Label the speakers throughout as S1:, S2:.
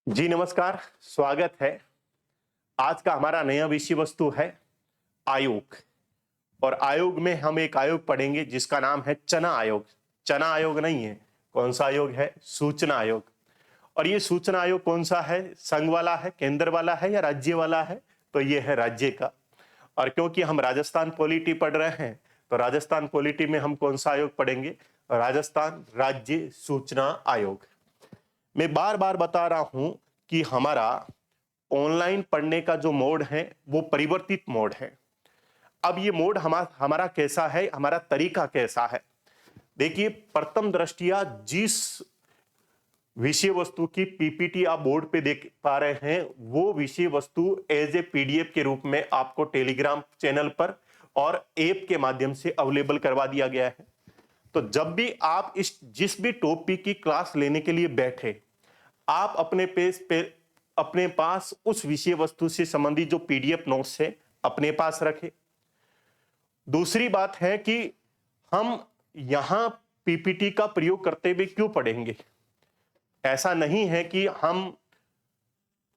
S1: जी नमस्कार, स्वागत है। आज का हमारा नया विषय वस्तु है आयोग। और आयोग में हम एक आयोग पढ़ेंगे जिसका नाम है चना आयोग। चना आयोग नहीं है, कौन सा आयोग है? सूचना आयोग। और ये सूचना आयोग कौन सा है? संघ वाला है, केंद्र वाला है या राज्य वाला है? तो ये है राज्य का। और क्योंकि हम राजस्थान पॉलिटी पढ़ रहे हैं तो राजस्थान पॉलिटी में हम कौन सा आयोग पढ़ेंगे? राजस्थान राज्य सूचना आयोग। मैं बार बार बता रहा हूं कि हमारा ऑनलाइन पढ़ने का जो मोड है वो परिवर्तित मोड है। अब ये मोड हमारा कैसा है, हमारा तरीका कैसा है? देखिए, प्रथम दृष्टिया जिस विषय वस्तु की पीपीटी आप बोर्ड पे देख पा रहे हैं वो विषय वस्तु एज ए पीडीएफ के रूप में आपको टेलीग्राम चैनल पर और ऐप के माध्यम से अवेलेबल करवा दिया गया है। तो जब भी आप इस जिस भी टॉपिक की क्लास लेने के लिए बैठे, आप अपने पेज पे अपने पास उस विषय वस्तु से संबंधित जो पीडीएफ नोट्स है अपने पास रखें। दूसरी बात है कि हम यहां पीपीटी का प्रयोग करते हुए क्यों पढ़ेंगे? ऐसा नहीं है कि हम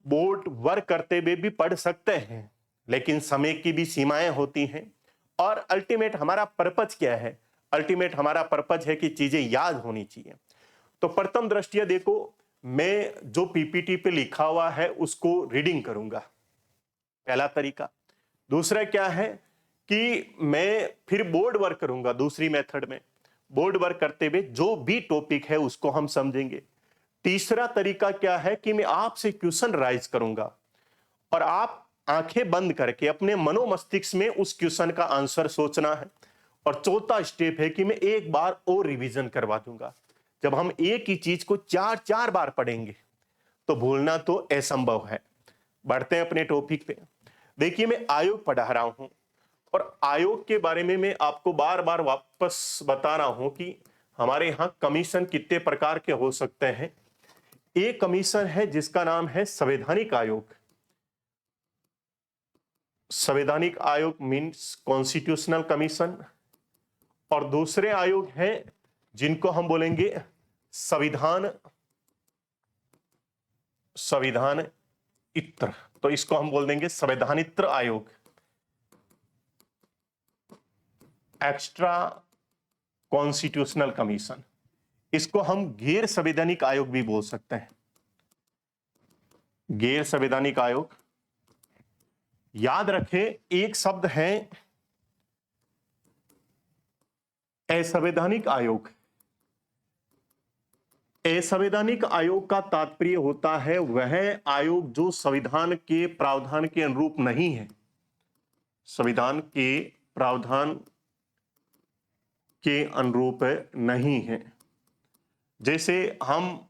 S1: बोर्ड वर्क करते हुए भी पढ़ सकते हैं, लेकिन समय की भी सीमाएं होती हैं। और अल्टीमेट हमारा पर्पज क्या है? अल्टीमेट हमारा पर्पज है कि चीजें याद होनी चाहिए। तो प्रथम दृष्टिया देखो, मैं जो पीपीटी पे लिखा हुआ है उसको रीडिंग करूंगा, पहला तरीका। दूसरा क्या है कि मैं फिर बोर्ड वर्क करूंगा। दूसरी मेथड में बोर्ड वर्क करते हुए जो भी टॉपिक है उसको हम समझेंगे। तीसरा तरीका क्या है कि मैं आपसे क्वेश्चन राइज करूंगा और आप आंखें बंद करके अपने मनोमस्तिष्क में उस क्वेश्चन का आंसर सोचना है। और चौथा स्टेप है कि मैं एक बार और रिवीजन करवा दूंगा। जब हम एक ही चीज को चार चार बार पढ़ेंगे तो भूलना तो असंभव है। बढ़ते हैं अपने टॉपिक पे। देखिए, मैं आयोग पढ़ा रहा हूं और आयोग के बारे में मैं आपको बार बार वापस बता रहा हूं कि हमारे यहां कमीशन कितने प्रकार के हो सकते हैं। एक कमीशन है जिसका नाम है संवैधानिक आयोग। संवैधानिक आयोग मीन्स कॉन्स्टिट्यूशनल कमीशन। और दूसरे आयोग हैं जिनको हम बोलेंगे संविधान इत्र। तो इसको हम बोल देंगे संवैधानित्र आयोग, एक्स्ट्रा कॉन्स्टिट्यूशनल कमीशन। इसको हम गैर संवैधानिक आयोग भी बोल सकते हैं। गैर संवैधानिक आयोग, याद रखें एक शब्द है असंवैधानिक आयोग। असंवैधानिक आयोग का तात्पर्य होता है वह आयोग जो संविधान के प्रावधान के अनुरूप नहीं है। संविधान के प्रावधान के अनुरूप नहीं है। जैसे हम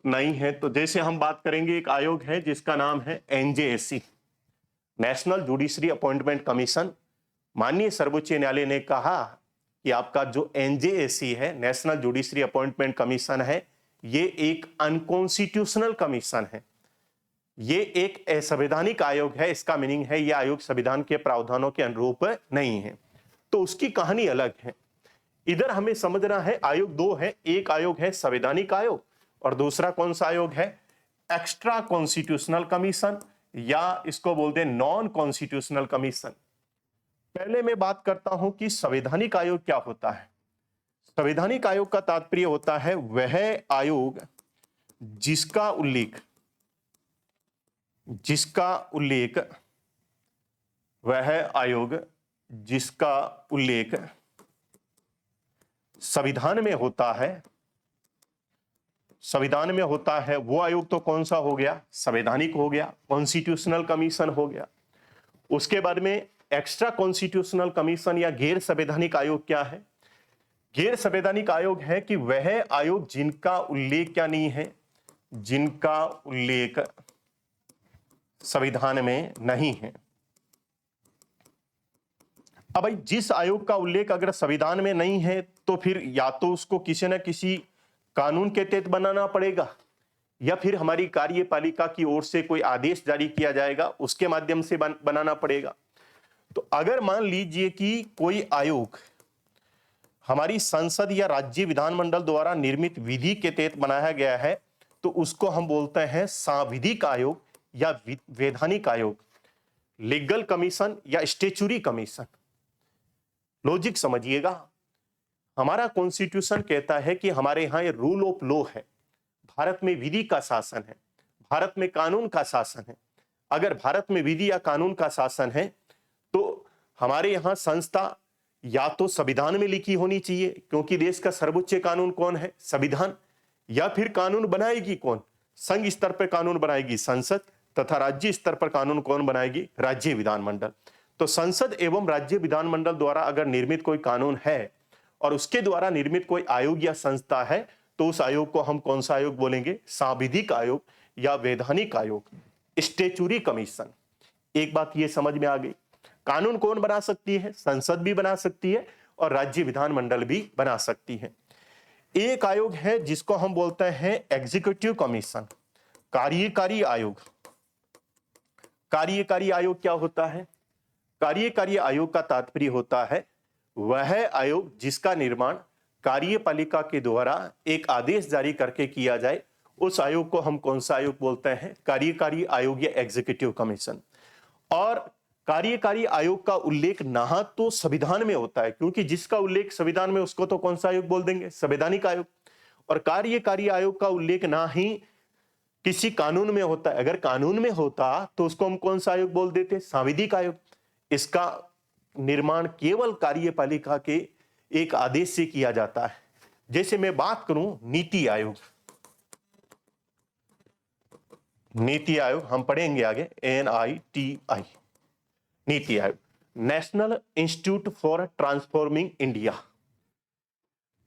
S1: नहीं है तो जैसे हम बात करेंगे, एक आयोग है जिसका नाम है NJSC, national judiciary appointment commission. माननीय सर्वोच्च न्यायालय ने कहा कि आपका जो एनजेएससी है, नेशनल जुडिशरी अपॉइंटमेंट कमीशन है, ये एक अनकॉन्स्टिट्यूशनल कमीशन है। ये एक असंवैधानिक आयोग है। इसका मीनिंग है यह आयोग संविधान के प्रावधानों के अनुरूप नहीं है। तो उसकी कहानी अलग है। इधर हमें समझना है आयोग दो है। एक आयोग है संवैधानिक आयोग और दूसरा कौन सा आयोग है? एक्स्ट्रा कॉन्स्टिट्यूशनल कमीशन, या इसको बोलते हैं नॉन कॉन्स्टिट्यूशनल कमीशन। पहले मैं बात करता हूं कि संवैधानिक आयोग क्या होता है। संवैधानिक आयोग का तात्पर्य होता है वह आयोग जिसका उल्लेख वह आयोग जिसका उल्लेख संविधान में होता है। संविधान में होता है वो आयोग तो कौन सा हो गया? संवैधानिक हो गया, कॉन्स्टिट्यूशनल कमीशन हो गया। उसके बाद में एक्स्ट्रा कॉन्स्टिट्यूशनल कमीशन या गैर संवैधानिक आयोग क्या है? गैर संवैधानिक आयोग है कि वह आयोग जिनका उल्लेख क्या नहीं है, जिनका उल्लेख संविधान में नहीं है। अब भाई, जिस आयोग का उल्लेख अगर संविधान में नहीं है तो फिर या तो उसको किसी न किसी कानून के तहत बनाना पड़ेगा या फिर हमारी कार्यपालिका की ओर से कोई आदेश जारी किया जाएगा, उसके माध्यम से बनाना पड़ेगा। तो अगर मान लीजिए कि कोई आयोग हमारी संसद या राज्य विधानमंडल द्वारा निर्मित विधि के तहत बनाया गया है तो उसको हम बोलते हैं सांविधिक आयोग या वैधानिक आयोग, लीगल कमीशन या स्टेचुरी कमीशन। लॉजिक समझिएगा, हमारा कॉन्स्टिट्यूशन कहता है कि हमारे यहाँ ये रूल ऑफ लॉ है, भारत में विधि का शासन है, भारत में कानून का शासन है। अगर भारत में विधि या कानून का शासन है तो हमारे यहाँ संस्था या तो संविधान में लिखी होनी चाहिए, क्योंकि देश का सर्वोच्च कानून कौन है? संविधान। या फिर कानून बनाएगी कौन? संघ स्तर पर कानून बनाएगी संसद, तथा राज्य स्तर पर कानून कौन बनाएगी? राज्य विधानमंडल। तो संसद एवं राज्य विधानमंडल द्वारा अगर निर्मित कोई कानून है और उसके द्वारा निर्मित कोई आयोग या संस्था है तो उस आयोग को हम कौन सा आयोग बोलेंगे? सांविधिक आयोग या वैधानिक आयोग, स्टेचुरी कमीशन। एक बात ये समझ में आ गई, कानून कौन बना सकती है? संसद भी बना सकती है और राज्य विधानमंडल भी बना सकती है। एक आयोग है जिसको हम बोलते हैं एग्जीक्यूटिव कमीशन, कार्यकारी आयोग। कार्यकारी आयोग क्या होता है? कार्यकारी आयोग का तात्पर्य होता है वह आयोग जिसका निर्माण कार्यपालिका के द्वारा एक आदेश जारी करके किया जाए, उस आयोग को हम कौन सा आयोग बोलते हैं? कार्यकारी आयोग या एग्जीक्यूटिव कमीशन। और कार्यकारी आयोग का उल्लेख ना तो संविधान में होता है, क्योंकि जिसका उल्लेख संविधान में उसको तो कौन सा आयोग बोल देंगे? संवैधानिक आयोग। और कार्यकारी आयोग का उल्लेख ना ही किसी कानून में होता है, अगर कानून में होता तो उसको हम कौन सा आयोग बोल देते? सांविधिक आयोग। इसका निर्माण केवल कार्यपालिका के एक आदेश से किया जाता है। जैसे मैं बात करूं नीति आयोग, नीति आयोग हम पढ़ेंगे आगे, NITI, NITI Aayog, national institute for transforming India.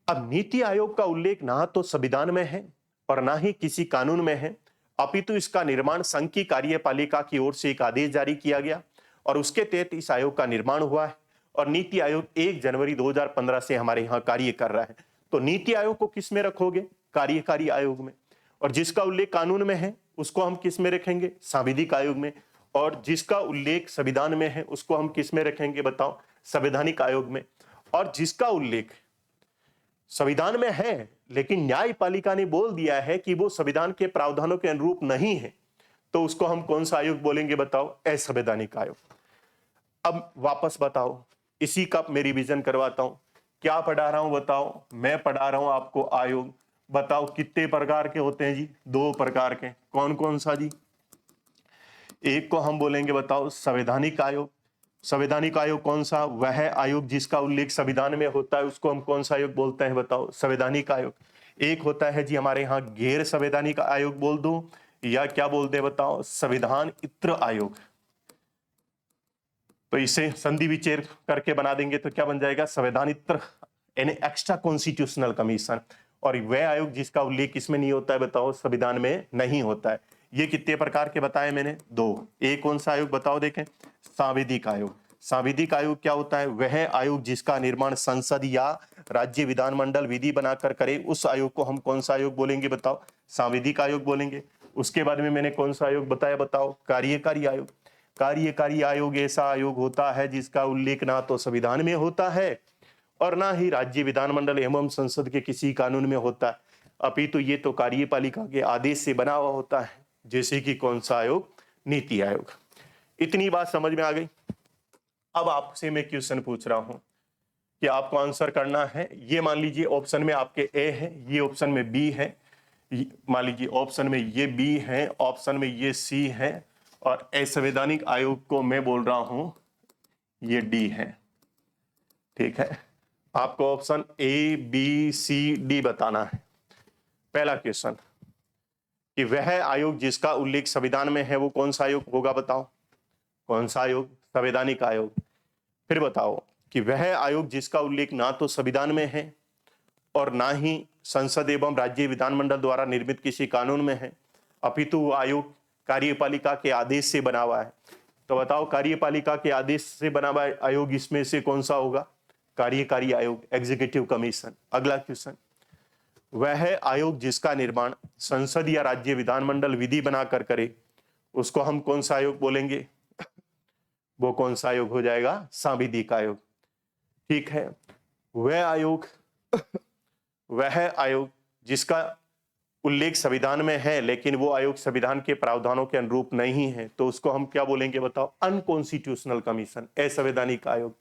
S1: अब नीति आयोग का उल्लेख ना तो संविधान में है और ना ही किसी कानून में है, अपितु इसका निर्माण संघ की कार्यपालिका की ओर से एक आदेश जारी किया गया और उसके तहत इस आयोग का निर्माण हुआ है। और नीति आयोग 1 जनवरी 2015 से हमारे यहाँ कार्य कर रहा है। तो नीति आयोग को किस में रखोगे? कार्यकारी आयोग में। और जिसका उल्लेख कानून में है उसको हम किस में रखेंगे? सांविधिक आयोग में। और जिसका उल्लेख संविधान में है उसको हम किस में रखेंगे? बताओ, संवैधानिक आयोग में। और जिसका उल्लेख संविधान में है लेकिन न्यायपालिका ने बोल दिया है कि वो संविधान के प्रावधानों के अनुरूप नहीं है, तो उसको हम कौन सा आयोग बोलेंगे? बताओ, असंवैधानिक आयोग। अब वापस बताओ, इसी का मैं रिवीजन करवाता हूं। क्या पढ़ा रहा हूं बताओ? मैं पढ़ा रहा हूं आपको आयोग। बताओ कितने प्रकार के होते हैं जी? 2 प्रकार के। कौन कौन सा जी? एक को हम बोलेंगे बताओ संवैधानिक आयोग। संवैधानिक आयोग कौन सा? वह आयोग जिसका उल्लेख संविधान में होता है उसको हम कौन सा आयोग बोलते हैं? बताओ, संवैधानिक आयोग। एक होता है जी हमारे यहाँ गैर संवैधानिक आयोग बोल दो, या क्या बोलते हैं बताओ? संविधान इत्र आयोग। तो इसे संधि विच्छेद करके बना देंगे तो क्या बन जाएगा? संवैधानित्र, यानी एक्स्ट्रा कॉन्स्टिट्यूशनल कमीशन। और वह आयोग जिसका उल्लेख किसमें नहीं होता है? बताओ, संविधान में नहीं होता है। ये कितने प्रकार के बताए मैंने? 2। एक कौन सा आयोग बताओ देखें? सांविधिक आयोग। सांविधिक आयोग क्या होता है? वह आयोग जिसका निर्माण संसद या राज्य विधानमंडल विधि बनाकर करे, उस आयोग को हम कौन सा आयोग बोलेंगे? बताओ, सांविधिक आयोग बोलेंगे। उसके बाद में मैंने कौन सा आयोग बताया? बताओ, कार्यकारी आयोग। कार्यकारी आयोग ऐसा आयोग होता है जिसका उल्लेख ना तो संविधान में होता है और ना ही राज्य विधानमंडल एवं संसद के किसी कानून में होता है, अपितु ये तो कार्यपालिका के आदेश से बना हुआ होता है। जैसे कि कौन सा आयोग? नीति आयोग। इतनी बात समझ में आ गई। अब आपसे मैं क्वेश्चन पूछ रहा हूं कि आपको आंसर करना है। ये मान लीजिए ऑप्शन में आपके ए है, ये ऑप्शन में बी है, मान लीजिए ऑप्शन में ये बी है, ऑप्शन में ये सी है, और असंवैधानिक आयोग को मैं बोल रहा हूं ये डी है। ठीक है, आपको option A B C D बताना है। पहला क्वेश्चन कि वह आयोग जिसका उल्लेख संविधान में है वो कौन सा आयोग होगा? बताओ, कौन सा आयोग? संवैधानिक आयोग। फिर बताओ कि वह आयोग जिसका उल्लेख ना तो संविधान में है और ना ही संसद एवं राज्य विधानमंडल द्वारा निर्मित किसी कानून में है, अपितु वो आयोग कार्यपालिका के आदेश से बना हुआ है। तो बताओ, कार्यपालिका के आदेश से बना हुआ आयोग इसमें से कौन सा होगा? कार्यकारी आयोग, एग्जीक्यूटिव कमीशन। अगला क्वेश्चन, वह आयोग जिसका निर्माण संसद या राज्य विधानमंडल विधि बनाकर करे, उसको हम कौन सा आयोग बोलेंगे? वो कौन सा आयोग हो जाएगा? सांविधिक आयोग। ठीक है, वह आयोग जिसका उल्लेख संविधान में है, लेकिन वो आयोग संविधान के प्रावधानों के अनुरूप नहीं है, तो उसको हम क्या बोलेंगे बताओ? अनकॉन्स्टिट्यूशनल कमीशन, असंवैधानिक आयोग।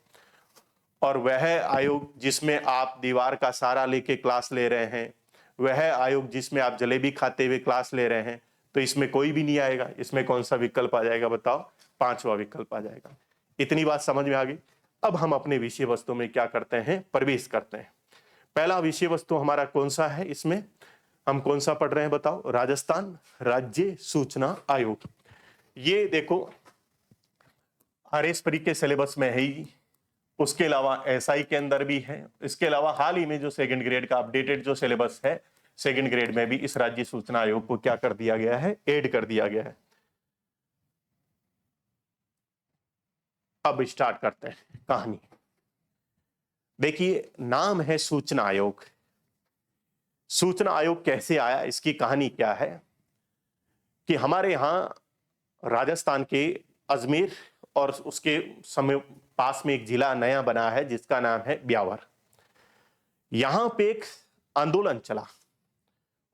S1: और वह आयोग जिसमें आप दीवार का सहारा लेके क्लास ले रहे हैं, वह आयोग जिसमें आप जलेबी खाते हुए क्लास ले रहे हैं, तो इसमें कोई भी नहीं आएगा। इसमें कौन सा विकल्प आ जाएगा बताओ? पांचवा विकल्प आ जाएगा। इतनी बात समझ में आ गई। अब हम अपने विषय वस्तु में क्या करते हैं? प्रवेश करते हैं। पहला विषय वस्तु हमारा कौन सा है? इसमें हम कौन सा पढ़ रहे हैं बताओ? राजस्थान राज्य सूचना आयोग। ये देखो आरएसपरी के सिलेबस में है ही, उसके अलावा एसआई के अंदर भी है। इसके अलावा हाल ही में जो सेकंड ग्रेड का अपडेटेड जो सिलेबस है, सेकंड ग्रेड में भी इस राज्य सूचना आयोग को क्या कर दिया गया है? ऐड कर दिया गया है। अब स्टार्ट करते हैं कहानी। देखिए, नाम है सूचना आयोग। सूचना आयोग कैसे आया, इसकी कहानी क्या है कि हमारे यहां राजस्थान के अजमेर और उसके समय पास में एक जिला नया बना है जिसका नाम है ब्यावर। यहां पे एक आंदोलन चला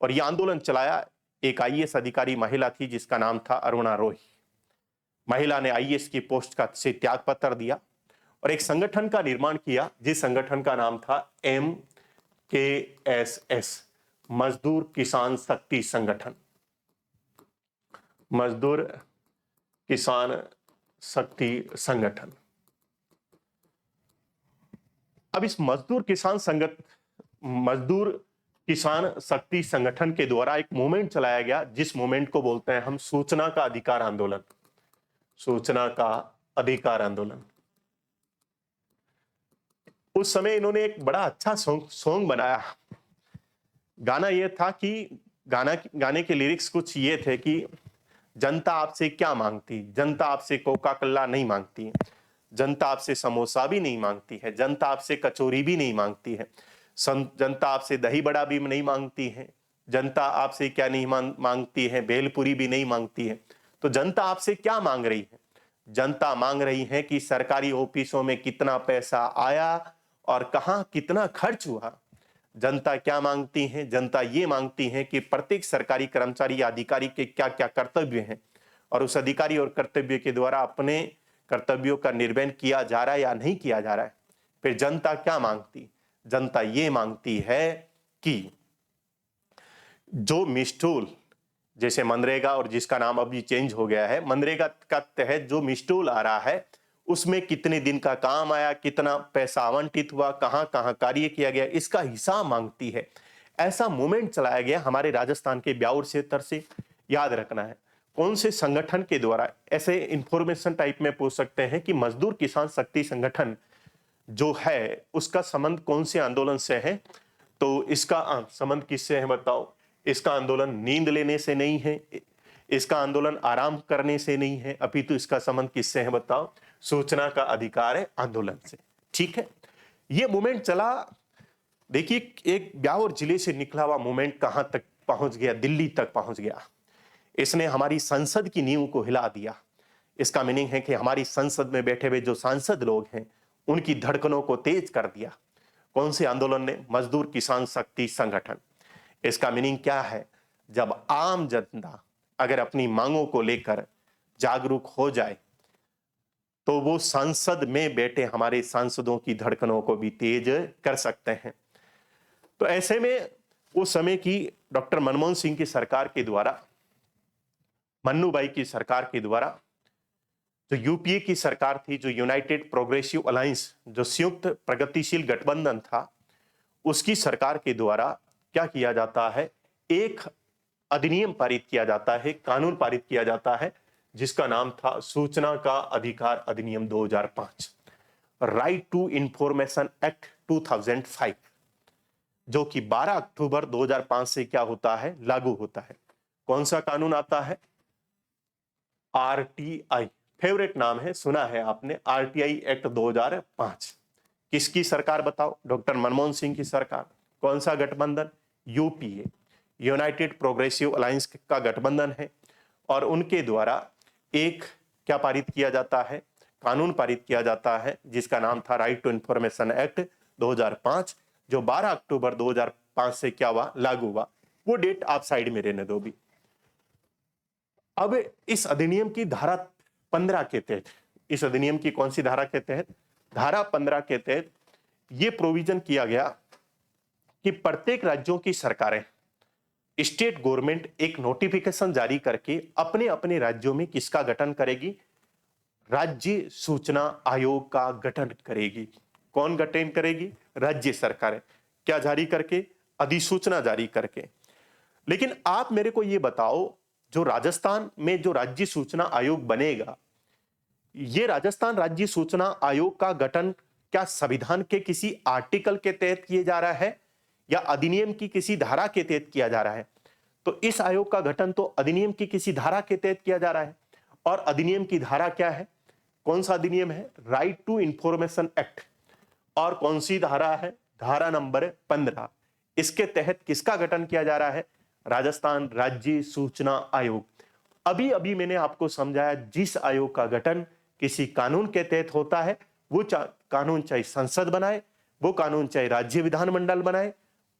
S1: और यह आंदोलन चलाया एक आईएएस अधिकारी महिला थी जिसका नाम था अरुणा रॉय। महिला ने आईएएस की पोस्ट का से त्याग पत्र दिया और एक संगठन का निर्माण किया, जिस संगठन का नाम था MKSS, मजदूर किसान शक्ति संगठन। मजदूर किसान शक्ति संगठन। अब इस मजदूर किसान शक्ति संगठन के द्वारा एक मूवमेंट चलाया गया, जिस मूवमेंट को बोलते हैं हम सूचना का अधिकार आंदोलन। सूचना का अधिकार आंदोलन। उस समय इन्होंने एक बड़ा अच्छा सॉन्ग बनाया। गाना ये था कि गाने के लिरिक्स कुछ ये थे कि जनता आपसे क्या मांगती? जनता आपसे कोका कोला नहीं मांगती है, जनता आपसे समोसा भी नहीं मांगती है, जनता आपसे कचौरी भी नहीं मांगती है, जनता आपसे दही बड़ा भी नहीं मांगती है, जनता आपसे क्या नहीं मांगती है? भेलपुरी भी नहीं मांगती है। तो जनता आपसे क्या मांग रही है? जनता मांग रही है कि सरकारी ऑफिसों में कितना पैसा आया और कहां कितना खर्च हुआ। जनता क्या मांगती है? जनता ये मांगती है कि प्रत्येक सरकारी कर्मचारी या अधिकारी के क्या क्या कर्तव्य हैं और उस अधिकारी और कर्तव्य के द्वारा अपने कर्तव्यों का निर्वहन किया जा रहा है या नहीं किया जा रहा है। फिर जनता क्या मांगती? जनता ये मांगती है कि जो मिस्टूल, जैसे मनरेगा और जिसका नाम अभी चेंज हो गया है, मनरेगा का तहत जो मिस्टूल आ रहा है उसमें कितने दिन का काम आया, कितना पैसा आवंटित हुआ, कहां कहां कार्य किया गया, इसका हिसाब मांगती है। ऐसा मूवमेंट चलाया गया हमारे राजस्थान के ब्यावर क्षेत्र से। याद रखना है कौन से संगठन के द्वारा। ऐसे इंफॉर्मेशन टाइप में पूछ सकते हैं कि मजदूर किसान शक्ति संगठन जो है उसका संबंध कौन से आंदोलन से है? तो इसका संबंध किससे है बताओ? इसका आंदोलन नींद लेने से नहीं है, इसका आंदोलन आराम करने से नहीं है, अपितु इसका संबंध किससे है बताओ? सूचना का अधिकार है आंदोलन से। ठीक है, ये मूवमेंट चला। देखिए, एक ब्यावर जिले से निकला हुआ मूवमेंट कहां तक पहुंच गया? दिल्ली तक पहुंच गया। इसने हमारी संसद की नींव को हिला दिया। इसका मीनिंग है कि हमारी संसद में बैठे हुए जो सांसद लोग हैं उनकी धड़कनों को तेज कर दिया। कौन से आंदोलन ने? मजदूर किसान शक्ति संगठन। इसका मीनिंग क्या है? जब आम जनता अगर अपनी मांगों को लेकर जागरूक हो जाए तो वो संसद में बैठे हमारे सांसदों की धड़कनों को भी तेज कर सकते हैं। तो ऐसे में उस समय की डॉक्टर मनमोहन सिंह की सरकार के द्वारा, मन्नू भाई की सरकार के द्वारा, जो यूपीए की सरकार थी, जो यूनाइटेड प्रोग्रेसिव अलायंस, जो संयुक्त प्रगतिशील गठबंधन था, उसकी सरकार के द्वारा क्या किया जाता है? एक अधिनियम पारित किया जाता है, कानून पारित किया जाता है, जिसका नाम था सूचना का अधिकार अधिनियम 2005, राइट टू इंफॉर्मेशन एक्ट 2005, जो कि 12 अक्टूबर 2005 से क्या होता है? लागू होता है। कौन सा कानून आता है? आरटीआई, फेवरेट नाम है, सुना है आपने, आरटीआई एक्ट 2005। किसकी सरकार बताओ? डॉक्टर मनमोहन सिंह की सरकार। कौन सा गठबंधन? यूपीए, यूनाइटेड प्रोग्रेसिव अलायंस का गठबंधन है। और उनके द्वारा एक क्या पारित किया जाता है? कानून पारित किया जाता है, जिसका नाम था राइट टू इंफॉर्मेशन एक्ट 2005, जो 12 अक्टूबर 2005 से क्या हुआ? लागू हुआ। वो डेट आप साइड में रहने दो भी। अब इस अधिनियम की धारा 15 के तहत, इस अधिनियम की कौन सी धारा के तहत? धारा 15 के तहत यह प्रोविजन किया गया कि प्रत्येक राज्यों की सरकारें, स्टेट गवर्नमेंट एक नोटिफिकेशन जारी करके अपने अपने राज्यों में किसका गठन करेगी? राज्य सूचना आयोग का गठन करेगी। कौन गठन करेगी? राज्य सरकारें। क्या जारी करके? अधिसूचना जारी करके। लेकिन आप मेरे को यह बताओ, जो राजस्थान में जो राज्य सूचना आयोग बनेगा, यह राजस्थान राज्य सूचना आयोग का गठन क्या संविधान के किसी आर्टिकल के तहत किया जा रहा है या अधिनियम की किसी धारा के तहत किया जा रहा है? तो इस आयोग का गठन तो अधिनियम की किसी धारा के तहत किया जा रहा है। और अधिनियम की धारा क्या है? कौन सा अधिनियम है? Right to information act. और कौन सी धारा है? धारा नंबर 15। इसके तहत किसका गठन किया जा रहा है? राजस्थान राज्य सूचना आयोग। अभी अभी मैंने आपको समझाया, जिस आयोग का गठन किसी कानून के तहत होता है, वो कानून चाहे संसद बनाए, वो कानून चाहे राज्य विधानमंडल बनाए,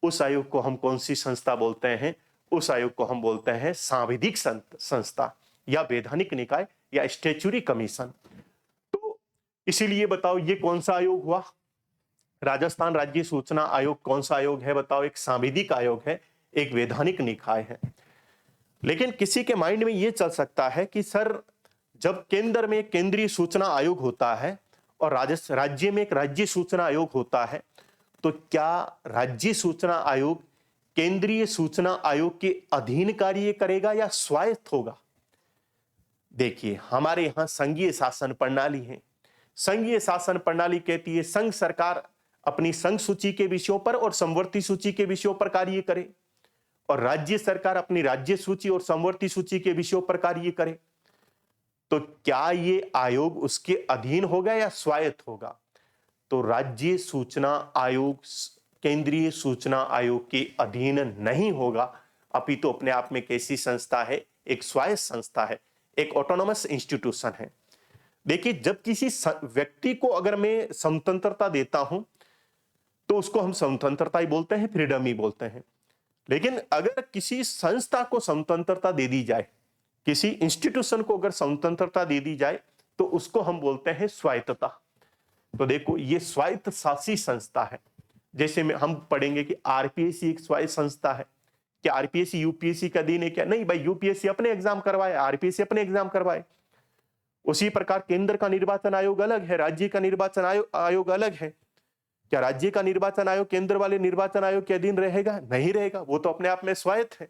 S1: उस आयोग को हम कौन सी संस्था बोलते हैं? उस आयोग को हम बोलते हैं सांविधिक संस्था या वैधानिक निकाय या स्टैच्यूटरी कमीशन। तो इसीलिए बताओ, ये कौन सा आयोग हुआ? राजस्थान राज्य सूचना आयोग कौन सा आयोग है? बताओ। एक सांविधिक आयोग है, एक वैधानिक निकाय है। लेकिन किसी के माइंड में यह चल सकता है कि सर, जब केंद्र में केंद्रीय सूचना आयोग होता है और राज्य में एक राज्य सूचना आयोग होता है, तो क्या राज्य सूचना आयोग केंद्रीय सूचना आयोग के अधीन कार्य करेगा या स्वायत्त होगा? देखिए, हमारे यहां संघीय शासन प्रणाली है। संघीय शासन प्रणाली कहती है संघ सरकार अपनी संघ सूची के विषयों पर और समवर्ती सूची के विषयों पर कार्य करे, और राज्य सरकार अपनी राज्य सूची और समवर्ती सूची के विषयों पर कार्य करे। तो क्या ये आयोग उसके अधीन होगा या स्वायत्त होगा? तो राज्य सूचना आयोग केंद्रीय सूचना आयोग के अधीन नहीं होगा, अपितु अपने आप में कैसी संस्था है? एक स्वायत्त संस्था है, एक ऑटोनोमस इंस्टीट्यूशन है। देखिए, जब किसी व्यक्ति को अगर मैं स्वतंत्रता देता हूं तो उसको हम स्वतंत्रता ही बोलते हैं, फ्रीडम ही बोलते हैं। लेकिन अगर किसी संस्था को स्वतंत्रता दे दी जाए, किसी इंस्टीट्यूशन को अगर स्वतंत्रता दे दी जाए, तो उसको हम बोलते हैं स्वायत्तता। तो देखो, ये स्वायत्त शासी संस्था है। जैसे में हम पढ़ेंगे कि आरपीएससी एक स्वायत्त संस्था है। क्या आरपीएससी यूपीएससी का अधीन है? क्या नहीं भाई, यूपीएससी अपने एग्जाम करवाए, आरपीएससी अपने एग्जाम करवाए। उसी प्रकार केंद्र का निर्वाचन आयोग अलग है, राज्य का निर्वाचन आयोग अलग है। क्या राज्य का निर्वाचन आयोग केंद्र वाले निर्वाचन आयोग के अधीन रहेगा? नहीं रहेगा, वो तो अपने आप में स्वायत्त है।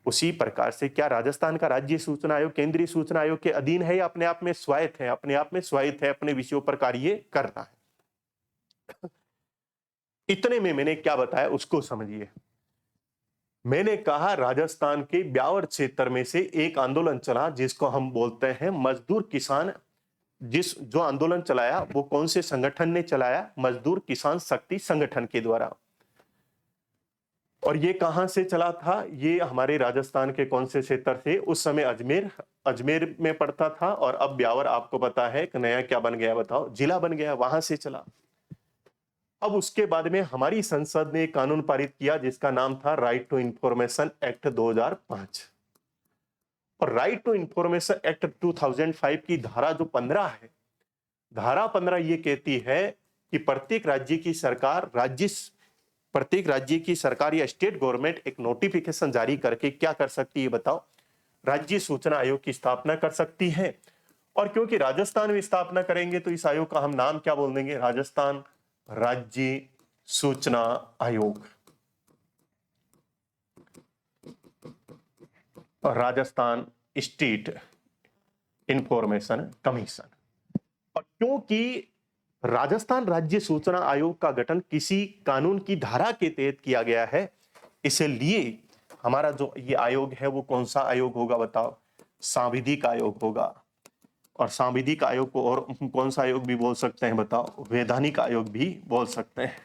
S1: उसी प्रकार से क्या राजस्थान का राज्य सूचना आयोग केंद्रीय सूचना आयोग के अधीन है या अपने आप में स्वायत्त है? अपने आप में स्वायत्त है, अपने विषयों पर कार्य कर रहा है। इतने में मैंने क्या बताया उसको समझिए। मैंने कहा राजस्थान के ब्यावर क्षेत्र में से एक आंदोलन चला जिसको हम बोलते हैं मजदूर किसान। जो आंदोलन चलाया वो कौन से संगठन ने चलाया? मजदूर किसान शक्ति संगठन के द्वारा। और ये कहां से चला था? ये हमारे राजस्थान के कौन से क्षेत्र से? उस समय अजमेर में पड़ता था, और अब ब्यावर आपको पता है कि नया क्या बन गया? बताओ, जिला बन गया, वहां से चला। अब उसके बाद में हमारी संसद ने एक कानून पारित किया जिसका नाम था राइट टू इंफॉर्मेशन एक्ट 2005। और राइट टू इंफॉर्मेशन एक्ट 2005 की धारा जो 15 है, धारा 15 ये कहती है कि प्रत्येक राज्य की सरकार या स्टेट गवर्नमेंट एक नोटिफिकेशन जारी करके क्या कर सकती है? बताओ, राज्य सूचना आयोग की स्थापना कर सकती है। और क्योंकि राजस्थान में स्थापना करेंगे तो इस आयोग का हम नाम क्या बोल देंगे? राजस्थान राज्य सूचना आयोग और राजस्थान स्टेट इंफॉर्मेशन कमीशन। और क्योंकि राजस्थान राज्य सूचना आयोग का गठन किसी कानून की धारा के तहत किया गया है, इसलिए हमारा जो ये आयोग है वो कौन सा आयोग होगा? बताओ, सांविधिक आयोग होगा। और सांविधिक आयोग को और कौन सा आयोग भी बोल सकते हैं? बताओ, वैधानिक आयोग भी बोल सकते हैं।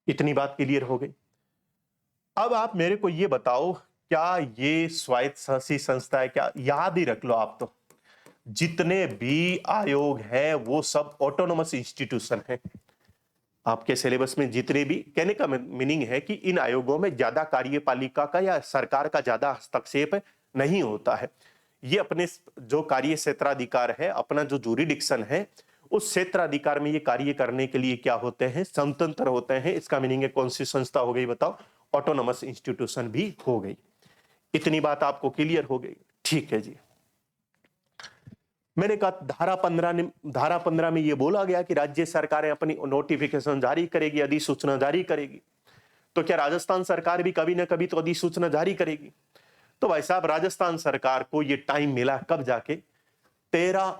S1: इतनी बात क्लियर हो गई। अब आप मेरे को ये बताओ, क्या ये स्वायत्त शासी संस्था है? क्या याद ही रख लो आप, तो जितने भी आयोग हैं वो सब ऑटोनोमस इंस्टीट्यूशन है। आपके सिलेबस में जितने भी, कहने का मीनिंग है कि इन आयोगों में ज्यादा कार्यपालिका का या सरकार का ज्यादा हस्तक्षेप नहीं होता है। ये अपने जो कार्य क्षेत्राधिकार है, अपना जो जूरिडिक्शन है, उस क्षेत्राधिकार में ये कार्य करने के लिए क्या होते हैं, स्वतंत्र होते हैं। इसका मीनिंग है कौन सी संस्था हो गई बताओ, ऑटोनोमस इंस्टीट्यूशन भी हो गई। इतनी बात आपको क्लियर हो गई, ठीक है जी। मैंने कहा धारा 15 में ये बोला गया कि राज्य सरकारें अपनी नोटिफिकेशन जारी करेगी, अधिसूचना जारी करेगी। तो क्या राजस्थान सरकार भी कभी ना कभी तो अधिसूचना जारी करेगी? तो भाई साहब, राजस्थान सरकार को ये टाइम मिला कब जाके, 13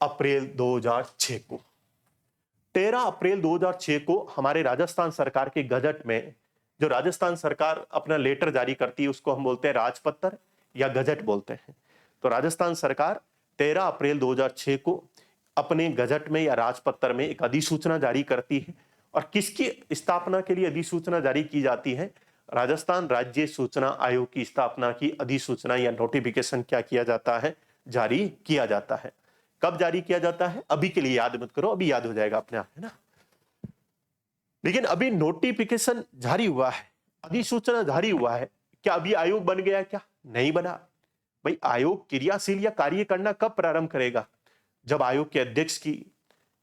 S1: अप्रैल 2006 को। 13 अप्रैल 2006 को हमारे राजस्थान सरकार के गजट में, जो राजस्थान सरकार अपना लेटर जारी करती है उसको हम बोलते हैं राजपत्र या गजट बोलते हैं। तो राजस्थान सरकार 13 अप्रैल 2006 को अपने गजट में या राजपत्र में एक अधिसूचना जारी करती है। और किसकी स्थापना के लिए अधिसूचना जारी की जाती है? राजस्थान राज्य सूचना आयोग की स्थापना की अधिसूचना या नोटिफिकेशन क्या किया जाता है, जारी किया जाता है। कब जारी किया जाता है? अभी के लिए याद मत करो, अभी याद हो जाएगा अपने आप, है ना। लेकिन अभी नोटिफिकेशन जारी हुआ है, अधिसूचना जारी हुआ है, क्या अभी आयोग बन गया? क्या नहीं बना। भाई, आयोग क्रियाशील या कार्य करना कब प्रारंभ करेगा? जब आयोग के अध्यक्ष की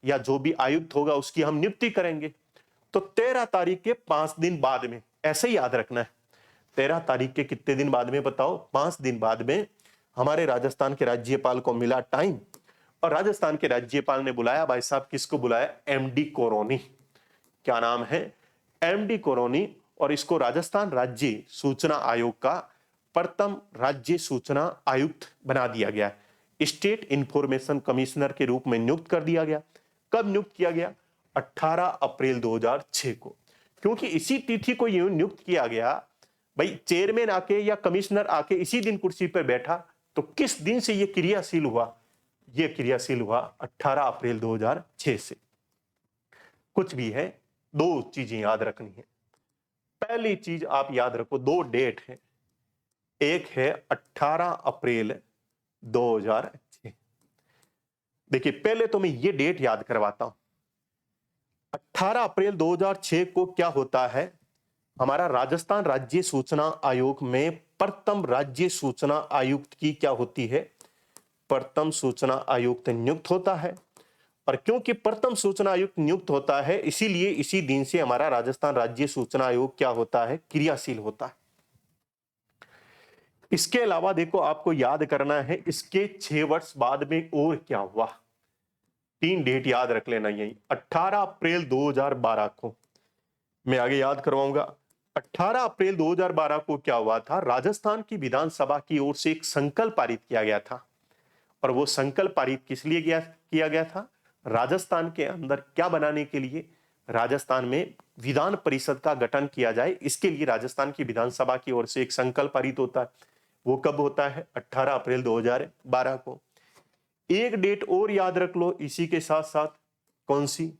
S1: या जो भी आयुक्त होगा उसकी हम नियुक्ति करेंगे। तो 13 तारीख के 5 दिन बाद में, ऐसे ही याद रखना है, 13 तारीख के कितने दिन बाद में बताओ? 5 दिन बाद में हमारे राजस्थान के राज्यपाल को मिला टाइम, और राजस्थान के राज्यपाल ने बुलाया, भाई साहब किसको बुलाया? एमडी कोरोनी। क्या नाम है? एमडी कोरोनी। और इसको राजस्थान राज्य सूचना आयोग का प्रथम राज्य सूचना आयुक्त बना दिया गया, स्टेट इंफॉर्मेशन कमिश्नर के रूप में नियुक्त कर दिया गया। कब नियुक्त किया गया? 18 अप्रैल 2006 को। क्योंकि इसी तिथि को यूं नियुक्त किया गया, भाई चेयरमैन आके या कमिश्नर आके इसी दिन कुर्सी पर बैठा, तो किस दिन से यह क्रियाशील हुआ? यह क्रियाशील हुआ 18 अप्रैल 2006 से। कुछ भी है, दो चीजें याद रखनी है। पहली चीज आप याद रखो, दो डेट है, एक है 18 अप्रैल 2006। देखिए, पहले तो मैं ये डेट याद करवाता हूं। 18 अप्रैल 2006 को क्या होता है? हमारा राजस्थान राज्य सूचना आयोग में प्रथम राज्य सूचना आयुक्त की क्या होती है? प्रथम सूचना आयुक्त नियुक्त होता है। और क्योंकि प्रथम सूचना आयुक्त नियुक्त होता है, इसीलिए इसी दिन से हमारा राजस्थान राज्य सूचना आयोग क्या होता है? क्रियाशील होता है। इसके अलावा देखो, आपको याद करना है इसके 6 वर्ष बाद में और क्या हुआ। 3 डेट याद रख लेना यही। 18 अप्रैल 2012 को मैं आगे याद करवाऊंगा। 18 अप्रैल 2012 को क्या हुआ था? राजस्थान की विधानसभा की ओर से एक संकल्प पारित किया गया था। और वो संकल्प पारित किस लिए किया गया था? राजस्थान के अंदर क्या बनाने के लिए? राजस्थान में विधान परिषद का गठन किया जाए, इसके लिए राजस्थान की विधानसभा की ओर से एक संकल्प पारित होता है। वो कब होता है? 18 अप्रैल 2012 को। एक डेट और याद रख लो इसी के साथ साथ, कौन सी?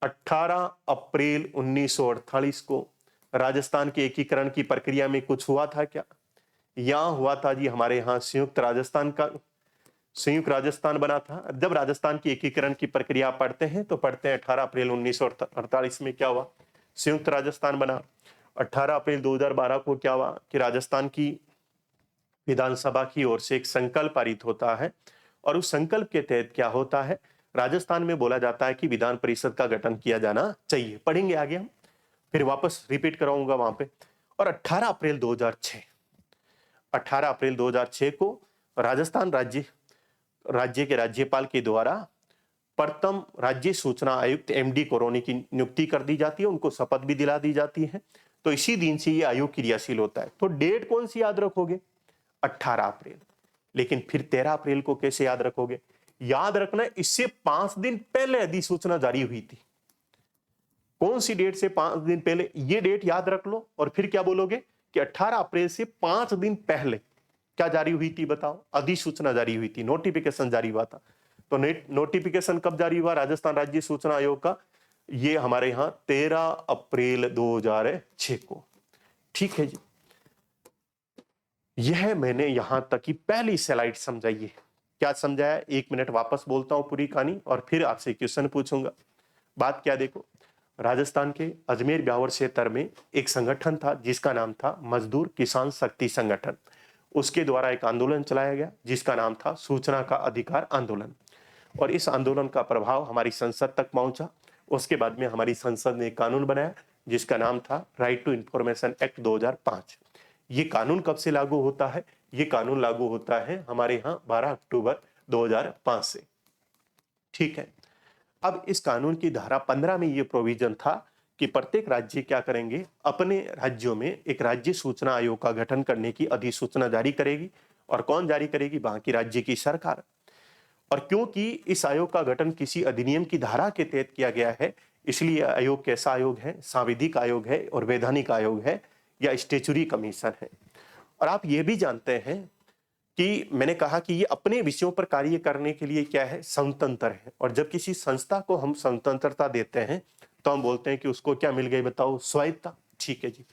S1: 18 अप्रैल 1948 को राजस्थान के एकीकरण की प्रक्रिया में कुछ हुआ था क्या? यहां हुआ था जी, हमारे यहाँ संयुक्त राजस्थान बना था। जब राजस्थान की एकीकरण की प्रक्रिया पढ़ते हैं तो पढ़ते हैं 18 अप्रैल 1948 में क्या हुआ? संयुक्त राजस्थान बना। 18 अप्रैल 2012 को क्या हुआ कि राजस्थान की विधानसभा की ओर से एक संकल्प पारित होता है, और उस संकल्प के तहत क्या होता है? राजस्थान में बोला जाता है कि विधान परिषद का गठन किया जाना चाहिए। पढ़ेंगे आगे हम, फिर वापस रिपीट कराऊंगा वहां पे। और 18 अप्रैल 2006 को राजस्थान राज्य के राज्यपाल के द्वारा प्रथम राज्य सूचना आयुक्त एमडी कोरोनी की नियुक्ति कर दी जाती है, उनको शपथ भी दिला दी जाती है। तो इसी दिन से ये आयोग क्रियाशील होता है। तो डेट कौन सी याद रखोगे? 18 अप्रैल। लेकिन फिर 13 अप्रैल को कैसे याद रखोगे? याद रखना, इससे 5 दिन पहले अधिसूचना जारी हुई थी। कौन सी डेट से 5 दिन पहले? ये डेट याद रख लो, और फिर क्या बोलोगे कि 18 अप्रैल से 5 दिन पहले क्या जारी हुई थी बताओ? अधिसूचना जारी हुई थी, नोटिफिकेशन जारी हुआ था। तो नोटिफिकेशन कब जारी हुआ राजस्थान राज्य सूचना आयोग का? ये हमारे यहाँ 13 अप्रैल 2006 को। ठीक है जी, यह मैंने यहां तक की पहली स्लाइड समझाई है। क्या समझाया? 1 मिनट वापस बोलता हूं पूरी कहानी, और फिर आपसे क्वेश्चन पूछूंगा। बात क्या देखो, राजस्थान के अजमेर ब्यावर क्षेत्र में एक संगठन था जिसका नाम था मजदूर किसान शक्ति संगठन। उसके द्वारा एक आंदोलन चलाया गया जिसका नाम था सूचना का अधिकार आंदोलन, और इस आंदोलन का प्रभाव हमारी संसद तक पहुंचा। उसके बाद में हमारी संसद ने एक कानून बनाया जिसका नाम था राइट टू इंफॉर्मेशन एक्ट 2005। ये कानून कब से लागू होता है? ये कानून लागू होता है हमारे यहाँ 12 अक्टूबर 2005 से। ठीक है, अब इस कानून की धारा 15 में ये प्रोविजन था कि प्रत्येक राज्य क्या करेंगे, अपने राज्यों में एक राज्य सूचना आयोग का गठन करने की अधिसूचना जारी करेगी। और कौन जारी करेगी? बाकी राज्य की सरकार। और क्योंकि इस आयोग का गठन किसी अधिनियम की धारा के तहत किया गया है, इसलिए आयोग कैसा आयोग है? सांविधिक आयोग है और वैधानिक आयोग है या स्टैच्यूटरी कमीशन है। और आप ये भी जानते हैं कि मैंने कहा कि ये अपने विषयों पर कार्य करने के लिए क्या है? स्वतंत्र है। और जब किसी संस्था को हम स्वतंत्रता देते हैं तो हम बोलते हैं कि उसको क्या मिल गई? बताओ, स्वायत्तता। ठीक है जी।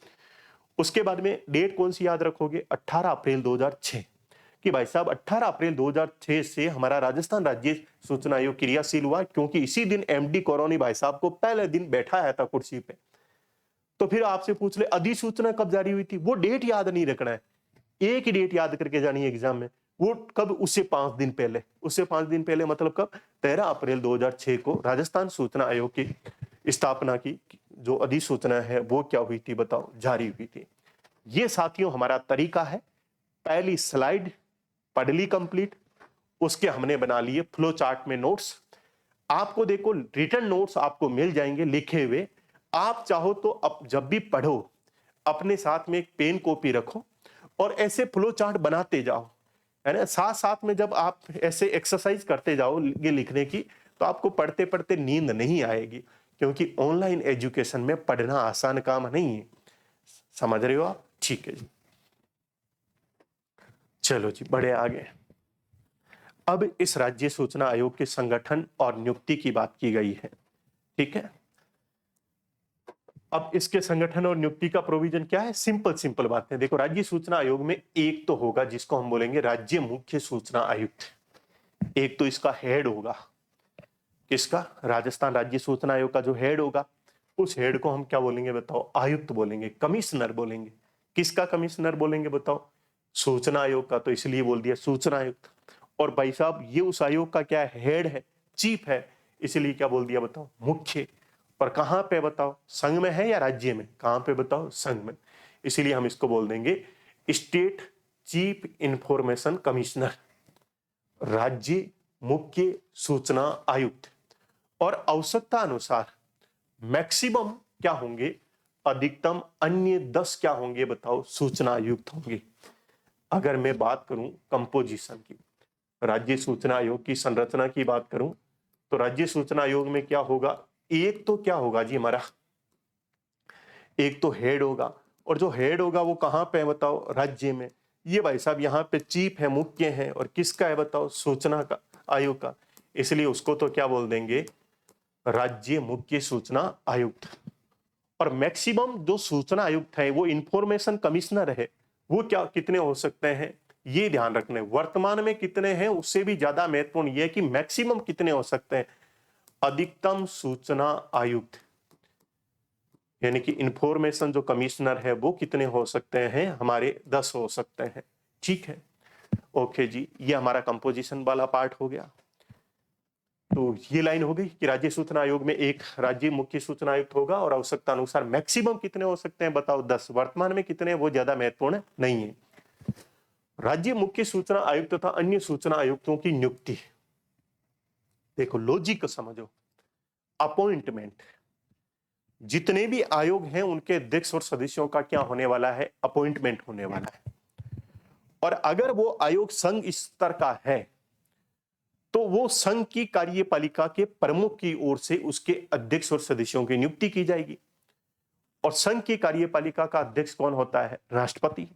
S1: उसके बाद में डेट कौन सी याद रखोगे? 18 अप्रैल 2006 कि भाई साहब 18 अप्रैल 2006 से हमारा राजस्थान राज्य सूचना आयोग क्रियाशील हुआ, क्योंकि इसी दिन एमडी कोरोनी भाई साहब को पहले दिन बैठाया था कुर्सी पे। तो फिर आपसे पूछ ले अधिसूचना कब जारी हुई थी? वो डेट याद नहीं रखना है, एक ही डेट याद करके जानी है एग्जाम में। वो कब? उससे 5 दिन पहले। उससे 5 दिन पहले मतलब कब? 13 अप्रैल 2006 को राजस्थान सूचना आयोग की स्थापना की जो अधिसूचना है वो क्या हुई थी? बताओ, जारी हुई थी। ये साथियों हमारा तरीका है। पहली स्लाइड पढ़ ली कंप्लीट, उसके हमने बना लिए फ्लो चार्ट में नोट्स। आपको देखो रिटर्न नोट्स आपको मिल जाएंगे लिखे हुए। आप चाहो तो अब जब भी पढ़ो अपने साथ में एक पेन कॉपी रखो और ऐसे फ्लो चार्ट बनाते जाओ, है ना। साथ साथ में जब आप ऐसे एक्सरसाइज करते जाओ ये लिखने की, तो आपको पढ़ते पढ़ते नींद नहीं आएगी, क्योंकि ऑनलाइन एजुकेशन में पढ़ना आसान काम नहीं है। समझ रहे हो आप? ठीक है जी, चलो जी बढ़े आगे। अब इस राज्य सूचना आयोग के संगठन और नियुक्ति की बात की गई है। ठीक है, अब इसके संगठन और नियुक्ति का प्रोविजन क्या है? सिंपल सिंपल बात है। देखो, राज्य सूचना आयोग में एक तो होगा जिसको हम बोलेंगे राज्य मुख्य सूचना आयुक्त। एक तो इसका हेड होगा। किसका? राजस्थान राज्य सूचना आयोग का जो हेड होगा, उस हेड को हम क्या बोलेंगे? बताओ, आयुक्त बोलेंगे, कमिश्नर बोलेंगे। किसका कमिश्नर बोलेंगे? बताओ, सूचना आयोग का, तो इसलिए बोल दिया सूचना आयुक्त। और भाई साहब ये उस आयोग का क्या है? हेड है, चीफ है, इसलिए क्या बोल दिया? बताओ, मुख्य। और कहां पे? बताओ, संघ में है या राज्य में? कहां पे? बताओ, संघ में। इसीलिए हम इसको बोल देंगे स्टेट चीफ इंफॉर्मेशन कमिश्नर, राज्य मुख्य सूचना आयुक्त। और आवश्यकता अनुसार मैक्सिमम क्या होंगे? अधिकतम अन्य 10 क्या होंगे? बताओ, सूचना आयुक्त होंगे। अगर मैं बात करूं कंपोजिशन की, राज्य सूचना आयोग की संरचना की बात करूं, तो राज्य सूचना आयोग में क्या होगा? एक तो क्या होगा जी हमारा? एक तो हेड होगा, और जो हेड होगा वो कहां पे है? बताओ, राज्य में। ये भाई साहब यहाँ पे चीफ है, मुख्य है, और किसका है? बताओ, सूचना का आयोग का। इसलिए उसको तो क्या बोल देंगे? राज्य मुख्य सूचना आयुक्त। और मैक्सिमम जो सूचना आयुक्त है वो इंफॉर्मेशन कमिश्नर है, वो क्या कितने हो सकते हैं? ये ध्यान रखने, वर्तमान में कितने हैं उससे भी ज्यादा महत्वपूर्ण ये है कि मैक्सिमम कितने हो सकते हैं? अधिकतम सूचना आयुक्त, यानी कि इंफॉर्मेशन जो कमिश्नर है वो कितने हो सकते हैं? हमारे 10 हो सकते हैं। ठीक है, ओके जी, ये हमारा कंपोजिशन वाला पार्ट हो गया। तो ये लाइन हो गई कि राज्य सूचना आयोग में एक राज्य मुख्य सूचना आयुक्त होगा और आवश्यकता अनुसार मैक्सिमम कितने हो सकते हैं? बताओ, 10। वर्तमान में कितने हैं वो ज्यादा महत्वपूर्ण नहीं है। राज्य मुख्य सूचना आयुक्त तथा अन्य सूचना आयुक्तों की नियुक्ति, देखो लॉजिक समझो। अपॉइंटमेंट, जितने भी आयोग हैं उनके अध्यक्ष और सदस्यों का क्या होने वाला है? अपॉइंटमेंट होने वाला है। और अगर वो आयोग संघ स्तर का है तो वो संघ की कार्यपालिका के प्रमुख की ओर से उसके अध्यक्ष और सदस्यों की नियुक्ति की जाएगी। और संघ की कार्यपालिका का अध्यक्ष कौन होता है? राष्ट्रपति।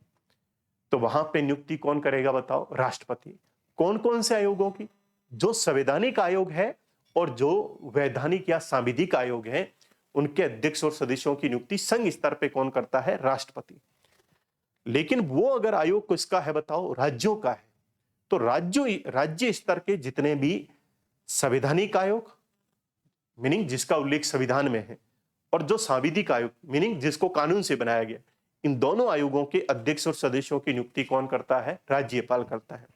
S1: तो वहां पे नियुक्ति कौन करेगा? बताओ, राष्ट्रपति। कौन कौन से आयोगों की? जो संवैधानिक आयोग है और जो वैधानिक या सांविधिक आयोग है, उनके अध्यक्ष और सदस्यों की नियुक्ति संघ स्तर पे कौन करता है? राष्ट्रपति। लेकिन वो अगर आयोग किसका है? बताओ, राज्यों का है। तो राज्य स्तर के जितने भी संवैधानिक आयोग, मीनिंग जिसका उल्लेख संविधान में है, और जो सांविधिक आयोग मीनिंग जिसको कानून से बनाया गया, इन दोनों आयोगों के अध्यक्ष और सदस्यों की नियुक्ति कौन करता है? राज्यपाल करता है।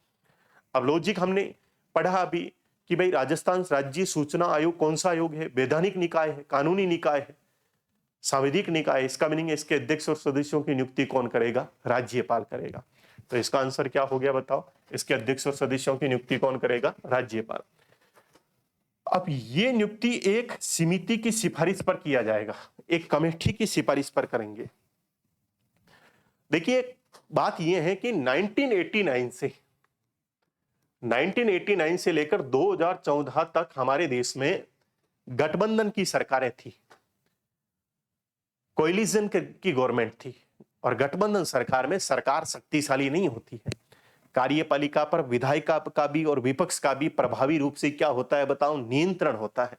S1: अब लॉजिक हमने पढ़ा अभी कि भाई राजस्थान राज्य सूचना आयोग कौन सा आयोग है? वैधानिक निकाय है, कानूनी निकाय है, सांविधिक निकाय। इसका मीनिंग है इसके अध्यक्ष और सदस्यों की नियुक्ति कौन करेगा? राज्यपाल करेगा। तो इसका आंसर क्या हो गया बताओ? इसके अध्यक्ष और सदस्यों की नियुक्ति कौन करेगा? राज्यपाल। अब ये नियुक्ति एक समिति की सिफारिश पर किया जाएगा, एक कमेटी की सिफारिश पर करेंगे। देखिए बात यह है कि 1989 से लेकर 2014 तक हमारे देश में गठबंधन की सरकारें थी, कोएलिशन की गवर्नमेंट थी। और गठबंधन सरकार में सरकार शक्तिशाली नहीं होती है, कार्यपालिका पर विधायिका का भी और विपक्ष का भी प्रभावी रूप से क्या होता है बताओ? नियंत्रण होता है।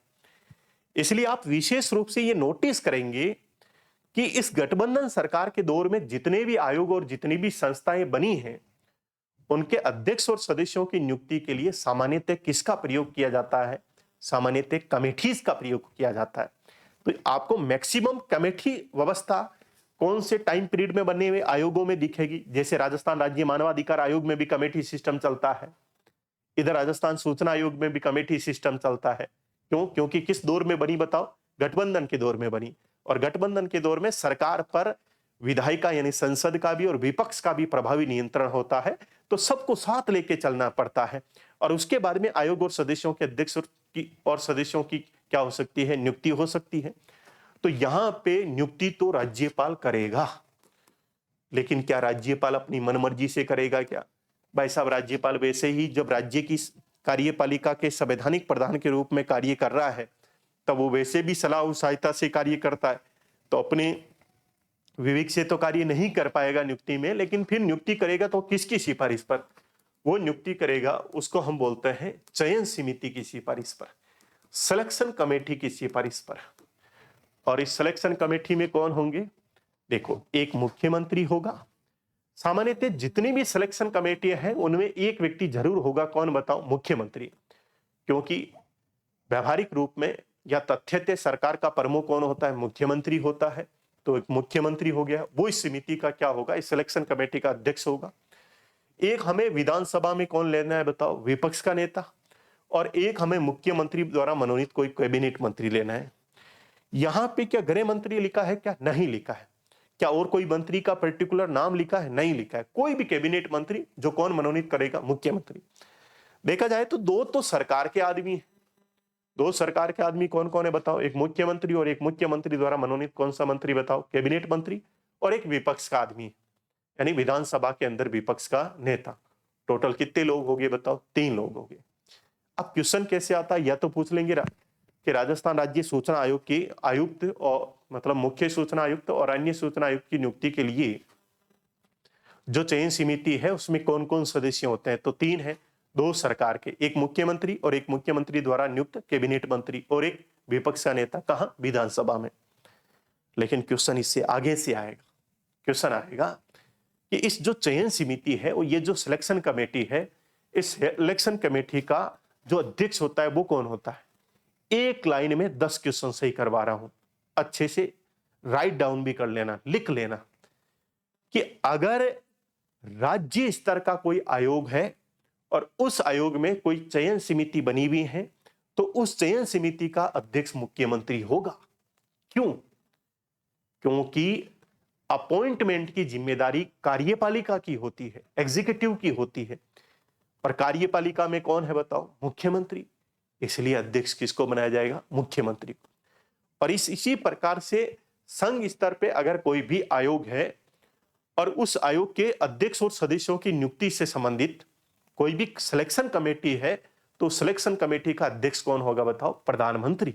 S1: इसलिए आप विशेष रूप से ये नोटिस करेंगे कि इस गठबंधन सरकार के दौर में जितने भी आयोग और जितनी भी संस्थाएं बनी हैं, उनके अध्यक्ष और सदस्यों की नियुक्ति के लिए सामान्यतः किसका प्रयोग किया जाता है? सामान्यतः कमेटीज का प्रयोग किया जाता है। तो आपको मैक्सिमम कमेटी व्यवस्था कौन से टाइम पीरियड में बने हुए आयोगों में दिखेगी? जैसे राजस्थान राज्य मानवाधिकार आयोग में भी कमेटी सिस्टम चलता है, इधर राजस्थान सूचना आयोग में भी कमेटी सिस्टम चलता है। क्यों? क्योंकि किस दौर में बनी बताओ? गठबंधन के दौर में बनी। और गठबंधन के दौर में सरकार पर विधायिका यानी संसद का भी और विपक्ष का भी प्रभावी नियंत्रण होता है, तो सबको साथ लेके चलना पड़ता है। और उसके बाद में आयोग और सदस्यों के अध्यक्ष और सदस्यों की क्या हो सकती है? नियुक्ति हो सकती है। तो यहां पे नियुक्ति तो राज्यपाल करेगा, लेकिन क्या राज्यपाल अपनी मनमर्जी से करेगा क्या? भाई साहब, राज्यपाल वैसे ही जब राज्य की कार्यपालिका के संवैधानिक प्रधान के रूप में कार्य कर रहा है, तब वो वैसे भी सलाह और सहायता से कार्य करता है, तो अपने विवेक से तो कार्य नहीं कर पाएगा नियुक्ति में। लेकिन फिर नियुक्ति करेगा तो किसकी सिफारिश पर? वो नियुक्ति करेगा, उसको हम बोलते हैं चयन समिति की सिफारिश पर, सिलेक्शन कमेटी की सिफारिश पर। और इस सिलेक्शन कमेटी में कौन होंगे? देखो, एक मुख्यमंत्री होगा। सामान्यतः जितनी भी सिलेक्शन कमेटियां हैं उनमें एक व्यक्ति जरूर होगा, कौन बताओ? मुख्यमंत्री। क्योंकि व्यवहारिक रूप में या तथ्यतः सरकार का प्रमुख कौन होता है? मुख्यमंत्री होता है। तो एक मुख्यमंत्री हो गया, वो इस समिति का क्या होगा? इस सिलेक्शन कमेटी का अध्यक्ष होगा। एक हमें विधानसभा में कौन लेना है बताओ? विपक्ष का नेता। और एक हमें मुख्यमंत्री द्वारा मनोनीत कोई कैबिनेट मंत्री लेना है। यहां पे क्या गृह मंत्री लिखा है? क्या नहीं लिखा है? क्या और कोई मंत्री का पर्टिकुलर नाम लिखा है? नहीं लिखा है। कोई भी कैबिनेट मंत्री जो कौन मनोनीत करेगा? मुख्यमंत्री। देखा जाए तो दो तो सरकार के आदमी है। दो सरकार के आदमी कौन कौन है बताओ? एक मुख्यमंत्री और एक मुख्यमंत्री द्वारा मनोनीत कौन सा मंत्री बताओ? कैबिनेट मंत्री। और एक विपक्ष का आदमी, यानी विधानसभा के अंदर विपक्ष का नेता। टोटल कितने लोग हो गए बताओ? 3 लोग हो गए। अब क्वेश्चन कैसे आता है? या तो पूछ लेंगे कि राजस्थान राज्य सूचना आयोग के आयुक्त और मतलब मुख्य सूचना आयुक्त और अन्य सूचना आयुक्त की नियुक्ति के लिए जो चयन समिति है उसमें कौन कौन सदस्य होते हैं? तो 3 है। 2 सरकार के, एक मुख्यमंत्री और एक मुख्यमंत्री द्वारा नियुक्त कैबिनेट मंत्री, और एक विपक्ष का नेता। कहां? विधानसभा में। लेकिन क्वेश्चन इससे आगे से आएगा। क्वेश्चन आएगा कि इस जो चयन समिति है, वो ये जो सिलेक्शन कमेटी है, इस सिलेक्शन कमेटी का जो अध्यक्ष होता है वो कौन होता है? एक लाइन में 10 क्वेश्चन सही करवा रहा हूं, अच्छे से राइट डाउन भी कर लेना, लिख लेना कि अगर राज्य स्तर का कोई आयोग है और उस आयोग में कोई चयन समिति बनी हुई है, तो उस चयन समिति का अध्यक्ष मुख्यमंत्री होगा। क्यों? क्योंकि अपॉइंटमेंट की जिम्मेदारी कार्यपालिका की होती है, एग्जीक्यूटिव की होती है। और कार्यपालिका में कौन है बताओ? मुख्यमंत्री। इसलिए अध्यक्ष किसको बनाया जाएगा? मुख्यमंत्री को। और इसी प्रकार से संघ स्तर पे अगर कोई भी आयोग है और उस आयोग के अध्यक्ष और सदस्यों की नियुक्ति से संबंधित कोई भी सिलेक्शन कमेटी है, तो सिलेक्शन कमेटी का अध्यक्ष कौन होगा बताओ? प्रधानमंत्री।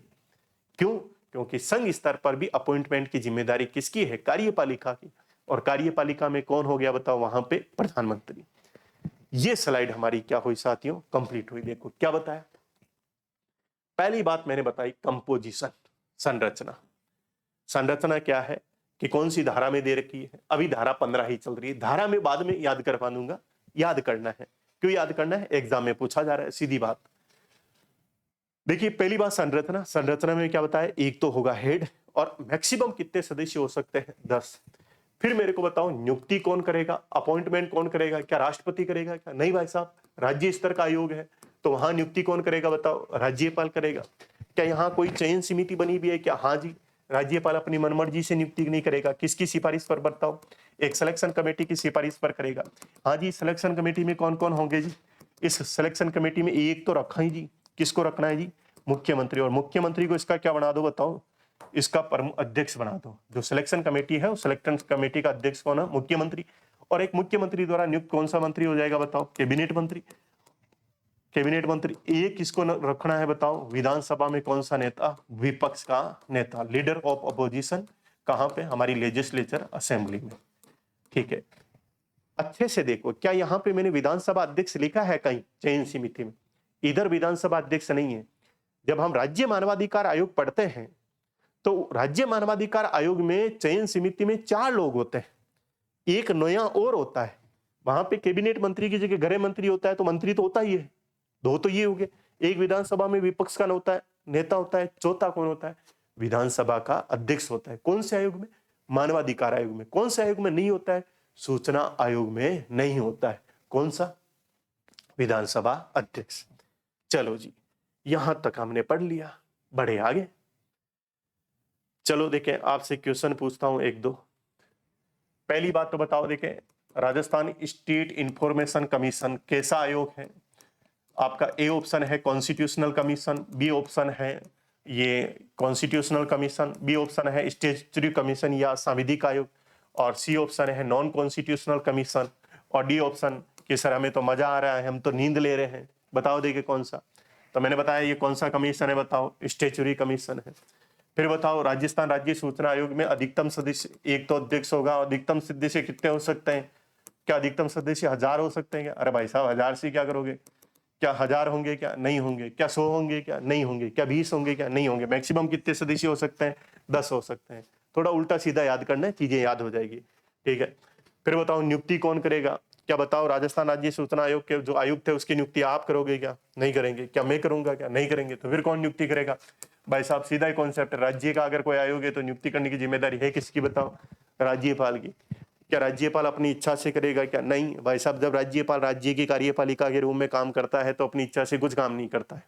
S1: क्यों? क्योंकि संघ स्तर पर भी अपॉइंटमेंट की जिम्मेदारी किसकी है? कार्यपालिका की। और कार्यपालिका में कौन हो गया बताओ? वहां पे प्रधानमंत्री। ये स्लाइड हमारी क्या हुई साथियों? कंप्लीट हुई। देखो क्या बताया। पहली बात मैंने बताई कंपोजिशन, संरचना। संरचना क्या है कि कौन सी धारा में दे रखी है? अभी धारा 15 ही चल रही है। धारा में बाद में याद करवा दूंगा, याद करना है। क्यों याद करना है? एग्जाम में पूछा जा रहा है, सीधी बात। देखिए पहली बात संरचना। संरचना में क्या बताया? एक तो होगा हेड, और मैक्सिमम कितने सदस्य हो सकते हैं? 10। फिर मेरे को बताओ नियुक्ति कौन करेगा, अपॉइंटमेंट कौन करेगा? क्या राष्ट्रपति करेगा? क्या नहीं भाई साहब, राज्य स्तर का आयोग है तो वहां नियुक्ति कौन करेगा बताओ? राज्यपाल करेगा। क्या यहाँ कोई चयन समिति बनी भी है क्या? हाँ जी, राज्यपाल अपनी मनमर्जी से नियुक्ति नहीं करेगा। किसकी सिफारिश पर बताओ? एक सिलेक्शन कमेटी की सिफारिश पर करेगा। हाँ जी, सिलेक्शन कमेटी में कौन कौन होंगे जी? इस सिलेक्शन कमेटी में एक तो रखा ही जी, किसको रखना है जी? मुख्यमंत्री। और मुख्यमंत्री को इसका क्या बना दो बताओ? इसका प्रमुख अध्यक्ष बना दो। जो सिलेक्शन कमेटी है उस सिलेक्शन कमेटी का अध्यक्ष कौन है? मुख्यमंत्री। और एक मुख्यमंत्री द्वारा नियुक्त कौन सा मंत्री हो जाएगा बताओ? कैबिनेट मंत्री। कैबिनेट मंत्री। एक किसको रखना है बताओ? विधानसभा में कौन सा नेता? विपक्ष का नेता, लीडर ऑफ अपोजिशन। कहां पे? हमारी लेजिस्लेचर असेंबली में। ठीक है, अच्छे से देखो, क्या यहाँ पे मैंने विधानसभा अध्यक्ष लिखा है कहीं चयन समिति में? इधर विधानसभा अध्यक्ष नहीं है। जब हम राज्य मानवाधिकार आयोग पढ़ते हैं तो राज्य मानवाधिकार आयोग में चयन समिति में 4 लोग होते हैं। एक नया और होता है, वहां पे कैबिनेट मंत्री की जगह गृह मंत्री होता है, तो मंत्री तो होता ही है। 2 तो ये हो गए। एक विधानसभा में विपक्ष का नेता होता है। चौथा कौन होता है? विधानसभा का अध्यक्ष होता है। कौन से आयोग में? मानवाधिकार आयोग में। कौन से आयोग में नहीं होता है? सूचना आयोग में नहीं होता है। कौन सा? विधानसभा अध्यक्ष। चलो जी, यहां तक हमने पढ़ लिया, बढ़े आगे। चलो देखें, आपसे क्वेश्चन पूछता हूं 1-2। पहली बात तो बताओ, देखें राजस्थान स्टेट इंफॉर्मेशन कमीशन कैसा आयोग है? आपका ए ऑप्शन है कॉन्स्टिट्यूशनल कमीशन, बी ऑप्शन है ये कॉन्स्टिट्यूशनल कमीशन, बी ऑप्शन है स्टैट्यूटरी कमीशन या सांविधिक आयोग, और सी ऑप्शन है नॉन कॉन्स्टिट्यूशनल कमीशन, और डी ऑप्शन कि सर हमें तो मजा आ रहा है, हम तो नींद ले रहे हैं। बताओ देखिए कौन सा? तो मैंने बताया ये कौन सा कमीशन है बताओ? स्टैट्यूटरी कमीशन है। फिर बताओ, राजस्थान राज्य सूचना आयोग में अधिकतम सदस्य एक तो अध्यक्ष होगा। अधिकतम सदस्य कितने हो सकते हैं? क्या अधिकतम सदस्य 1000 हो सकते हैं क्या? अरे भाई साहब, 1000 से क्या करोगे? क्या 1000 होंगे क्या? नहीं होंगे। क्या 100 होंगे क्या? नहीं होंगे। क्या 20 होंगे क्या? नहीं होंगे। मैक्सिमम कितने सदस्य हो सकते हैं? 10 हो सकते हैं। थोड़ा उल्टा सीधा याद करना है, चीजें याद हो जाएगी। ठीक है, फिर बताओ नियुक्ति कौन करेगा? क्या बताओ, राजस्थान राज्य सूचना आयोग के जो आयुक्त थे उसकी नियुक्ति आप करोगे क्या? नहीं करेंगे। क्या मैं करूंगा क्या? नहीं करेंगे। तो फिर कौन नियुक्ति करेगा? भाई साहब सीधा ही कॉन्सेप्ट है, राज्य का अगर कोई आयोग है तो नियुक्ति करने की जिम्मेदारी है किसकी बताओ? राज्यपाल की। क्या राज्यपाल अपनी इच्छा से करेगा क्या? नहीं भाई साहब, जब राज्यपाल राज्य की कार्यपालिका के रूप में काम करता है तो अपनी इच्छा से कुछ काम नहीं करता है।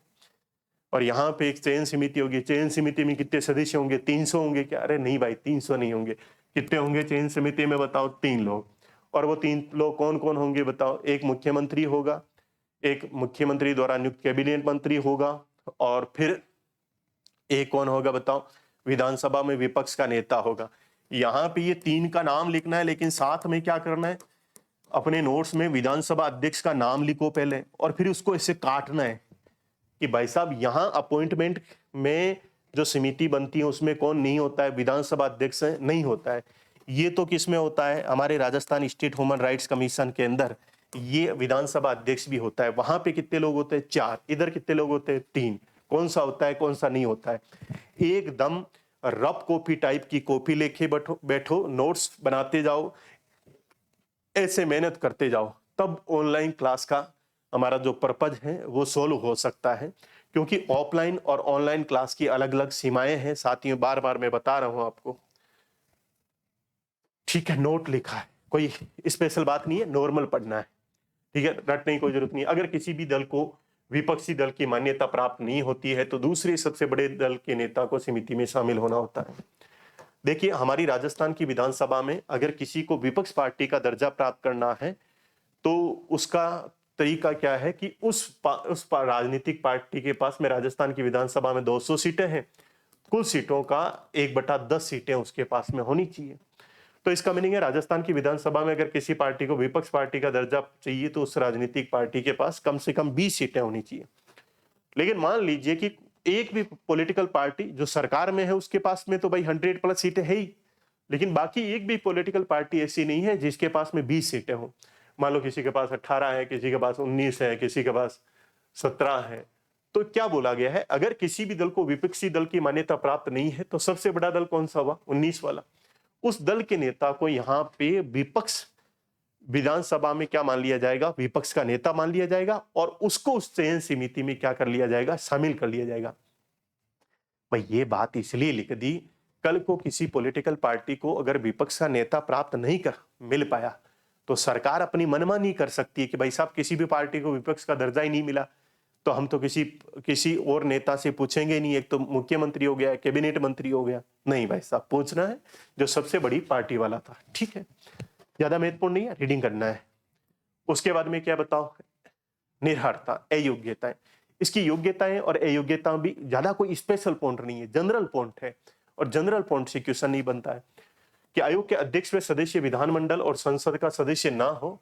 S1: और यहाँ पे एक चयन समिति होगी। चयन समिति में कितने सदस्य होंगे? 300 होंगे क्या? अरे नहीं भाई, 300 नहीं होंगे। कितने होंगे चयन समिति में बताओ? 3 लोग। और वो 3 लोग कौन कौन होंगे बताओ? एक मुख्यमंत्री होगा, एक मुख्यमंत्री द्वारा नियुक्त कैबिनेट मंत्री होगा, और फिर एक कौन होगा बताओ? विधानसभा में विपक्ष का नेता होगा। यहाँ पे ये 3 का नाम लिखना है, लेकिन साथ में क्या करना है? अपने नोट्स में विधानसभा अध्यक्ष का नाम लिखो पहले, और फिर उसको ऐसे काटना है कि भाई साहब यहाँ अपॉइंटमेंट में जो समिति बनती है उसमें कौन नहीं होता है? विधानसभा अध्यक्ष नहीं होता है। ये तो किस में होता है? हमारे Rajasthan state human rights commission के अंदर ये विधानसभा अध्यक्ष भी होता है। वहां पे कितने लोग होते हैं? 4। इधर कितने लोग होते हैं? 3। कौन सा होता है, कौन सा नहीं होता है? एकदम रफ कॉपी टाइप की कॉपी लेके बैठो, नोट्स बनाते जाओ, ऐसे मेहनत करते जाओ, तब ऑनलाइन क्लास का हमारा जो पर्पज है वो सोल्व हो सकता है। क्योंकि ऑफलाइन और ऑनलाइन क्लास की अलग अलग सीमाएं हैं साथियों, बार बार मैं बता रहा हूं आपको। ठीक है, नोट लिखा है, कोई स्पेशल बात नहीं है, नॉर्मल पढ़ना है। ठीक है, रटने की कोई जरूरत नहीं। अगर किसी भी दल को विपक्षी दल की मान्यता प्राप्त नहीं होती है तो दूसरे सबसे बड़े दल के नेता को समिति में शामिल होना होता है। देखिए, हमारी राजस्थान की विधानसभा में अगर किसी को विपक्ष पार्टी का दर्जा प्राप्त करना है तो उसका तरीका क्या है कि उस राजनीतिक पार्टी के पास में राजस्थान की विधानसभा में 200 सीटें हैं, कुल सीटों का 1/10 सीटें उसके पास में होनी चाहिए। तो इसका मीनिंग है राजस्थान की विधानसभा में अगर किसी पार्टी को विपक्ष पार्टी का दर्जा चाहिए तो उस राजनीतिक पार्टी के पास कम से कम 20 सीटें होनी चाहिए। लेकिन मान लीजिए कि एक भी पॉलिटिकल पार्टी जो सरकार में है उसके पास में तो भाई 100+ सीटें है ही, लेकिन बाकी एक भी पॉलिटिकल पार्टी ऐसी नहीं है जिसके पास में 20 सीटें हो। मान लो किसी के पास 18 है, किसी के पास 19 है, किसी के पास 17 है। तो क्या बोला गया है, अगर किसी भी दल को विपक्षी दल की मान्यता प्राप्त नहीं है तो सबसे बड़ा दल कौन सा हुआ? 19 वाला। उस दल के नेता को यहाँ पे विपक्ष विधानसभा में क्या मान लिया जाएगा? विपक्ष का नेता मान लिया जाएगा, और उसको उस चयन समिति में क्या कर लिया जाएगा? शामिल कर लिया जाएगा। भाई ये बात इसलिए लिख दी कल को किसी पॉलिटिकल पार्टी को अगर विपक्ष का नेता प्राप्त नहीं कर मिल पाया तो सरकार अपनी मनमानी कर सकती है कि भाई साहब किसी भी पार्टी को विपक्ष का दर्जा ही नहीं मिला तो हम तो किसी और नेता से पूछेंगे नहीं, एक तो मुख्यमंत्री हो गया, कैबिनेट मंत्री हो गया। नहीं भाई साहब, पूछना है जो सबसे बड़ी पार्टी वाला था। ठीक है, ज्यादा महत्वपूर्ण नहीं है, रीडिंग करना है। उसके बाद में क्या बताओ, निर्हरता, अयोग्यताएं। इसकी योग्यताएं और अयोग्यताएं भी ज्यादा कोई स्पेशल पॉइंट नहीं है, जनरल पॉइंट है। और जनरल पॉइंट से क्वेश्चन नहीं बनता है कि आयोग के अध्यक्ष व सदस्य विधानमंडल और संसद का सदस्य ना हो।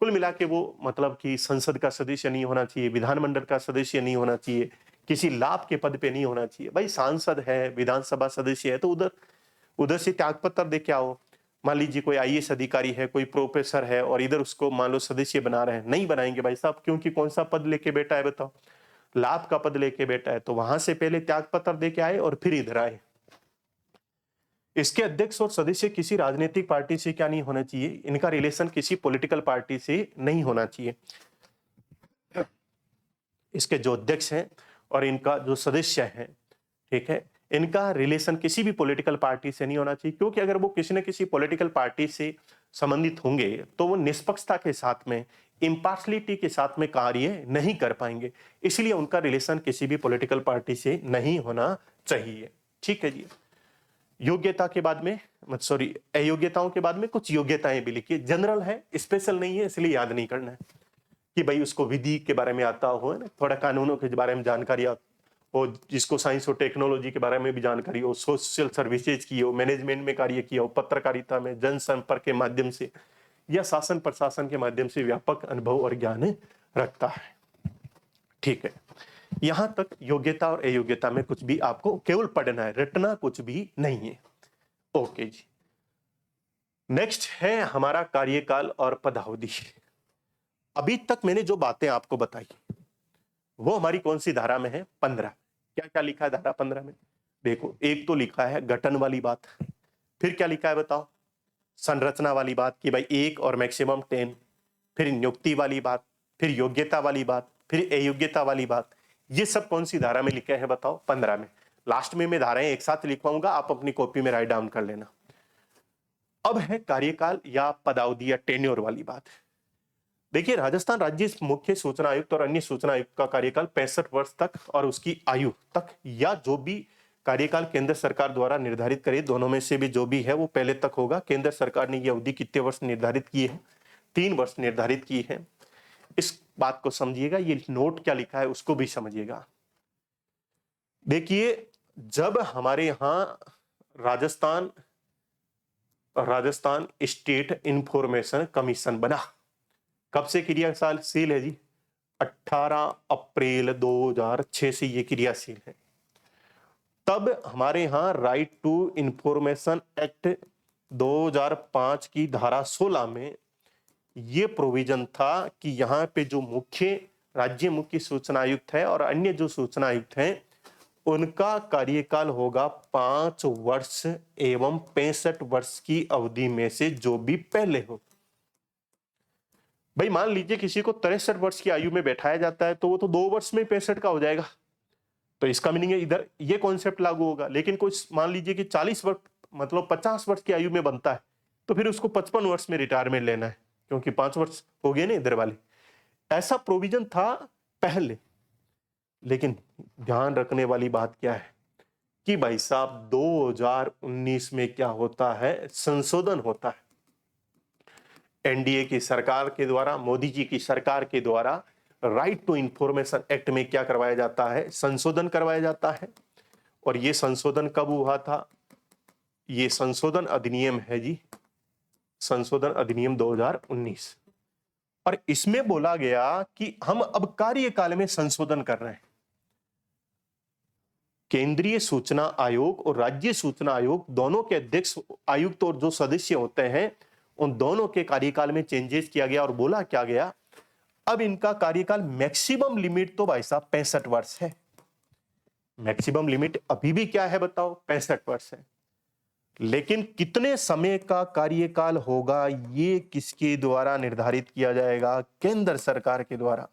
S1: कुल मिला के वो मतलब कि संसद का सदस्य नहीं होना चाहिए, विधानमंडल का सदस्य नहीं होना चाहिए, किसी लाभ के पद पे नहीं होना चाहिए। भाई सांसद है, विधानसभा सदस्य है तो उधर उधर से त्यागपत्र दे के आओ। मान लीजिए कोई आईएएस अधिकारी है, कोई प्रोफेसर है और इधर उसको मान लो सदस्य बना रहे हैं, नहीं बनाएंगे भाई साहब, क्योंकि कौन सा पद लेके बैठा है बताओ, लाभ का पद लेके बैठा है, तो वहां से पहले त्यागपत्र दे के आए और फिर इधर आए। इसके अध्यक्ष और सदस्य किसी राजनीतिक पार्टी से क्या नहीं होना चाहिए, इनका रिलेशन किसी पॉलिटिकल पार्टी से नहीं होना चाहिए। इसके जो अध्यक्ष हैं और इनका जो सदस्य है, ठीक है, इनका रिलेशन किसी भी पॉलिटिकल पार्टी से नहीं होना चाहिए, क्योंकि अगर वो किसी न किसी पॉलिटिकल पार्टी से संबंधित होंगे तो वो निष्पक्षता के साथ में, इम्पार्शलिटी के साथ में कार्य नहीं कर पाएंगे। इसलिए उनका रिलेशन किसी भी पॉलिटिकल पार्टी से नहीं होना चाहिए। ठीक है जी। योग्यता के बाद में सॉरी अयोग्यताओं के बाद में कुछ योग्यताएं भी लिखिए, जनरल है, स्पेशल नहीं है, इसलिए याद नहीं करना है कि भाई उसको विधि के बारे में आता हो, ना थोड़ा कानूनों के बारे में जानकारी हो, जिसको साइंस और टेक्नोलॉजी के बारे में भी जानकारी हो, सोशल सर्विसेज की हो, मैनेजमेंट में कार्य किया हो, पत्रकारिता में, जनसंपर्क के माध्यम से या शासन प्रशासन के माध्यम से व्यापक अनुभव और ज्ञान रखता है। ठीक है, यहां तक योग्यता और अयोग्यता में कुछ भी आपको केवल पढ़ना है, रटना कुछ भी नहीं है। ओके जी। नेक्स्ट है हमारा कार्यकाल और पदावधि। अभी तक मैंने जो बातें आपको बताई वो हमारी कौन सी धारा में है, 15। क्या क्या लिखा है धारा 15 में? देखो, एक तो लिखा है गठन वाली बात, फिर क्या लिखा है बताओ, संरचना वाली बात कि भाई 1 और मैक्सिमम 10, फिर नियुक्ति वाली बात, फिर योग्यता वाली बात, फिर अयोग्यता वाली बात। ये सब कौन सी धारा में लिखे हैं बताओ? 15 में। लास्ट में मैं धाराएं एक साथ लिखवाऊंगा, आप अपनी कॉपी में राइट डाउन कर लेना। अब है कार्यकाल या पदावधि या टेन्योर वाली बात। देखिए, राजस्थान राज्य मुख्य सूचना आयुक्त और अन्य सूचना आयुक्त का कार्यकाल 65 वर्ष तक और उसकी आयु तक, या जो भी कार्यकाल केंद्र सरकार द्वारा निर्धारित करे, दोनों में से भी जो भी है वो पहले तक होगा। केंद्र सरकार ने ये अवधि कितने वर्ष निर्धारित की है? 3 वर्ष निर्धारित की है। इस बात को समझिएगा, ये नोट क्या लिखा है उसको भी समझिएगा। देखिए, जब हमारे यहां राजस्थान स्टेट इंफॉर्मेशन कमीशन बना, कब से क्रियाशील है जी? 18 अप्रैल 2006 से ये क्रियाशील है। तब हमारे यहां राइट टू इंफॉर्मेशन एक्ट 2005 की धारा 16 में ये प्रोविजन था कि यहाँ पे जो राज्य मुख्य सूचना आयुक्त है और अन्य जो सूचना आयुक्त हैं, उनका कार्यकाल होगा 5 वर्ष एवं 65 वर्ष की अवधि में से जो भी पहले हो। भाई मान लीजिए किसी को 63 वर्ष की आयु में बैठाया जाता है तो वो तो 2 वर्ष में 65 का हो जाएगा, तो इसका मीनिंग है इधर ये कॉन्सेप्ट लागू होगा। लेकिन कोई मान लीजिए कि 40 वर्ष मतलब 50 वर्ष की आयु में बनता है तो फिर उसको 55 वर्ष में रिटायरमेंट लेना है, क्योंकि 5 वर्ष हो गए ना इधर वाले। ऐसा प्रोविजन था पहले। लेकिन ध्यान रखने वाली बात क्या है कि भाई साहब 2019 में क्या होता है, संशोधन होता है। एनडीए की सरकार के द्वारा, मोदी जी की सरकार के द्वारा राइट टू इंफॉर्मेशन एक्ट में क्या करवाया जाता है, संशोधन करवाया जाता है। और ये संशोधन कब हुआ था? ये संशोधन अधिनियम है जी, संशोधन अधिनियम 2019। और इसमें बोला गया कि हम अब कार्यकाल में संशोधन कर रहे हैं। केंद्रीय सूचना आयोग और राज्य सूचना आयोग दोनों के अध्यक्ष, आयुक्त और जो सदस्य होते हैं, उन दोनों के कार्यकाल में चेंजेस किया गया और बोला क्या गया, अब इनका कार्यकाल मैक्सिमम लिमिट तो भाई साहब 65 वर्ष है। मैक्सिमम लिमिट अभी भी क्या है बताओ? 65 वर्ष है। लेकिन कितने समय का कार्यकाल होगा ये किसके द्वारा निर्धारित किया जाएगा? केंद्र सरकार के द्वारा।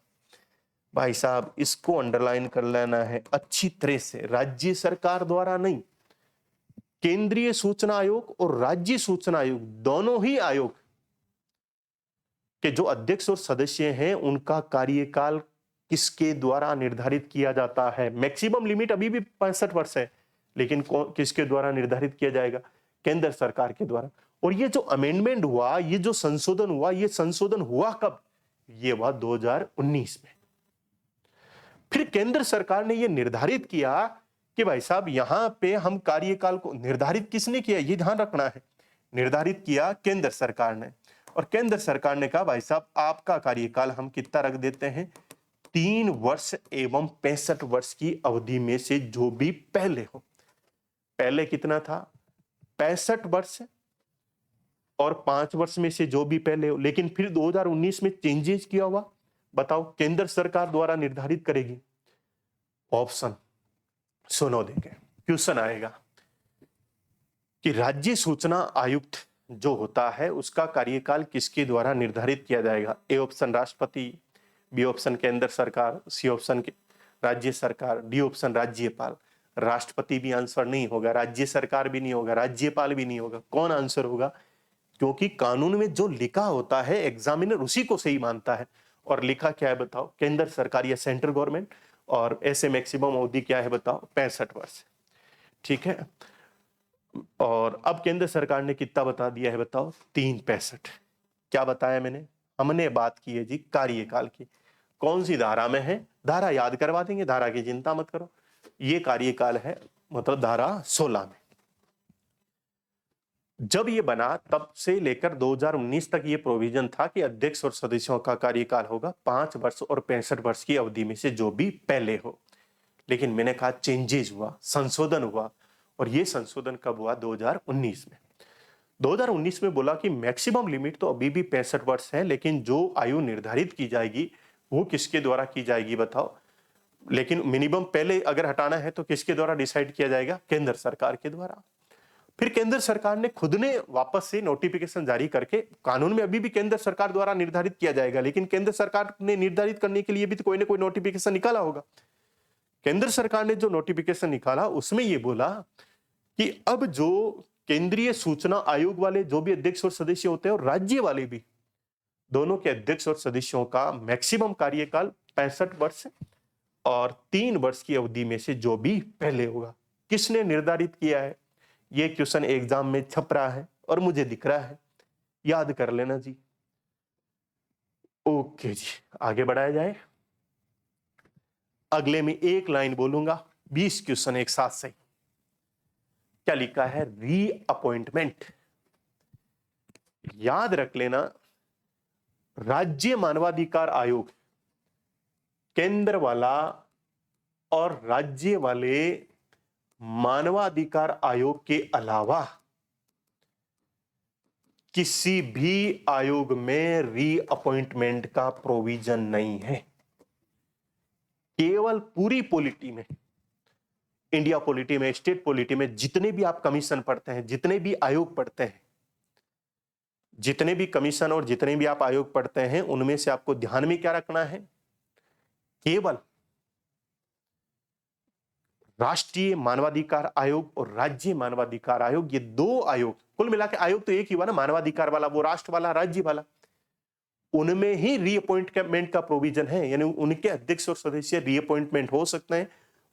S1: भाई साहब इसको अंडरलाइन कर लेना है अच्छी तरह से, राज्य सरकार द्वारा नहीं, केंद्रीय सूचना आयोग और राज्य सूचना आयोग, दोनों ही आयोग के जो अध्यक्ष और सदस्य हैं उनका कार्यकाल किसके द्वारा निर्धारित किया जाता है? मैक्सिमम लिमिट अभी भी 65 वर्ष है, लेकिन किसके द्वारा निर्धारित किया जाएगा? केंद्र सरकार के द्वारा। और ये जो अमेंडमेंट हुआ, ये जो संशोधन हुआ, ये संशोधन हुआ कब? ये हुआ 2019 में। फिर केंद्र सरकार ने ये निर्धारित किया कि भाई साहब यहां पे हम कार्यकाल को निर्धारित किसने किया, ये ध्यान रखना है। निर्धारित किया केंद्र सरकार ने, और केंद्र सरकार ने कहा भाई साहब आपका कार्यकाल हम कितना रख देते हैं, 3 वर्ष एवं 65 वर्ष की अवधि में से जो भी पहले हो। पहले कितना था? 65 वर्ष, और 5 वर्ष में से जो भी पहले हो। लेकिन फिर 2019 में चेंजेस किया हुआ। बताओ, केंद्र सरकार द्वारा निर्धारित करेगी। ऑप्शन सुनो, देखें क्वेश्चन आएगा कि राज्य सूचना आयुक्त जो होता है उसका कार्यकाल किसके द्वारा निर्धारित किया जाएगा? ए ऑप्शन राष्ट्रपति, बी ऑप्शन केंद्र सरकार, सी ऑप्शन राज्य सरकार, डी ऑप्शन राज्यपाल। राष्ट्रपति भी आंसर नहीं होगा, राज्य सरकार भी नहीं होगा, राज्यपाल भी नहीं होगा। कौन आंसर होगा? क्योंकि कानून में जो लिखा होता है एग्जामिनर उसी को सही मानता है। और लिखा क्या है बताओ? केंद्र सरकार या सेंट्रल गवर्नमेंट। और ऐसे मैक्सिमम अवधि क्या है बताओ? 65 वर्ष। ठीक है। और अब केंद्र सरकार ने कितना बता दिया है बताओ? 365। क्या बताया मैंने? हमने बात की है जी कार्यकाल की। कौन सी धारा में है? धारा याद करवा देंगे, धारा की चिंता मत करो। ये कार्यकाल है, मतलब धारा 16 में। जब ये बना तब से लेकर 2019 तक ये प्रोविजन था कि अध्यक्ष और सदस्यों का कार्यकाल होगा 5 वर्ष और 65 वर्ष की अवधि में से जो भी पहले हो। लेकिन मैंने कहा चेंजेस हुआ, संशोधन हुआ। और ये संशोधन कब हुआ? 2019 में। 2019 में बोला कि मैक्सिमम लिमिट तो अभी भी 65 वर्ष है, लेकिन जो आयु निर्धारित की जाएगी वो किसके द्वारा की जाएगी बताओ? लेकिन मिनिमम पहले अगर हटाना है तो किसके द्वारा डिसाइड किया जाएगा? केंद्र सरकार के द्वारा। फिर केंद्र सरकार ने खुद ने वापस से नोटिफिकेशन जारी करके, कानून में अभी भी केंद्र सरकार द्वारा निर्धारित किया जाएगा, लेकिन केंद्र सरकार ने निर्धारित करने के लिए भी तो कोई ना कोई नोटिफिकेशन निकाला होगा। केंद्र सरकार ने जो नोटिफिकेशन निकाला उसमें ये बोला कि अब जो केंद्रीय सूचना आयोग वाले जो भी अध्यक्ष और सदस्य होते हैं और राज्य वाले भी, दोनों के अध्यक्ष और सदस्यों का मैक्सिमम कार्यकाल 65 वर्ष और 3 वर्ष की अवधि में से जो भी पहले होगा। किसने निर्धारित किया है? ये क्वेश्चन एग्जाम में छप रहा है और मुझे दिख रहा है, याद कर लेना जी। ओके जी, आगे बढ़ाया जाए। अगले में एक लाइन बोलूंगा, 20 क्वेश्चन एक साथ से। क्या लिखा है? रीअपॉइंटमेंट। याद रख लेना, राज्य मानवाधिकार आयोग, केंद्र वाला और राज्य वाले मानवाधिकार आयोग के अलावा किसी भी आयोग में रीअपॉइंटमेंट का प्रोविजन नहीं है। केवल पूरी पॉलिटी में, इंडिया पॉलिटी में, स्टेट पॉलिटी में जितने भी आप कमीशन पढ़ते हैं, जितने भी आयोग पढ़ते हैं, जितने भी कमीशन और जितने भी आप आयोग पढ़ते हैं, उनमें से आपको ध्यान में क्या रखना है? केवल राष्ट्रीय मानवाधिकार आयोग और राज्य मानवाधिकार आयोग, ये 2 आयोग, कुल मिलाकर आयोग तो एक ही हुआ ना, मानवाधिकार वाला वो राष्ट्र वाला, राज्य वाला, उनमें ही रीअपॉइंटमेंट का प्रोविजन है। यानी उनके अध्यक्ष और सदस्य रीअपॉइंटमेंट हो सकते हैं,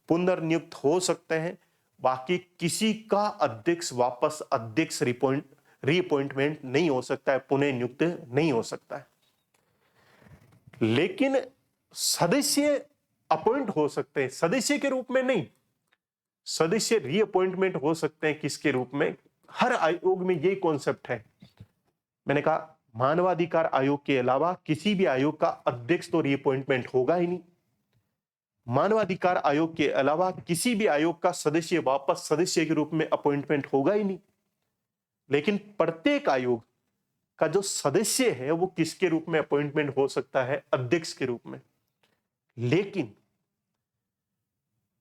S1: पुनर्नियुक्त हो सकते हैं। बाकी किसी का अध्यक्ष वापस अध्यक्ष रीअपॉइंटमेंट नहीं हो सकता है, पुनः नियुक्त नहीं हो सकता है। लेकिन सदस्य अपॉइंट हो सकते हैं, सदस्य के रूप में नहीं। सदस्य रीअपॉइंटमेंट हो सकते हैं किसके रूप में? हर आयोग में यही कॉन्सेप्ट है। मैंने कहा मानवाधिकार आयोग के अलावा किसी भी आयोग का अध्यक्ष तो रीअपॉइंटमेंट होगा ही नहीं। मानवाधिकार आयोग के अलावा किसी भी आयोग का सदस्य वापस सदस्य के रूप में अपॉइंटमेंट होगा ही नहीं। लेकिन प्रत्येक आयोग का जो सदस्य है वो किसके रूप में अपॉइंटमेंट हो सकता है? अध्यक्ष के रूप में। लेकिन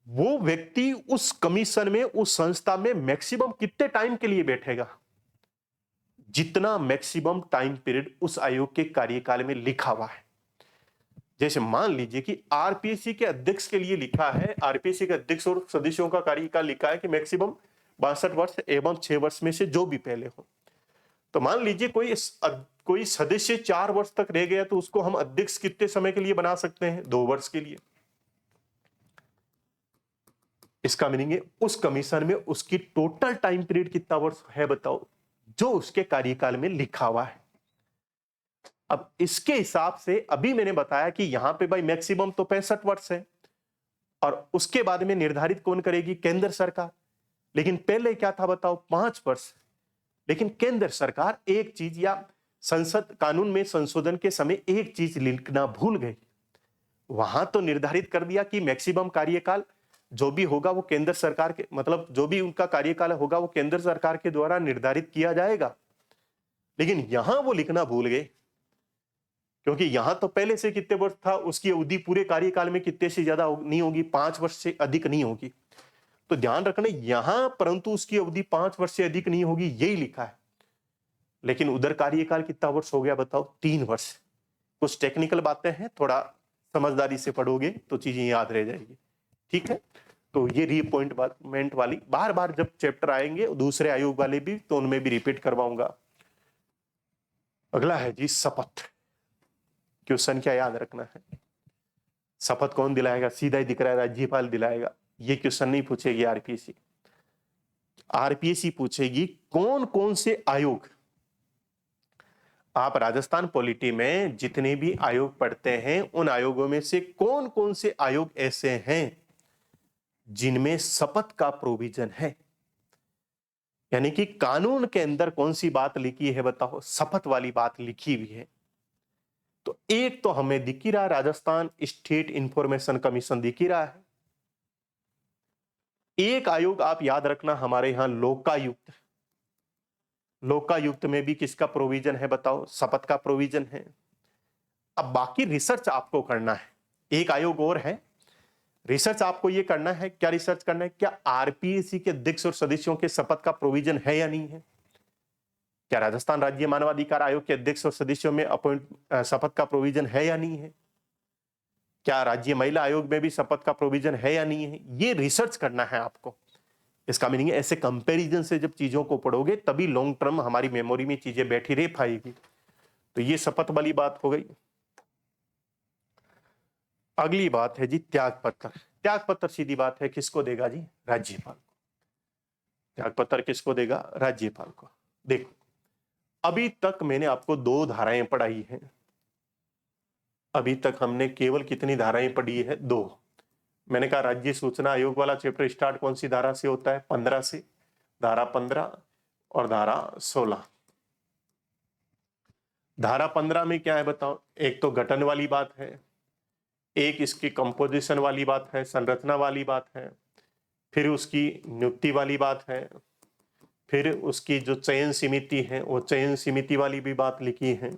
S1: वो व्यक्ति उस कमीशन में, उस संस्था में मैक्सिमम कितने टाइम के लिए बैठेगा? जितना मैक्सिमम टाइम पीरियड उस आयोग के कार्यकाल में लिखा हुआ है। जैसे मान लीजिए कि आरपीएससी के अध्यक्ष के लिए लिखा है, आरपीएससी के अध्यक्ष और सदस्यों का कार्यकाल लिखा है कि मैक्सिमम 62 वर्ष एवं 6 वर्ष में से जो भी पहले हो। तो मान लीजिए कोई सदस्य 4 वर्ष तक रह गया तो उसको हम अध्यक्ष कितने समय के लिए बना सकते हैं? 2 वर्ष के लिए। इसका मीनिंग है उस कमीशन में उसकी टोटल टाइम पीरियड कितना वर्ष है बताओ, जो उसके कार्यकाल में लिखा हुआ है। अब इसके हिसाब से अभी मैंने बताया कि यहां पे भाई मैक्सिमम तो 65 वर्ष है और उसके बाद में निर्धारित कौन करेगी? केंद्र सरकार। लेकिन पहले क्या था बताओ? 5 वर्ष। लेकिन केंद्र सरकार एक चीज या संसद कानून में संशोधन के समय एक चीज लिखना भूल गई। वहां तो निर्धारित कर दिया कि मैक्सिमम कार्यकाल जो भी होगा वो केंद्र सरकार के, मतलब जो भी उनका कार्यकाल होगा वो केंद्र सरकार के द्वारा निर्धारित किया जाएगा। लेकिन यहां वो लिखना भूल गए, क्योंकि यहां तो पहले से कितने वर्ष था, उसकी अवधि पूरे कार्यकाल में कितने से ज्यादा नहीं होगी, 5 वर्ष से अधिक नहीं होगी। तो ध्यान रखना यहां परंतु उसकी अवधि 5 वर्ष से अधिक नहीं होगी, यही लिखा है। लेकिन उधर कार्यकाल कितना वर्ष हो गया बताओ? 3 वर्ष। कुछ टेक्निकल बातें हैं, थोड़ा समझदारी से पढ़ोगे तो चीजें याद रह जाएगी। ठीक है, तो ये रीअपॉइंटमेंट वाली बार बार जब चैप्टर आएंगे दूसरे आयोग वाले भी, तो उनमें भी रिपीट करवाऊंगा। अगला है जी शपथ। क्वेश्चन क्या याद रखना है? शपथ कौन दिलाएगा? सीधा ही दिख रहा है, राज्यपाल दिलाएगा। ये क्वेश्चन नहीं पूछेगी आरपीएससी। आरपीएससी पूछेगी कौन कौन से आयोग, आप राजस्थान पॉलिटी में जितने भी आयोग पढ़ते हैं उन आयोगों में से कौन कौन से आयोग ऐसे हैं जिनमें शपथ का प्रोविजन है। यानी कि कानून के अंदर कौन सी बात लिखी है बताओ? शपथ वाली बात लिखी हुई है। तो एक तो हमें दिख ही रहा, राजस्थान स्टेट इंफॉर्मेशन कमीशन दिख ही रहा है। एक आयोग आप याद रखना हमारे यहां लोकायुक्त। लोकायुक्त में भी किसका प्रोविजन है बताओ? शपथ का प्रोविजन है। अब बाकी रिसर्च आपको करना है। एक आयोग और है, रिसर्च आपको ये करना है। क्या रिसर्च करना है? क्या आरपीएससी के अध्यक्ष और सदस्यों के शपथ का प्रोविजन है या नहीं है? क्या राजस्थान राज्य मानवाधिकार आयोग के अध्यक्ष और सदस्यों में शपथ का प्रोविजन है या नहीं है? क्या राज्य महिला आयोग में भी शपथ का प्रोविजन है या नहीं है? ये रिसर्च करना है आपको। इसका मीनिंग है ऐसे कंपैरिजन से जब चीजों को पढ़ोगे तभी लॉन्ग टर्म हमारी मेमोरी में चीजें बैठी रह पाएगी। तो ये शपथ वाली बात हो गई। अगली बात है जी त्याग पत्र। त्याग पत्र सीधी बात है किसको देगा जी? राज्यपाल को। त्याग पत्र किसको देगा? राज्यपाल को। देखो अभी तक मैंने आपको 2 धाराएं पढ़ाई हैं। अभी तक हमने केवल कितनी धाराएं पढ़ी है? 2। मैंने कहा राज्य सूचना आयोग वाला चैप्टर स्टार्ट कौन सी धारा से होता है? 15 से। धारा 15 और धारा 16। धारा 15 में क्या है बताओ? एक तो गठन वाली बात है, एक इसकी कंपोजिशन वाली बात है, संरचना वाली बात है, फिर उसकी नियुक्ति वाली बात है, फिर उसकी जो चयन समिति है वो चयन समिति वाली भी बात लिखी है,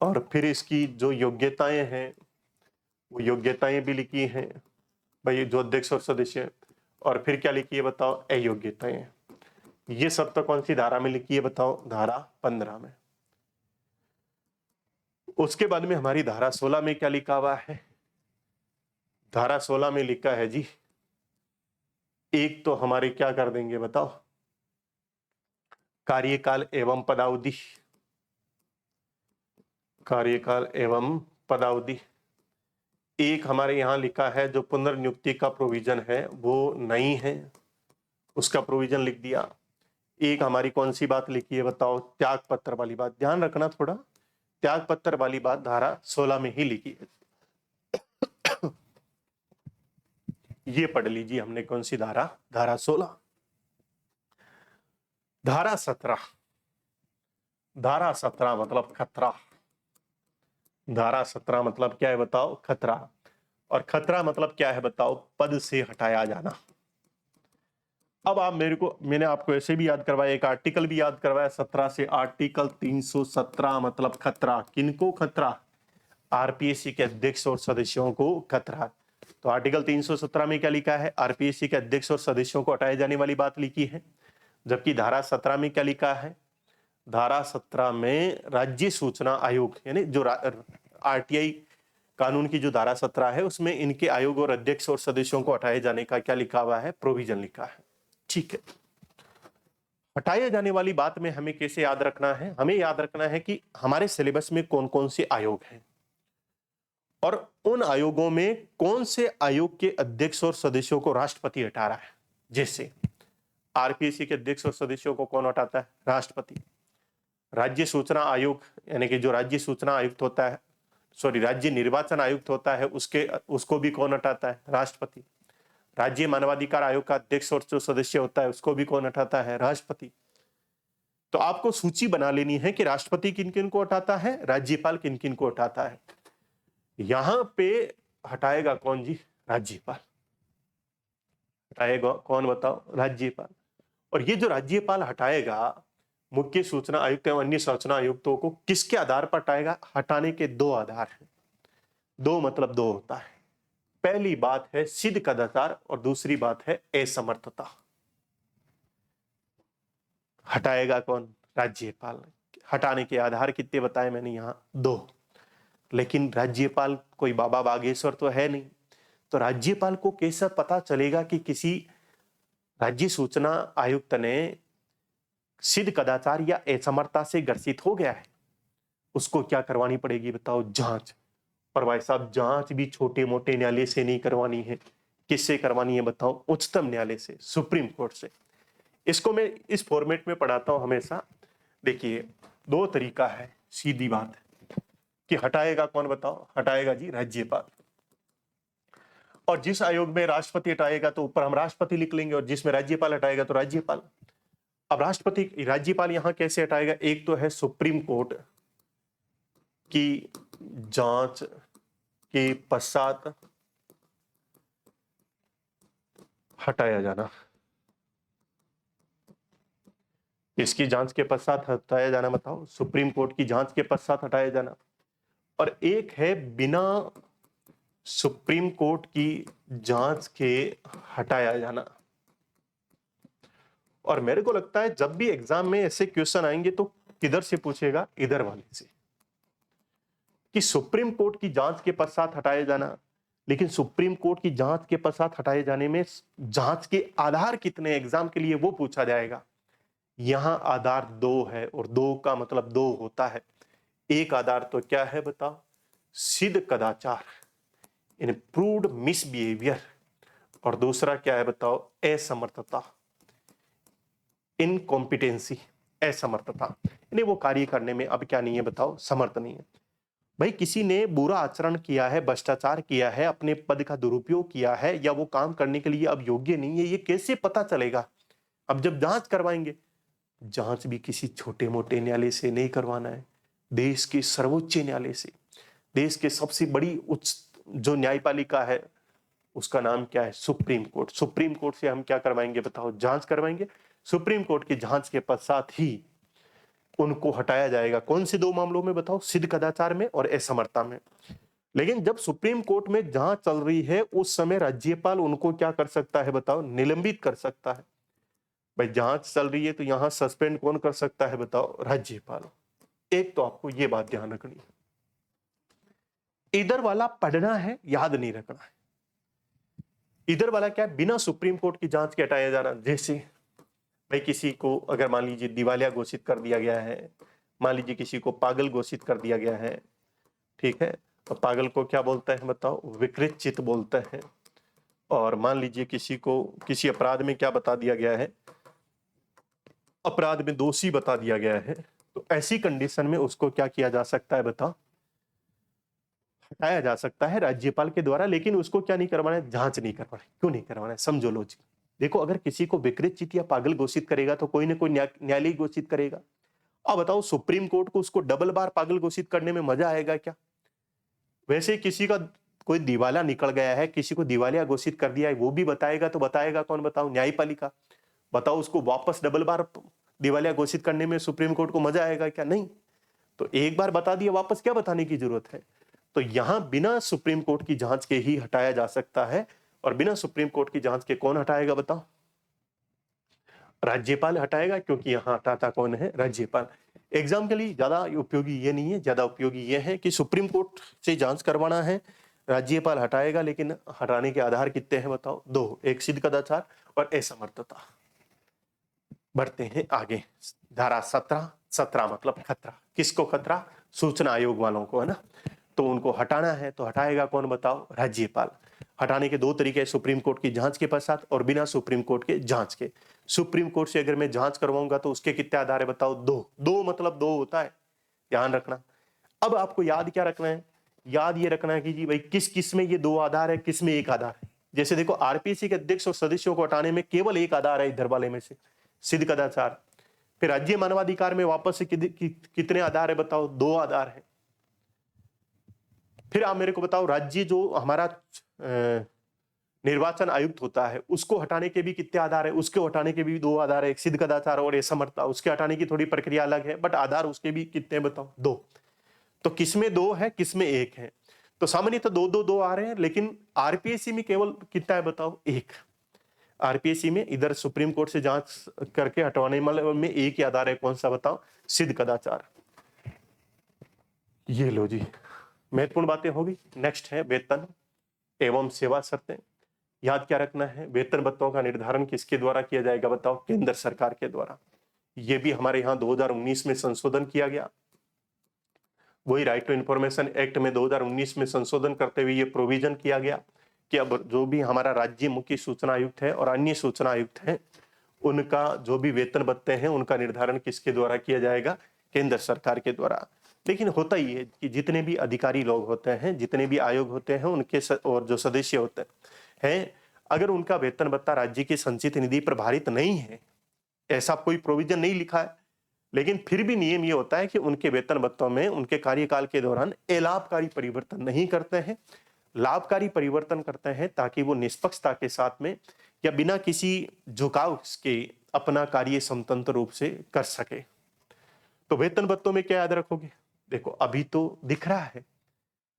S1: और फिर इसकी जो योग्यताएं हैं वो योग्यताएं भी लिखी हैं भाई, जो अध्यक्ष और सदस्य। और फिर क्या लिखी है बताओ? अयोग्यताएं। ये सब तो कौन सी धारा में लिखी है बताओ? धारा 15 में। उसके बाद में हमारी धारा 16 में क्या लिखा हुआ है? धारा 16 में लिखा है जी, एक तो हमारे क्या कर देंगे बताओ? कार्यकाल एवं पदावधि। कार्यकाल एवं पदावधि। एक हमारे यहां लिखा है जो पुनर्नियुक्ति का प्रोविजन है वो नहीं है, उसका प्रोविजन लिख दिया। एक हमारी कौन सी बात लिखी है बताओ? त्याग पत्र वाली बात। ध्यान रखना थोड़ा, त्याग पत्र वाली बात धारा 16 में ही लिखी है। ये पढ़ लीजिए हमने कौन सी धारा? धारा 16। धारा 17। धारा 17 मतलब खतरा। धारा 17 मतलब क्या है बताओ? खतरा। और खतरा मतलब क्या है बताओ? पद से हटाया जाना। अब आप मैंने आपको ऐसे भी याद करवाया, एक आर्टिकल भी याद करवाया 17 से। आर्टिकल 317 मतलब खतरा। किनको खतरा? आरपीएससी के अध्यक्ष और सदस्यों को खतरा। तो आर्टिकल 317 में क्या लिखा है? आरपीएससी के अध्यक्ष और सदस्यों को हटाए जाने वाली बात लिखी है। जबकि धारा 17 में क्या लिखा है? धारा 17 में राज्य सूचना आयोग, यानी जो आरटीआई कानून की जो धारा 17 है उसमें इनके आयोग और अध्यक्ष और सदस्यों को हटाए जाने का क्या लिखा हुआ है? प्रोविजन लिखा है। ठीक है, हटाए जाने वाली बात में हमें कैसे याद रखना है? हमें याद रखना है कि हमारे सिलेबस में कौन कौन से आयोग हैं और उन आयोगों में कौन से आयोग के अध्यक्ष और सदस्यों को राष्ट्रपति हटा रहा है। जैसे आरपीएससी के अध्यक्ष और सदस्यों को कौन हटाता है? राष्ट्रपति। राज्य सूचना आयोग यानी कि जो राज्य सूचना आयुक्त होता है, सॉरी राज्य निर्वाचन आयुक्त होता है, उसको भी कौन हटाता है? राष्ट्रपति। राज्य मानवाधिकार आयोग का अध्यक्ष और जो सदस्य होता है उसको भी कौन हटाता है? राष्ट्रपति। तो आपको सूची बना लेनी है कि राष्ट्रपति किन किन को हटाता है, राज्यपाल किन किन को हटाता है। यहां पे हटाएगा कौन जी? राज्यपाल। हटाएगा कौन बताओ? राज्यपाल। और ये जो राज्यपाल हटाएगा मुख्य सूचना आयुक्त एवं अन्य सूचना आयुक्तों को किसके आधार पर हटाएगा? हटाने के दो आधार हैं। दो मतलब दो होता है। पहली बात है सिद्ध कदाचार और दूसरी बात है असमर्थता। हटाएगा कौन? राज्यपाल। हटाने के आधार कितने बताए मैंने? यहां दो। लेकिन राज्यपाल कोई बाबा बागेश्वर तो है नहीं, तो राज्यपाल को कैसे पता चलेगा कि किसी राज्य सूचना आयुक्त ने सिद्ध कदाचार या असमर्थता से ग्रसित हो गया है? उसको क्या करवानी पड़ेगी बताओ? जांच। पर भाई साहब जांच भी छोटे मोटे न्यायालय से नहीं करवानी है। किससे करवानी है बताओ? उच्चतम न्यायालय से, सुप्रीम कोर्ट से। इसको मैं इस फॉर्मेट में पढ़ाता हूं हमेशा। देखिए दो तरीका है, सीधी बात है कि हटाएगा कौन बताओ? हटाएगा जी राज्यपाल। और जिस आयोग में राष्ट्रपति हटाएगा तो ऊपर हम राष्ट्रपति लिख लेंगे, और जिसमें राज्यपाल हटाएगा तो राज्यपाल। अब राज्यपाल यहां कैसे हटाएगा? एक तो है सुप्रीम कोर्ट की जांच के पश्चात हटाया जाना। इसकी जांच के पश्चात हटाया जाना बताओ? सुप्रीम कोर्ट की जांच के पश्चात हटाया जाना। और एक है बिना सुप्रीम कोर्ट की जांच के हटाया जाना। और मेरे को लगता है जब भी एग्जाम में ऐसे क्वेश्चन आएंगे तो किधर से पूछेगा? इधर वाले से, कि सुप्रीम कोर्ट की जांच के पश्चात हटाया जाना। लेकिन सुप्रीम कोर्ट की जांच के पश्चात हटाए जाने में जांच के आधार कितने एग्जाम के लिए वो पूछा जाएगा। यहां आधार दो है, और दो का मतलब दो होता है। एक आधार तो क्या है बताओ? सिद्ध कदाचार, इन प्रूव्ड मिसबिहेवियर। और दूसरा क्या है बताओ? असमर्थता, इनकॉम्पिटेंसी, असमर्थता, यानी वो कार्य करने में अब क्या नहीं है बताओ? समर्थ नहीं है। भाई किसी ने बुरा आचरण किया है, भ्रष्टाचार किया है, अपने पद का दुरुपयोग किया है, या वो काम करने के लिए अब योग्य नहीं है, ये कैसे पता चलेगा? अब जब जांच करवाएंगे, जांच भी किसी छोटे मोटे न्यायालय से नहीं करवाना है, देश के सर्वोच्च न्यायालय से। देश के सबसे बड़ी उच्च जो न्यायपालिका है उसका नाम क्या है? Supreme court. सुप्रीम कोर्ट से हम क्या करवाएंगे बताओ? जांच करवाएंगे। सुप्रीम कोर्ट की जांच के पश्चात ही उनको हटाया जाएगा। कौन से दो मामलों में बताओ? सिद्ध कदाचार में और असमर्थता में। लेकिन जब सुप्रीम कोर्ट में जांच चल रही है उस समय राज्यपाल उनको क्या कर सकता है बताओ? निलंबित कर सकता है। भाई जांच चल रही है तो यहां सस्पेंड कौन कर सकता है बताओ? राज्यपाल। एक तो आपको ये बात ध्यान रखनी है। इधर वाला पढ़ना है, याद नहीं रखना है। इधर वाला क्या है? बिना सुप्रीम कोर्ट की जांच के हटाया जाना। जैसे भाई किसी को अगर मान लीजिए दिवालिया घोषित कर दिया गया है, मान लीजिए किसी को पागल घोषित कर दिया गया है, ठीक है, तो पागल को क्या बोलते हैं बताओ? विकृत चित्त बोलते हैं। और मान लीजिए किसी को किसी अपराध में क्या बता दिया गया है? अपराध में दोषी बता दिया गया है। तो ऐसी कंडीशन में उसको क्या किया जा सकता है बताओ? हटाया जा सकता है राज्यपाल के द्वारा। लेकिन उसको क्या नहीं करवाना है? जांच नहीं करवाना है। क्यों नहीं करवाना है? समझो लो जी। देखो अगर किसी को विकृत चित्त या पागल घोषित करेगा तो कोई ना कोई न्यायालय घोषित करेगा। अब बताओ सुप्रीम कोर्ट को उसको डबल बार पागल घोषित करने में मजा आएगा क्या? वैसे किसी का कोई दिवाला निकल गया है, किसी को दिवालिया घोषित कर दिया है, वो भी बताएगा तो बताएगा कौन बताओ? न्यायपालिका। बताओ उसको वापस डबल बार दिवालिया घोषित करने में सुप्रीम कोर्ट को मजा आएगा क्या? नहीं। तो एक बार बता दिया, वापस क्या बताने की जरूरत है? तो यहां बिना सुप्रीम कोर्ट की जांच के ही हटाया जा सकता है। और बिना सुप्रीम कोर्ट की जांच के कौन हटाएगा बताओ? राज्यपाल हटाएगा, क्योंकि यहां हटाता कौन है? राज्यपाल। एग्जाम के लिए ज्यादा उपयोगी ये नहीं है, ज्यादा उपयोगी ये है कि सुप्रीम कोर्ट से जांच करवाना है, राज्यपाल हटाएगा। लेकिन हटाने के आधार कितने हैं बताओ? दो, एक सिद्ध कदाचार और असमर्थता। बढ़ते हैं आगे। धारा 17 मतलब खतरा। किसको खतरा? सूचना आयोग वालों को, है ना। तो उनको हटाना है, तो हटाएगा कौन बताओ? राज्यपाल। हटाने के दो तरीके हैं, सुप्रीम कोर्ट की जांच के पश्चात और बिना सुप्रीम कोर्ट के जांच के। सुप्रीम कोर्ट से अगर मैं जांच करवाऊंगा तो उसके कितने आधार है बताओ? दो मतलब दो होता है, ध्यान रखना। अब आपको याद क्या रखना है? याद ये रखना है कि जी भाई किस किस में ये दो आधार है, किस में एक आधार है। जैसे देखो, आरपीसी के अध्यक्ष और सदस्यों को हटाने में केवल एक आधार है इधर वाले में से, सिद्ध कदाचार। फिर राज्य मानवाधिकार में वापस से कितने आधार है बताओ? दो आधार है। फिर आप मेरे को बताओ, राज्य जो हमारा निर्वाचन आयुक्त होता है उसको हटाने के भी कितने आधार है? उसको हटाने के भी दो आधार है, एक सिद्ध कदाचार और असमर्थता। उसके हटाने की थोड़ी प्रक्रिया अलग है, बट आधार उसके भी कितने बताओ? दो। तो किसमें दो है, किसमें एक है? तो सामान्य तो दो आ रहे हैं, लेकिन आरपीएससी में केवल कितना है बताओ? एक। आरपीएससी में इधर सुप्रीम कोर्ट से जांच करके हटवाने में एक ही आधार है, कौन सा बताओ? सिद्ध कदाचार। ये लो जी, महत्वपूर्ण बातें होगी। नेक्स्ट है वेतन एवं सेवा शर्तें। याद क्या रखना है? वेतन भत्तों का निर्धारण किसके द्वारा किया जाएगा बताओ? केंद्र सरकार के द्वारा। ये भी हमारे यहाँ 2019 में संशोधन किया गया। वही राइट टू इंफॉर्मेशन एक्ट में 2019 में संशोधन करते हुए ये प्रोविजन किया गया कि अब जो भी हमारा राज्य मुख्य सूचना आयुक्त है और अन्य सूचना आयुक्त है, उनका जो भी वेतन भत्ते हैं उनका निर्धारण किसके द्वारा किया जाएगा? केंद्र सरकार के द्वारा। लेकिन होता ही है कि जितने भी अधिकारी लोग होते हैं, जितने भी आयोग होते हैं, उनके और जो सदस्य होते हैं, अगर उनका वेतन भत्ता राज्य की संचित निधि पर भारित नहीं है, ऐसा कोई प्रोविजन नहीं लिखा है, लेकिन फिर भी नियम ये होता है कि उनके वेतन भत्तों में उनके कार्यकाल के दौरान अलाभकारी परिवर्तन नहीं करते हैं, लाभकारी परिवर्तन करते हैं, ताकि वो निष्पक्षता के साथ में या बिना किसी झुकाव के अपना कार्य स्वतंत्र रूप से कर सके। तो वेतन भत्तों में क्या याद रखोगे? देखो, अभी तो दिख रहा है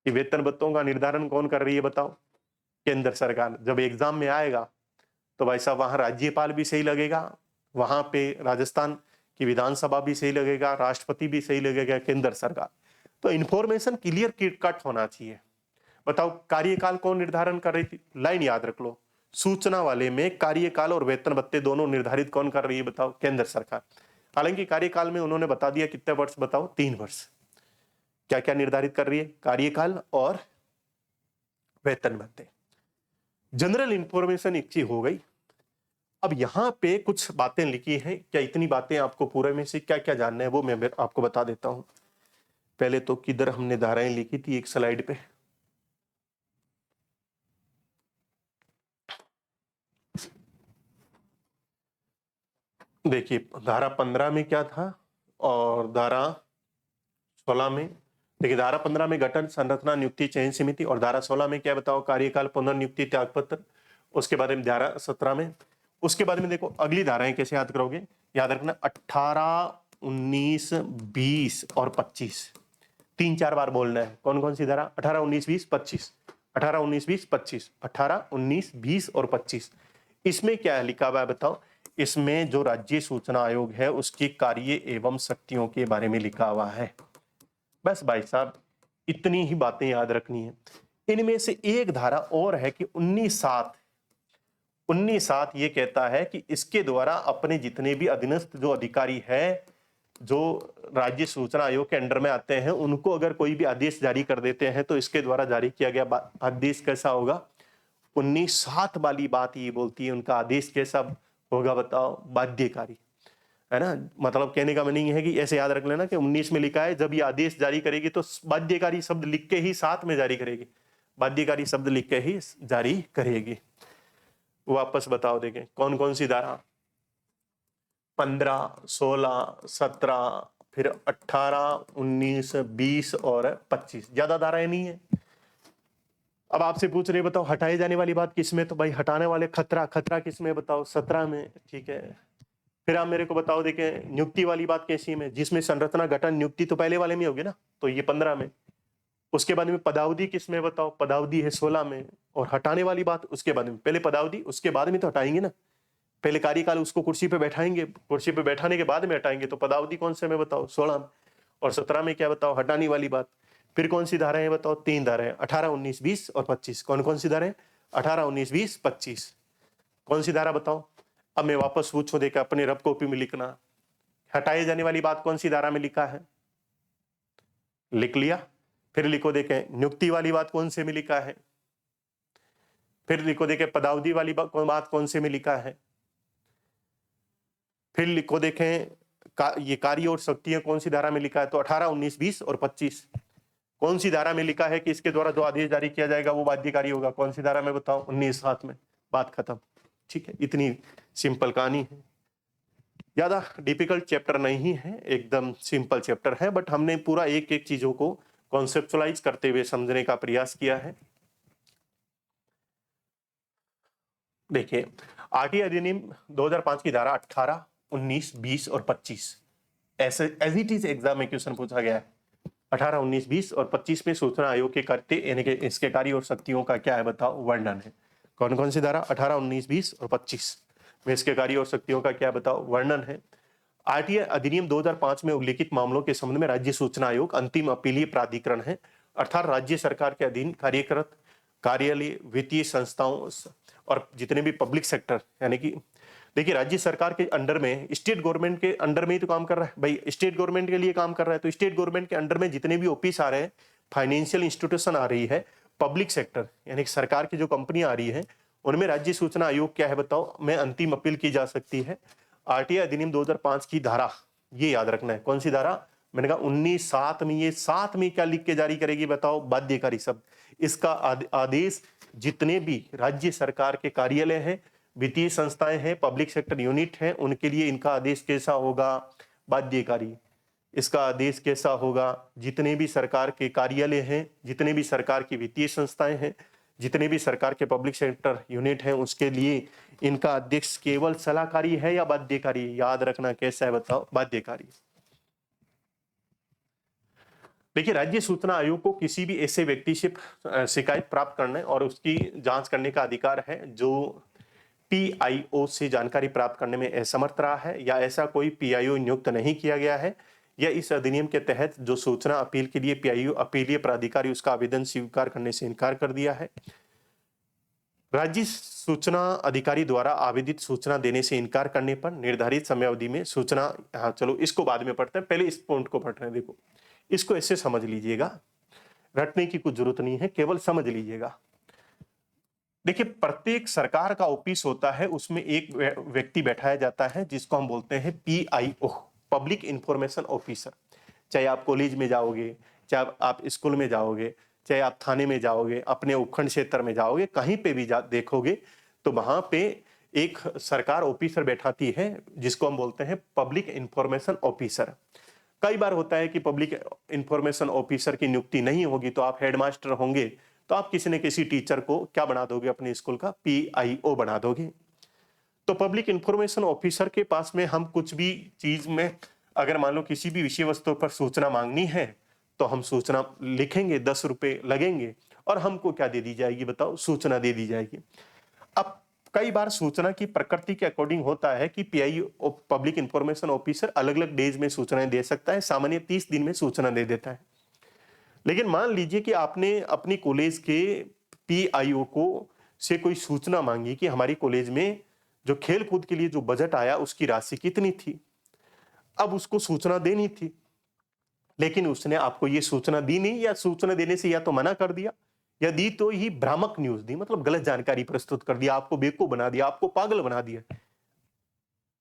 S1: कि वेतन भत्तों का निर्धारण कौन कर रही है बताओ? केंद्र सरकार। जब एग्जाम में आएगा तो भाई साहब वहां राज्यपाल भी सही लगेगा, वहां पे राजस्थान की विधानसभा भी सही लगेगा, राष्ट्रपति भी सही लगेगा, केंद्र सरकार। तो इंफॉर्मेशन क्लियर कट होना चाहिए। बताओ, कार्यकाल कौन निर्धारण कर रही थी? लाइन याद रख लो, सूचना वाले में कार्यकाल और वेतन भत्ते दोनों निर्धारित कौन कर रही है बताओ? केंद्र सरकार। हालांकि कार्यकाल में उन्होंने बता दिया कितने वर्ष बताओ? 3 वर्ष। क्या क्या निर्धारित कर रही है? कार्यकाल और वेतन भत्ते। जनरल इंफॉर्मेशन एक चीज हो गई। अब यहां पे कुछ बातें लिखी हैं, क्या इतनी बातें आपको पूरे में से क्या क्या जानना है वो मैं आपको बता देता हूं। पहले तो किधर हमने धाराएं लिखी थी, एक स्लाइड पे। देखिए, धारा 15 में क्या था और धारा 16 में। देखिए, धारा 15 में गठन, संरचना, नियुक्ति, चयन समिति, और धारा 16 में क्या बताओ? कार्यकाल, पुनर्नियुक्ति, त्यागपत्र। उसके बाद में धारा 17 में, उसके बाद में देखो अगली धाराएं कैसे याद करोगे? याद रखना, 18, 19, 20 और 25। 3-4 बार बोलना है। कौन कौन सी धारा? 18, 19, 20, 25। 18, 19, 20, 25। 18, 19, 20 और 25। इसमें क्या लिखा हुआ है बताओ? इसमें जो राज्य सूचना आयोग है उसकी कार्य एवं शक्तियों के बारे में लिखा हुआ है। बस भाई साहब, इतनी ही बातें याद रखनी है। इनमें से एक धारा और है कि 19(7) ये कहता है कि इसके द्वारा अपने जितने भी अधीनस्थ जो अधिकारी है, जो राज्य सूचना आयोग के अंडर में आते हैं, उनको अगर कोई भी आदेश जारी कर देते हैं तो इसके द्वारा जारी किया गया आदेश कैसा होगा? 19(7) वाली बात ये बोलती है, उनका आदेश कैसा होगा बताओ? बाध्यकारी, है ना। मतलब कहने का मीनिंग है कि ऐसे याद रख लेना कि 19 में लिखा है जब ये आदेश जारी करेगी तो बाध्यकारी शब्द लिख के ही साथ में जारी करेगी, बाध्यकारी शब्द लिख के ही जारी करेगी। वापस बताओ, देखें कौन कौन सी धारा? 15, 16, 17, फिर 18, 19, 20 और 25। ज्यादा धाराएं नहीं है। अब आपसे पूछ रहे बताओ हटाए जाने वाली बात किसमें? तो भाई हटाने वाले खतरा किसमें बताओ? 17 में, ठीक है। फिर आप मेरे को बताओ, देखें नियुक्ति वाली बात कैसी में? जिसमें संरचना, गठन, नियुक्ति तो पहले वाले में होगी ना, तो ये 15 में। उसके बाद में पदावधि किसमें बताओ? पदावधि है 16 में। और हटाने वाली बात उसके बाद में, पहले पदावधि उसके बाद में तो हटाएंगे ना, पहले कार्यकाल उसको कुर्सी पे बैठाएंगे, कुर्सी पे बैठाने के बाद में हटाएंगे। तो पदावधि कौन से में बताओ? 16 में। और 17 में क्या बताओ? हटाने वाली बात। फिर कौन सी धाराएं बताओ? 3 धाराएं, 18, 19, 20 और 25। कौन कौन सी धाराएं? 18, 19, 20, 25। कौन सी धारा बताओ? अब मैं वापस पूछूं, देखा अपने रफ कॉपी में लिखना, हटाए जाने वाली बात कौन सी धारा में लिखा है, लिख लिया। फिर लिखो देखें नियुक्ति वाली बात कौन से में लिखा है, फिर लिखो देखें पदावधि वाली बात कौन से में लिखा है, फिर लिखो देखें ये कार्य और शक्तियां कौन सी धारा में लिखा है। तो 18, 19, 20 और 25 कौन सी धारा में लिखा है कि इसके द्वारा जो आदेश जारी किया जाएगा वो बाध्यकारी होगा, कौन सी धारा में बताओ, 19(7) में। बात खत्म। ठीक है, इतनी सिंपल कहानी है, ज्यादा डिफिकल्ट चैप्टर नहीं है, एकदम सिंपल चैप्टर है, बट हमने पूरा एक एक चीजों को कॉन्सेप्चुअलाइज करते हुए समझने का प्रयास किया है। देखिए आरटीआई अधिनियम 2005 की धारा 18, 19, 20 और 25 ऐसे एज इट इज एग्जाम में क्वेश्चन पूछा गया है। 18, 19, 20 और 25 में सूचना आयोग के करते यानी कि इसके कार्य और शक्तियों का क्या है बताओ, वर्णन है। कौन कौन सी धारा, 18, 19, 20 और 25 में इसके कार्य और शक्तियों का क्या बताओ, वर्णन है। आरटीआई अधिनियम 2005 में उल्लिखित मामलों के संबंध में राज्य सूचना आयोग अंतिम अपीलीय प्राधिकरण है, अर्थात राज्य सरकार के अधीन कार्यरत कार्यालय, वित्तीय संस्थाओं और जितने भी पब्लिक सेक्टर, यानी कि देखिए राज्य सरकार के अंडर में, स्टेट गवर्नमेंट के अंडर में ही तो काम कर रहा है भाई, स्टेट गवर्नमेंट के लिए काम कर रहा है, तो स्टेट गवर्नमेंट के अंडर में जितने भी ऑफिस आ रहे हैं, फाइनेंशियल इंस्टीट्यूशन आ रही है, पब्लिक सेक्टर यानी सरकार की जो कंपनी आ रही है, उनमें राज्य सूचना आयोग क्या है बताओ, में अंतिम अपील की जा सकती है। आरटीआई अधिनियम 2005 की धारा, ये याद रखना है, कौन सी धारा, मैंने कहा 19(7) में। ये 7 में क्या लिख के जारी करेगी बताओ, बाध्यकारी शब्द। इसका आदेश जितने भी राज्य सरकार के कार्यालय हैं, वित्तीय संस्थाएं हैं, पब्लिक सेक्टर यूनिट हैं, उनके लिए इनका आदेश कैसा होगा, बाध्यकारी। इसका आदेश कैसा होगा, जितने भी सरकार के कार्यालय हैं, जितने भी सरकार की वित्तीय संस्थाएं हैं, जितने भी सरकार के पब्लिक सेक्टर यूनिट हैं, उसके लिए इनका आदेश केवल सलाहकारी है या बाध्यकारी, याद रखना कैसा है बताओ, बाध्यकारी। देखिए राज्य सूचना आयोग को किसी भी ऐसे व्यक्ति से शिकायत प्राप्त करने और उसकी जांच करने का अधिकार है जो पीआईओ से जानकारी प्राप्त करने में असमर्थ रहा है या ऐसा कोई पीआईओ नियुक्त नहीं किया गया है, या इस अधिनियम के तहत जो सूचना अपील के लिए पीआईओ अपीलीय प्राधिकारी उसका आवेदन स्वीकार करने से इनकार कर दिया है। राज्य सूचना अधिकारी द्वारा आवेदित सूचना देने से इनकार करने पर निर्धारित समयावधि में सूचना, हाँ चलो इसको बाद में पढ़ते हैं, पहले इस पॉइंट को पढ़ रहे हैं। देखो इसको ऐसे समझ लीजिएगा, रटने की कुछ जरूरत नहीं है, केवल समझ लीजिएगा। देखिए प्रत्येक सरकार का ऑफिस होता है, उसमें एक व्यक्ति बैठाया जाता है जिसको हम बोलते हैं पीआईओ, पब्लिक इंफॉर्मेशन ऑफिसर। चाहे आप कॉलेज में जाओगे, चाहे आप स्कूल में जाओगे, चाहे आप थाने में जाओगे, अपने उपखंड क्षेत्र में जाओगे, कहीं पे भी देखोगे तो वहां पे एक सरकार ऑफिसर बैठाती है जिसको हम बोलते हैं पब्लिक इंफॉर्मेशन ऑफिसर। कई बार होता है कि पब्लिक इंफॉर्मेशन ऑफिसर की नियुक्ति नहीं होगी तो आप हेडमास्टर होंगे, तो आप किसी न किसी टीचर को क्या बना दोगे, अपने स्कूल का पीआईओ बना दोगे। तो पब्लिक इंफॉर्मेशन ऑफिसर के पास में हम कुछ भी चीज में, अगर मान लो किसी भी विषय वस्तु पर सूचना मांगनी है तो हम सूचना लिखेंगे, 10 रुपए लगेंगे और हमको क्या दे दी जाएगी बताओ, सूचना दे दी जाएगी। अब कई बार सूचना की प्रकृति के अकॉर्डिंग होता है कि पीआईओ पब्लिक इंफॉर्मेशन ऑफिसर अलग अलग डेज में सूचनाएं दे सकता है, सामान्य 30 दिन में सूचना दे देता है। लेकिन मान लीजिए कि आपने अपनी कॉलेज के पीआईओ को से कोई सूचना मांगी कि हमारी कॉलेज में जो खेल कूद के लिए जो बजट आया उसकी राशि कितनी थी। अब उसको सूचना देनी थी, लेकिन उसने आपको ये सूचना दी नहीं, या सूचना देने से या तो मना कर दिया या दी तो ही भ्रामक न्यूज दी, मतलब गलत जानकारी प्रस्तुत कर दिया, आपको बेवकूफ बना दिया, आपको पागल बना दिया।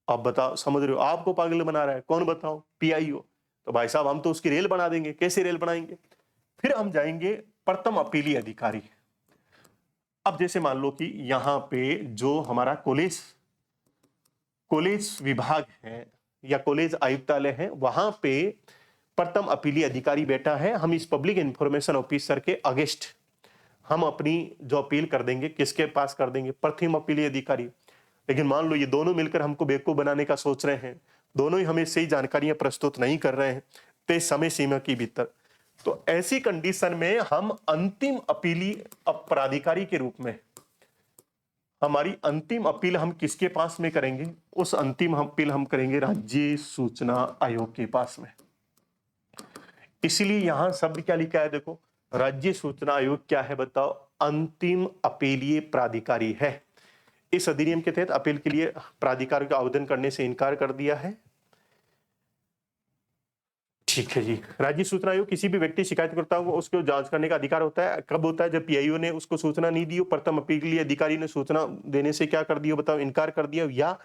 S1: आप बताओ, समझ रहे हो, आपको पागल बना रहा है कौन बताओ, पीआईओ। तो भाई साहब हम तो उसकी रेल बना देंगे। कैसे रेल बनाएंगे, फिर हम जाएंगे प्रथम अपीली अधिकारी। अब जैसे मान लो कि यहाँ पे जो हमारा कॉलेज विभाग है या कॉलेज आयुक्तालय है, वहां पे प्रथम अपीली अधिकारी बैठा है। हम इस पब्लिक इंफॉर्मेशन ऑफिसर के अगेंस्ट हम अपनी जो अपील कर देंगे, किसके पास कर देंगे, प्रथम अपीली अधिकारी। लेकिन मान लो ये दोनों मिलकर हमको बेवकूफ बनाने का सोच रहे हैं, दोनों ही हमें सही जानकारियां प्रस्तुत नहीं कर रहे हैं तय समय सीमा के भीतर, तो ऐसी कंडीशन में हम अंतिम अपीली प्राधिकारी के रूप में हमारी अंतिम अपील हम किसके पास में करेंगे, उस अंतिम अपील हम करेंगे राज्य सूचना आयोग के पास में। इसलिए यहां शब्द क्या लिखा है, देखो राज्य सूचना आयोग क्या है बताओ, अंतिम अपीलीय प्राधिकारी है। इस अधिनियम के तहत अपील के लिए प्राधिकार का आवेदन करने से इनकार कर दिया है। ठीक है जी। राज्य सूचना आयोग किसी भी व्यक्ति शिकायतकर्ता को उसको जांच करने का अधिकार होता है। कब होता है? जब पीआईओ ने उसको सूचना नहीं दी हो, प्रथम अपील के लिए अधिकारी ने सूचना देने से क्या कर दिया बताओ, इनकार कर दिया, या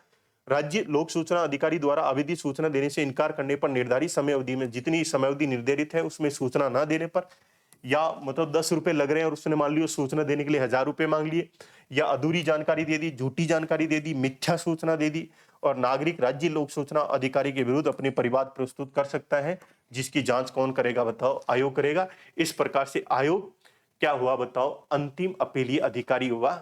S1: राज्य लोक सूचना अधिकारी द्वारा आवेदित सूचना देने से इनकार करने पर निर्धारित समय अवधि में, जितनी समय अवधि निर्धारित है उसमें सूचना न देने पर, या मतलब 10 रुपए लग रहे हैं और उसने मान लिया सूचना देने के लिए 1000 रुपए मांग लिए, या अधूरी जानकारी दे दी, झूठी जानकारी दे दी, मिथ्या सूचना दे दी, और नागरिक राज्य लोक सूचना अधिकारी के विरुद्ध अपनी परिवाद प्रस्तुत कर सकता है, जिसकी जांच कौन करेगा बताओ, आयोग करेगा। इस प्रकार से आयोग क्या हुआ बताओ, अंतिम अपीलीय अधिकारी हुआ।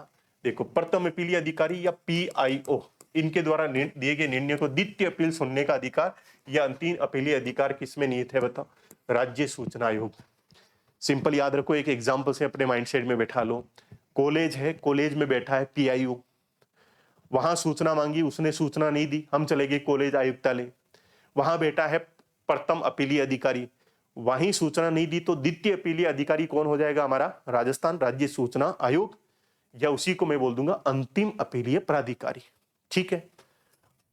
S1: देखो, प्रथम अपीलीय अधिकारी या पीआईओ, इनके द्वारा दिए गए निर्णय को द्वितीय अपील सुनने का अधिकार या अंतिम अपीलीय अधिकार किसमें निहित है बताओ, राज्य सूचना आयोग। सिंपल याद रखो, एक एग्जाम्पल से अपने माइंडसेट में बैठा लो। कॉलेज है, कॉलेज में बैठा है पीआईओ, वहां सूचना मांगी, उसने सूचना नहीं दी, हम चले गए कॉलेज आयुक्तालय। वहां बैठा है प्रथम अपीलीय अधिकारी, वहीं सूचना नहीं दी, तो द्वितीय अपीलीय अधिकारी कौन हो जाएगा हमारा, राजस्थान राज्य सूचना आयोग, या उसी को मैं बोल दूंगा अंतिम अपीलीय प्राधिकारी। ठीक है।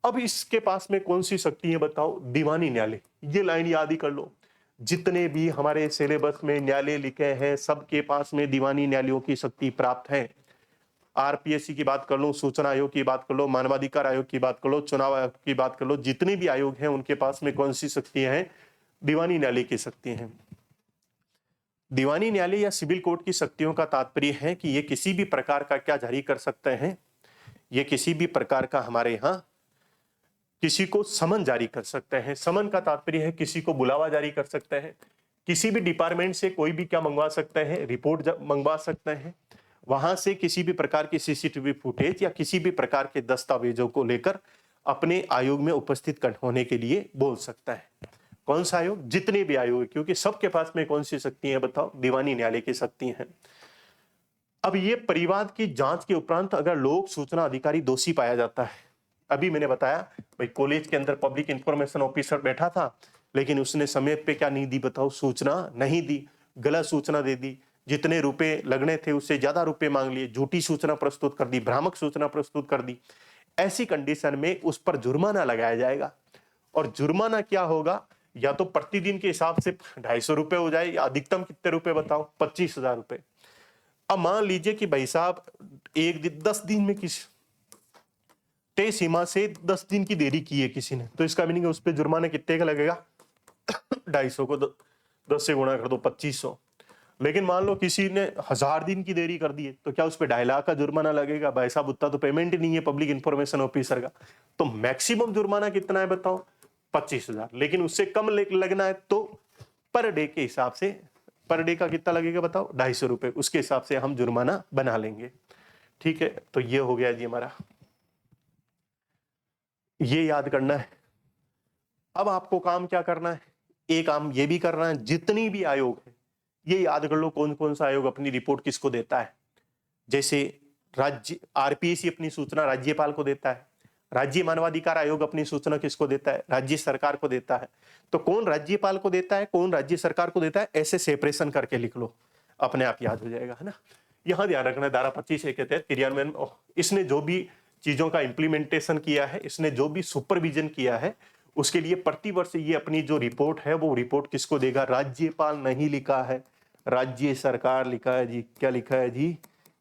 S1: अब इसके पास में कौन सी शक्ति है बताओ, दीवानी न्यायालय। ये लाइन याद ही कर लो, जितने भी हमारे सिलेबस में न्यायालय लिखे हैं सबके पास में दीवानी न्यायालयों की शक्ति प्राप्त है। आरपीएससी की बात कर लो, सूचना आयोग की बात कर लो, मानवाधिकार आयोग की बात कर लो, चुनाव आयोग की बात कर लो, जितने भी आयोग हैं उनके पास में कौन सी शक्तियां हैं, दीवानी न्यायालय की शक्तियां हैं। दीवानी न्यायालय या सिविल कोर्ट की शक्तियों का तात्पर्य है कि ये किसी भी प्रकार का क्या जारी कर सकते हैं, ये किसी भी प्रकार का हमारे यहाँ किसी को समन जारी कर सकते हैं। समन का तात्पर्य है किसी को बुलावा जारी कर सकते हैं, किसी भी डिपार्टमेंट से कोई भी क्या मंगवा सकते हैं, रिपोर्ट मंगवा सकते हैं, वहां से किसी भी प्रकार की सीसीटीवी फुटेज या किसी भी प्रकार के दस्तावेजों को लेकर अपने आयोग में उपस्थित होने के लिए बोल सकता है। कौन सा आयोग, जितने भी आयोग है, क्योंकि सबके पास में कौन सी शक्ति है बताओ, दीवानी न्यायालय की शक्ति है। अब ये परिवाद की जांच के उपरांत अगर लोक सूचना अधिकारी दोषी पाया जाता है, अभी मैंने बताया भाई कॉलेज के अंदर पब्लिक इंफॉर्मेशन ऑफिसर बैठा था, लेकिन उसने समय पे क्या नहीं दी बताओ, सूचना नहीं दी, गलत सूचना दे दी, जितने रुपए लगने थे उससे ज्यादा रुपए मांग लिए, झूठी सूचना प्रस्तुत कर दी, भ्रामक सूचना प्रस्तुत कर दी। ऐसी कंडीशन में उस पर जुर्माना लगाया जाएगा, और जुर्माना क्या होगा, या तो प्रतिदिन के हिसाब से 250 रुपए हो जाए, या अधिकतम कितने रुपए बताओ, 25,000 रुपए। अब मान लीजिए कि भाई साहब एक दिन 10 दिन में किसी तय सीमा से 10 दिन की देरी की है किसी ने, तो इसका मीनिंग है उस पर जुर्माना कितने का लगेगा, 250 को 10 से गुणा कर दो 2500। लेकिन मान लो किसी ने 1000 दिन की देरी कर दी है, तो क्या उस पर 2.5 लाख का जुर्माना लगेगा? भाई साहब उतना तो पेमेंट ही नहीं है पब्लिक इंफॉर्मेशन ऑफिसर का, तो मैक्सिमम जुर्माना कितना है बताओ, 25,000। लेकिन उससे कम लगना है तो पर डे के हिसाब से, पर डे का कितना लगेगा बताओ, 250 रुपए, उसके हिसाब से हम जुर्माना बना लेंगे। ठीक है, तो ये हो गया जी हमारा, ये याद करना है। अब आपको काम क्या करना है, एक काम ये भी करना है, जितनी भी आयोग है ये याद कर लो कौन कौन सा आयोग अपनी रिपोर्ट किसको देता है। जैसे राज्य आरपीएससी अपनी सूचना राज्यपाल को देता है, राज्य मानवाधिकार आयोग अपनी सूचना किसको देता है, राज्य सरकार को देता है। तो कौन राज्यपाल को देता है, कौन राज्य सरकार को देता है, ऐसे सेपरेशन करके लिख लो, अपने आप याद हो जाएगा, है ना। यहां ध्यान रखना, धारा 25 के तहत क्रियान्वयन, इसने जो भी चीजों का इंप्लीमेंटेशन किया है, इसने जो भी सुपरविजन किया है, उसके लिए प्रतिवर्ष ये अपनी जो रिपोर्ट है वो रिपोर्ट किसको देगा, राज्यपाल नहीं लिखा है, राज्य सरकार लिखा है जी। क्या लिखा है जी,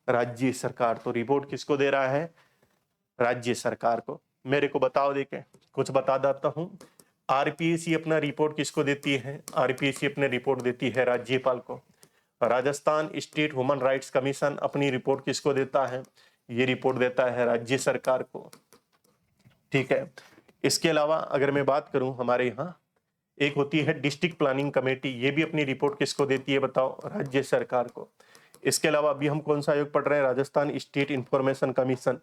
S1: राज्य सरकार। तो रिपोर्ट किसको दे रहा है, राज्य सरकार को। मेरे को बताओ, देखें कुछ बता देता हूं। आरपीएससी अपना रिपोर्ट किसको देती है, आरपीएससी अपने रिपोर्ट देती है राज्यपाल को। Rajasthan state human rights commission अपनी रिपोर्ट किसको देता है, ये रिपोर्ट देता है राज्य सरकार को। ठीक है, इसके अलावा अगर मैं बात करूं, हमारे यहाँ एक होती है डिस्ट्रिक्ट प्लानिंग कमेटी, ये भी अपनी रिपोर्ट किसको देती है बताओ, राज्य सरकार को। इसके अलावा अभी हम कौन सा आयोग पढ़ रहे हैं, राजस्थान स्टेट इंफॉर्मेशन कमीशन,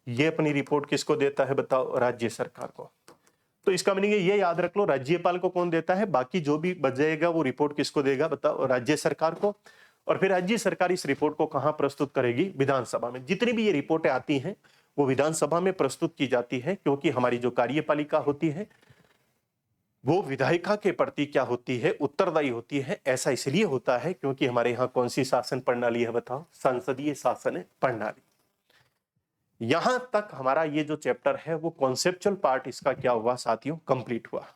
S1: ये अपनी रिपोर्ट किसको देता है बताओ, राज्य सरकार को। तो इसका मीनिंग ये याद रख लो, राज्यपाल को कौन देता है, बाकी जो भी बच जाएगा वो रिपोर्ट किसको देगा बताओ, राज्य सरकार को। और फिर राज्य सरकार इस रिपोर्ट को कहां प्रस्तुत करेगी, विधानसभा में। जितनी भी ये रिपोर्टें आती हैं वो विधानसभा में प्रस्तुत की जाती है, क्योंकि हमारी जो कार्यपालिका होती है वो विधायिका के प्रति क्या होती है, उत्तरदायी होती है। ऐसा इसलिए होता है क्योंकि हमारे यहाँ कौन सी शासन प्रणाली है बताओ, संसदीय शासन प्रणाली। यहां तक हमारा ये जो चैप्टर है वो कॉन्सेप्चुअल पार्ट इसका क्या हुआ साथियों, कंप्लीट हुआ।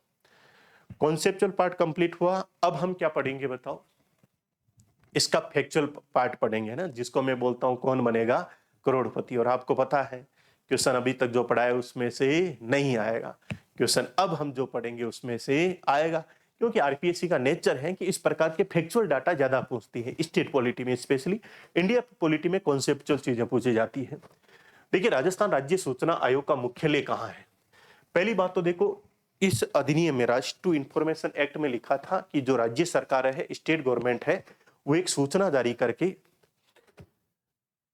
S1: कॉन्सेप्चुअल पार्ट कंप्लीट हुआ। अब हम क्या पढ़ेंगे बताओ, इसका फैक्चुअल पार्ट पढ़ेंगे ना, जिसको मैं बोलता हूं कौन बनेगा करोड़पति। और आपको पता है क्वेश्चन अभी तक जो पढ़ा है उसमें से नहीं आएगा, क्वेश्चन अब हम जो पढ़ेंगे उसमें से आएगा, क्योंकि आरपीएससी का नेचर है कि इस प्रकार के फैक्चुअल डाटा ज्यादा पूछती है। स्टेट पॉलिटी में, स्पेशली इंडिया पॉलिटी में कॉन्सेप्चुअल चीजें पूछी जाती है। देखिए, राजस्थान राज्य सूचना आयोग का मुख्यालय कहाँ है? पहली बात तो देखो, इस अधिनियम में, राष्ट्रीय इंफॉर्मेशन एक्ट में लिखा था कि जो राज्य सरकार है, स्टेट गवर्नमेंट है, वो एक सूचना जारी करके,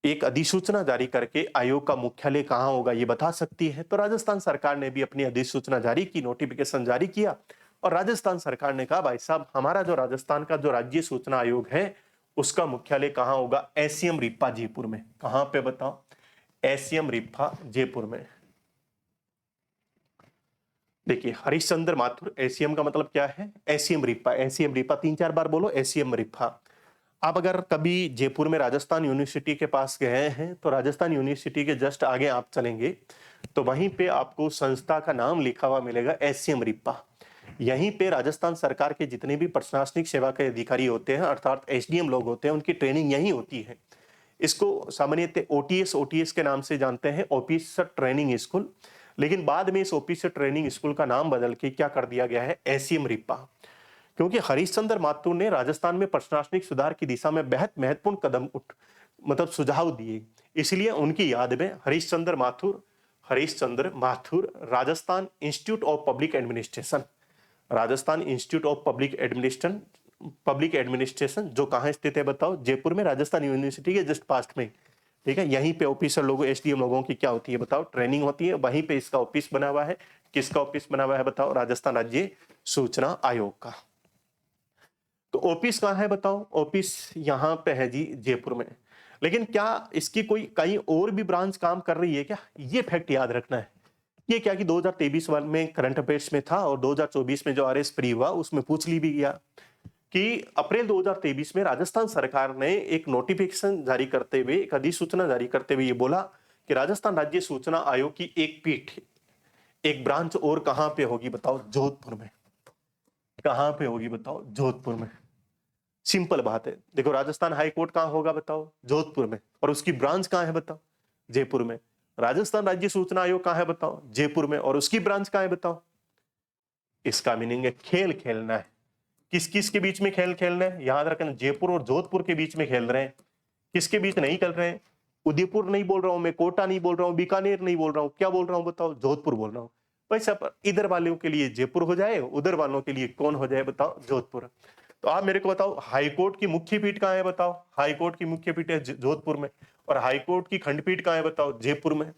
S1: एक अधिसूचना जारी करके आयोग का मुख्यालय कहाँ होगा ये बता सकती है। तो राजस्थान सरकार ने भी अपनी अधिसूचना जारी की, नोटिफिकेशन जारी किया, और राजस्थान सरकार ने कहा भाई साहब, हमारा जो राजस्थान का जो राज्य सूचना आयोग है उसका मुख्यालय कहाँ होगा? एससीएम रिप्पा जयपुर में। कहाँ पे बताओ? एससीएम रिप्पा जयपुर में। देखिए, हरिश्चंद्र माथुर, एससीएम का मतलब क्या है? एससीएम रिप्पा। एससीएम रिप्पा 3-4 बार बोलो, एससीएम रिप्पा। आप अगर कभी जयपुर में राजस्थान यूनिवर्सिटी के पास गए हैं तो राजस्थान यूनिवर्सिटी के जस्ट आगे आप चलेंगे तो वहीं पे आपको संस्था का नाम लिखा हुआ मिलेगा, एससीएम रिप्पा। यहीं पे राजस्थान सरकार के जितने भी प्रशासनिक सेवा के अधिकारी होते हैं, अर्थात एसडीएम लोग होते हैं, उनकी ट्रेनिंग यहीं होती है। इसको सामान्यतः ओटीएस के नाम से जानते हैं, ऑफिसर ट्रेनिंग स्कूल। लेकिन बाद में इस ऑफिसर ट्रेनिंग स्कूल का नाम बदल के क्या कर दिया गया है? एससीएम रिप्पा। क्योंकि हरिश्चंद्र माथुर ने राजस्थान में प्रशासनिक सुधार की दिशा में बेहद महत्वपूर्ण कदम मतलब सुझाव दिए, इसलिए उनकी याद में Harishchandra Mathur Rajasthan institute of public administration, Rajasthan institute of public administration जो कहाँ स्थित है बताओ? जयपुर में, राजस्थान यूनिवर्सिटी के जस्ट पास में। ठीक है, यहीं पे ऑफिसर लोगों, एसडीएम लोगों की क्या होती है बताओ? ट्रेनिंग होती है। वहीं पे इसका ऑफिस बना हुआ है। किसका ऑफिस बना हुआ है बताओ? राजस्थान राज्य सूचना आयोग का। तो ऑफिस कहाँ है बताओ? ऑफिस यहाँ पे है जी, जयपुर में। लेकिन क्या इसकी कोई कहीं और भी ब्रांच काम कर रही है क्या? ये फैक्ट याद रखना है। ये क्या कि 2023 वाले में करंट अफेयर्स में था, और 2024 में जो आरएस फ्री हुआ उसमें पूछ ली भी गया कि अप्रैल 2023 में राजस्थान सरकार ने एक नोटिफिकेशन जारी करते हुए, एक अधिसूचना जारी करते हुए ये बोला कि राजस्थान राज्य सूचना आयोग की एक पीठ, एक ब्रांच और कहाँ पे होगी बताओ? जोधपुर में। कहाँ पे होगी बताओ? जोधपुर में। सिंपल बात है। देखो, राजस्थान हाई कोर्ट कहाँ होगा बताओ? जोधपुर में। और उसकी ब्रांच कहाँ है बताओ? जयपुर में। राजस्थान राज्य सूचना आयोग कहाँ है बताओ? जयपुर में। और उसकी ब्रांच कहाँ है बताओ? इसका मीनिंग है खेल खेलना है। किस किस के बीच में खेल खेलना है? याद रखना, जयपुर और जोधपुर के बीच में खेल रहे हैं। किसके बीच नहीं खेल रहे हैं? उदयपुर नहीं बोल रहा हूं मैं, कोटा नहीं बोल रहा हूं, बीकानेर नहीं बोल रहा हूं, क्या बोल रहा हूं बताओ? जोधपुर बोल रहा हूं। भाई साहब, इधर वालों के लिए जयपुर हो जाए, उधर वालों के लिए कौन हो जाए बताओ? जोधपुर। तो आप मेरे को बताओ, हाईकोर्ट की मुख्य पीठ कहाँ है बताओ? हाईकोर्ट की मुख्य पीठ है जोधपुर में। और हाईकोर्ट की खंडपीठ कहाँ है बताओ? जयपुर में।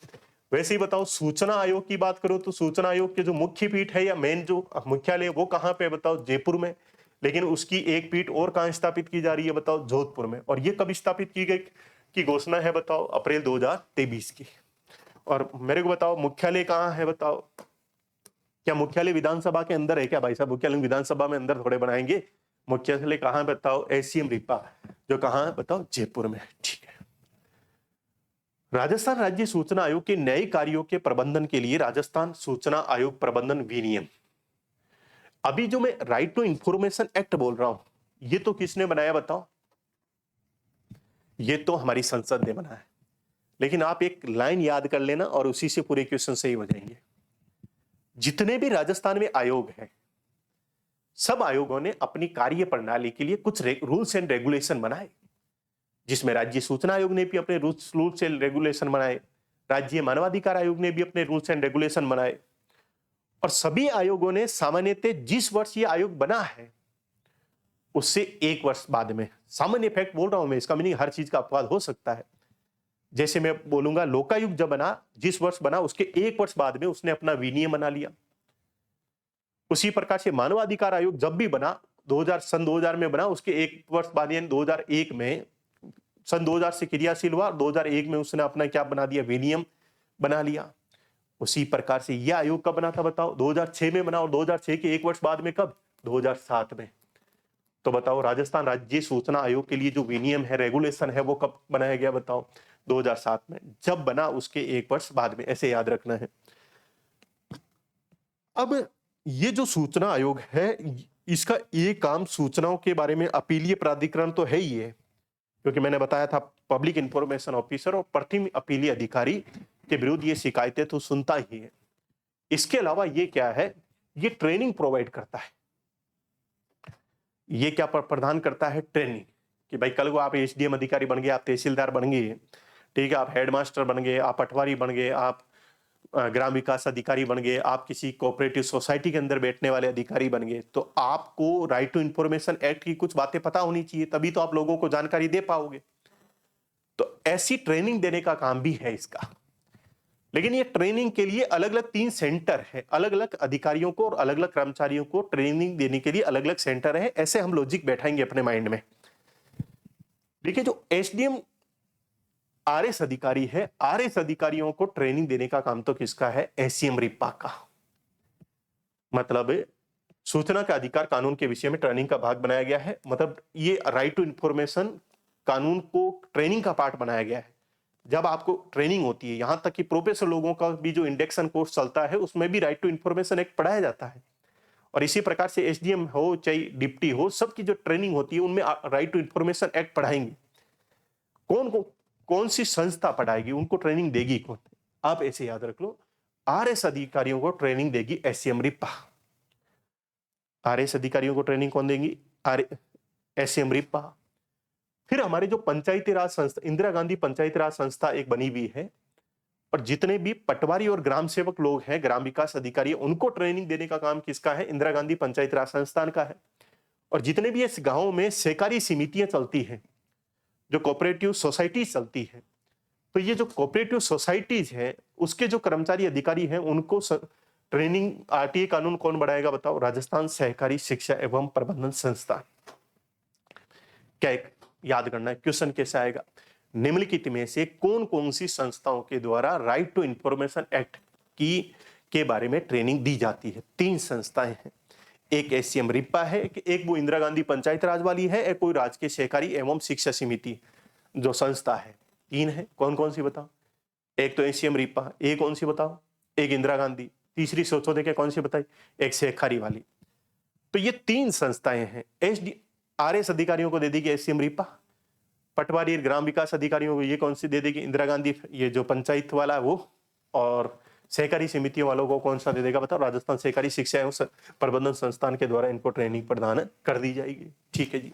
S1: वैसे ही बताओ, सूचना आयोग की बात करो तो सूचना आयोग के जो मुख्य पीठ है या मेन जो मुख्यालय वो कहाँ पे बताओ? जयपुर में। लेकिन उसकी एक पीठ और कहाँ स्थापित की जा रही है बताओ? जोधपुर में। और ये कब स्थापित की गई की घोषणा है बताओ? अप्रैल 2023 की। और मेरे को बताओ, मुख्यालय कहाँ है बताओ? क्या मुख्यालय विधानसभा के अंदर है क्या भाई साहब? मुख्यालय विधानसभा में अंदर थोड़े बनाएंगे। मुख्यालय कहाँ बताओ? एससीएम रिप्पा, जो कहाँ है बताओ? जयपुर में। ठीक है। राजस्थान राज्य सूचना आयोग के नए कार्यों के प्रबंधन के लिए राजस्थान सूचना आयोग प्रबंधन विनियम, अभी जो मैं राइट टू इंफॉर्मेशन एक्ट बोल रहा हूं, ये तो किसने बनाया बताओ? ये तो हमारी संसद ने बनाया है। लेकिन आप एक लाइन याद कर लेना और उसी से पूरे क्वेश्चन सही हो जाएंगे। जितने भी राजस्थान में आयोग हैं, सब आयोगों ने अपनी कार्य प्रणाली के लिए कुछ रूल्स एंड रेगुलेशन बनाए, जिसमें राज्य सूचना आयोग ने भी अपने रूल्स एंड रेगुलेशन बनाए, राज्य मानवाधिकार आयोग ने भी अपने रूल्स एंड रेगुलेशन बनाए। और सभी आयोगों ने सामान्यतः जिस वर्ष ये आयोग बना है उससे 1 वर्ष बाद में, सामान्य फैक्ट बोल रहा हूं मैं, इसका मीनिंग हर चीज का अपवाद हो सकता है। जैसे मैं बोलूंगा, लोकायुक्त जब बना, जिस वर्ष बना उसके 1 वर्ष बाद में उसने अपना विनियम बना लिया। उसी प्रकार से मानवाधिकार आयोग जब भी बना, सन 2000 में बना, उसके 1 वर्ष बाद यानी 2001 में, सन 2000 से क्रियाशील हुआ, 2001 में उसने अपना क्या बना दिया? विनियम बना लिया। उसी प्रकार से यह आयोग कब बना था बताओ? 2006 में बना। और 2006 के 1 वर्ष बाद में कब? 2007 में। तो बताओ, राजस्थान राज्य सूचना आयोग के लिए जो विनियम है, रेगुलेशन है, वो कब बनाया गया बताओ? 2007 में, जब बना उसके 1 वर्ष बाद में, ऐसे याद रखना है। अब ये जो सूचना आयोग है, इसका ये काम सूचनाओं के बारे में अपीलीय प्राधिकरण तो है ही है, क्योंकि मैंने बताया था पब्लिक इंफॉर्मेशन ऑफिसर और प्रथम अपीलीय अधिकारी के विरुद्ध ये शिकायतें तो सुनता ही है। इसके अलावा ये क्या है, ये ट्रेनिंग प्रोवाइड करता है। ये क्या प्रदान करता है, ट्रेनिंग, कि भाई कल को आप एसडीएम अधिकारी बन गए, आप तहसीलदार बन गए, ठीक है, आप हेडमास्टर बन गए, आप पटवारी बन गए, आप ग्राम विकास अधिकारी बन गए, आप किसी कोऑपरेटिव सोसाइटी के अंदर बैठने वाले अधिकारी बन गए, तो आपको राइट टू इंफॉर्मेशन एक्ट की कुछ बातें पता होनी चाहिए, तभी तो आप लोगों को जानकारी दे पाओगे। तो ऐसी ट्रेनिंग देने का काम भी है इसका। लेकिन ये ट्रेनिंग के लिए अलग अलग 3 सेंटर है, अलग अलग अधिकारियों को और अलग अलग कर्मचारियों को ट्रेनिंग देने के लिए अलग अलग सेंटर है। ऐसे हम लॉजिक बैठाएंगे अपने माइंड में। देखिए, जो एसडीएम आरएस अधिकारी है, आरएस अधिकारियों को ट्रेनिंग देने का काम तो किसका है, एससीएम रिप्पा का। मतलब सूचना का अधिकार कानून के विषय में ट्रेनिंग का भाग बनाया गया है। मतलब ये राइट टू इंफॉर्मेशन कानून को ट्रेनिंग का पार्ट बनाया गया है। जब आपको ट्रेनिंग होती है, यहां तक कि प्रोफेसर लोगों का भी जो इंडक्शन कोर्स चलता है, उसमें भी राइट टू इंफॉर्मेशन एक्ट पढ़ाया जाता है। और इसी प्रकार से एसडीएम हो चाहे डिप्टी हो, सबकी जो ट्रेनिंग होती है उनमें राइट टू इंफॉर्मेशन एक्ट पढ़ाएंगे। कौन सी संस्था पढ़ाएगी, उनको ट्रेनिंग देगी कौन? आप ऐसे याद रख लो, आरएस अधिकारियों को ट्रेनिंग देगी एससीएम रिप्पा। आरएस अधिकारियों को ट्रेनिंग कौन देगी, एससीएम रिप्पा। फिर हमारे जो पंचायती राज संस्था, इंदिरा गांधी पंचायती राज संस्था एक बनी हुई है, और जितने भी पटवारी और ग्राम सेवक लोग हैं, ग्राम विकास अधिकारी, उनको ट्रेनिंग देने का काम किसका है, इंदिरा गांधी पंचायती राज संस्थान का है। और जितने भी इस गांव में सहकारी समितियां चलती हैं, जो कोऑपरेटिव सोसाइटीज चलती है, तो ये जो कोऑपरेटिव सोसाइटीज है, उसके जो कर्मचारी अधिकारी हैं, उनको ट्रेनिंग आरटीए कानून कौन बढ़ाएगा बताओ, राजस्थान सहकारी शिक्षा एवं प्रबंधन संस्थान। क्या याद करना है, क्वेश्चन कैसे आएगा, निम्नलिखित में से कौन कौन सी संस्थाओं के द्वारा राइट टू इंफॉर्मेशन एक्ट की के बारे में ट्रेनिंग दी जाती है। 3 संस्थाएं हैं, एक एससीएम रिप्पा है, एक वो इंदिरा गांधी पंचायत राज वाली है, एक कोई राजकीय सहकारी एवं शिक्षा समिति जो संस्था है। 3 है, कौन कौन सी बताओ, एक तो एससीएम रिप्पा, एक कौन सी बताओ, एक इंदिरा गांधी, तीसरी सोचो देखे कौन सी बताई, एक सहकारी वाली। तो ये 3 संस्थाएं हैं। आरएस अधिकारियों को दे देगी एससीएम रिप्पा, पटवारी ग्राम विकास अधिकारियों को ये कौन सी दे देगी, इंदिरा गांधी, ये जो पंचायत वाला है वो, और सहकारी समितियों वालों को कौन सा दे देगा बताओ, राजस्थान सहकारी शिक्षा एवं प्रबंधन संस्थान के द्वारा इनको ट्रेनिंग प्रदान कर दी जाएगी। ठीक है जी।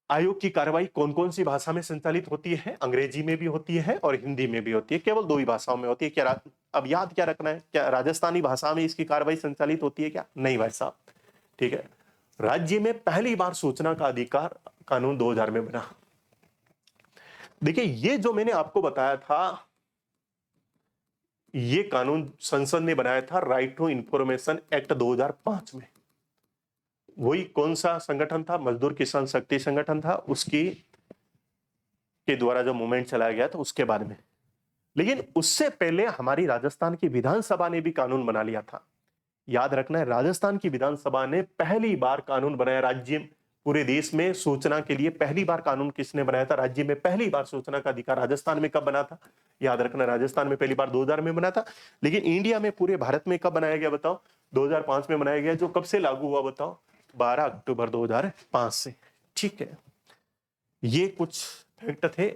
S1: आयोग की कार्रवाई कौन कौन सी भाषा में संचालित होती है, अंग्रेजी में भी होती है और हिंदी में भी होती है, केवल 2 ही भाषाओं में होती है। क्या अब याद क्या रखना है, क्या राजस्थानी भाषा में इसकी कार्रवाई संचालित होती है क्या, नहीं भाई साहब। ठीक है, राज्य में पहली बार सूचना का अधिकार कानून 2000 में बना। देखिए, ये जो मैंने आपको बताया था, ये कानून संसद ने बनाया था राइट टू इंफॉर्मेशन एक्ट 2005 में। वही कौन सा संगठन था, मजदूर किसान शक्ति संगठन था, उसकी के द्वारा जो मूवमेंट चलाया गया था उसके बारे में। लेकिन उससे पहले हमारी राजस्थान की विधानसभा ने भी कानून बना लिया था। याद रखना है, राजस्थान की विधानसभा ने पहली बार कानून बनाया राज्य, पूरे देश में सूचना के लिए पहली बार कानून किसने बनाया था, राज्य में पहली बार सूचना का अधिकार राजस्थान में कब बना था, याद रखना, राजस्थान में पहली बार 2000 में बना था। लेकिन इंडिया में पूरे भारत में कब बनाया गया बताओ, 2005 में बनाया गया, जो कब से लागू हुआ बताओ, 12 अक्टूबर 2005 से। ठीक है, ये कुछ फैक्ट थे।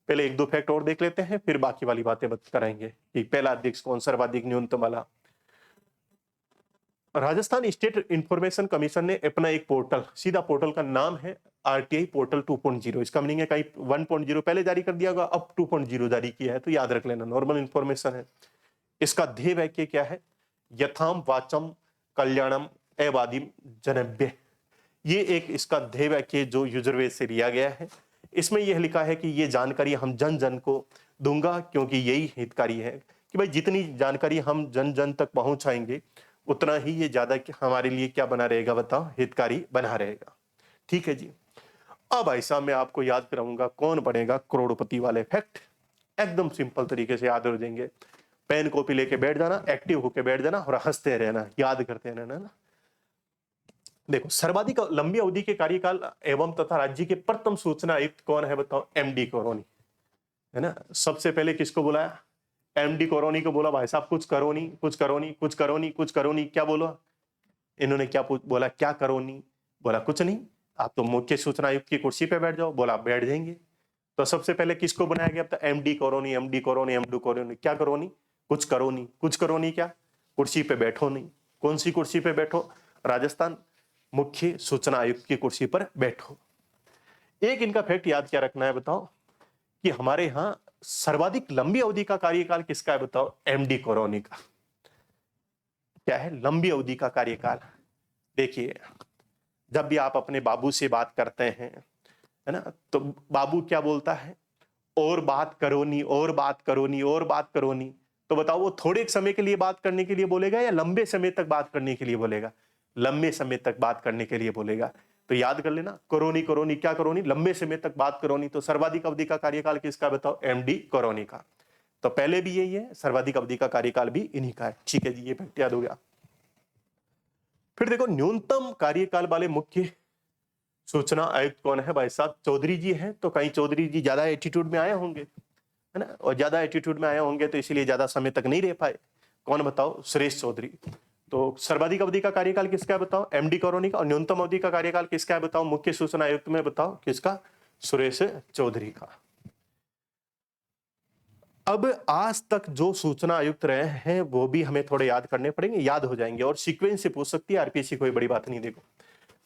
S1: पहले 1-2 फैक्ट और देख लेते हैं, फिर बाकी वाली बातें कराएंगे कि पहला अध्यक्ष कौन, सर्वाधिक न्यूनतम वाला। राजस्थान स्टेट इंफॉर्मेशन कमीशन ने अपना एक पोर्टल, सीधा पोर्टल का नाम है आरटीआई पोर्टल 2.0। इसका मीनिंग है कहीं 1.0 पहले जारी कर दिया होगा, अब 2.0 जारी किया है, तो याद रख लेना, नॉर्मल इंफॉर्मेशन है। इसका ध्येय वाक्य क्या है, यथाम वाचम कल्याणम एवादिम जनभ्य। ये एक इसका ध्येय वाक्य जो यूजरवेज से लिया गया है। इसमें यह लिखा है कि ये जानकारी हम जन जन को दूंगा, क्योंकि यही हितकारी है कि भाई जितनी जानकारी हम जन जन तक पहुंचाएंगे उतना ही ये ज्यादा हमारे लिए क्या बना रहेगा बताओ, हितकारी बना रहेगा। ठीक है जी। अब ऐसा मैं आपको याद कराऊंगा कौन बनेगा करोड़पति वाले फैक्ट, एकदम सिंपल तरीके से याद हो जाएंगे। पेन कॉपी लेके बैठ जाना, एक्टिव होके बैठ जाना और हंसते रहना, याद करते रहना ना। देखो सर्वाधिक लंबी अवधि के कार्यकाल एवं तथा राज्य के प्रथम सूचना आयुक्त कौन है बताओ? एमडी कोरोनी, है ना। सबसे पहले किसको बुलाया? एमडी कोरोनी को बोला भाई साहब कुछ करो नहीं, कुछ करो नहीं, कुछ करो नहीं, कुछ करो नहीं। क्या बोला इन्होंने? क्या बोला? क्या करो नहीं? बोला कुछ नहीं, आप तो मुख्य सूचना आयुक्त की कुर्सी पे बैठ जाओ। बोला बैठ जाएंगे। तो सबसे पहले किसको बनाया गया? अब तो एमडी कोरोनी, एमडी कोरोनी, एमडी कोरोनी। क्या करो नहीं? कुछ करो नहीं। कुछ करो नहीं क्या? कुर्सी पे बैठो नहीं। कौन सी कुर्सी पे बैठो? राजस्थान मुख्य सूचना आयुक्त की कुर्सी पर बैठो। एक इनका फैक्ट याद क्या रखना है बताओ, कि हमारे यहां सर्वाधिक लंबी अवधि का कार्यकाल किसका है बताओ? एमडी कोरोनी का। क्या है? लंबी अवधि का कार्यकाल। देखिए जब भी आप अपने बाबू से बात करते हैं, है ना, तो बाबू क्या बोलता है? और बात करो नी, और बात करो नी, और बात करो नी। तो बताओ वो थोड़े समय के लिए बात करने के लिए बोलेगा या लंबे समय तक बात करने के लिए बोलेगा? लंबे समय तक बात करने के लिए बोलेगा। तो याद कर लेना, कोरोनी कोरोनी, क्या कोरोनी? लंबे समय तक बात करोनी। तो सर्वाधिक अवधि का कार्यकाल किसका बताओ? एमडी कोरोनी का। तो पहले भी यही है, सर्वाधिक अवधि का कार्यकाल भी इन्हीं का है। ठीक है जी, ये फैक्ट याद हो गया। फिर देखो न्यूनतम कार्यकाल वाले मुख्य सूचना आयुक्त कौन है भाई साहब? चौधरी जी हैं। तो कहीं चौधरी जी ज्यादा एटीट्यूड में आए होंगे, है ना, और ज्यादा एटीट्यूड में आए होंगे तो इसीलिए ज्यादा समय तक नहीं रह पाए। कौन बताओ? सुरेश चौधरी। तो सर्वाधिक अवधि का कार्यकाल किसका है बताओ? एमडी कोरोनी का। और न्यूनतम अवधि का कार्यकाल किसका है बताओ? मुख्य सूचना आयुक्त में बताओ किसका? सुरेश चौधरी का। अब आज तक जो सूचना आयुक्त रहे हैं वो भी हमें थोड़े याद करने पड़ेंगे, याद हो जाएंगे, और सीक्वेंस से पूछ सकती है आरपीएससी, कोई बड़ी बात नहीं। देखो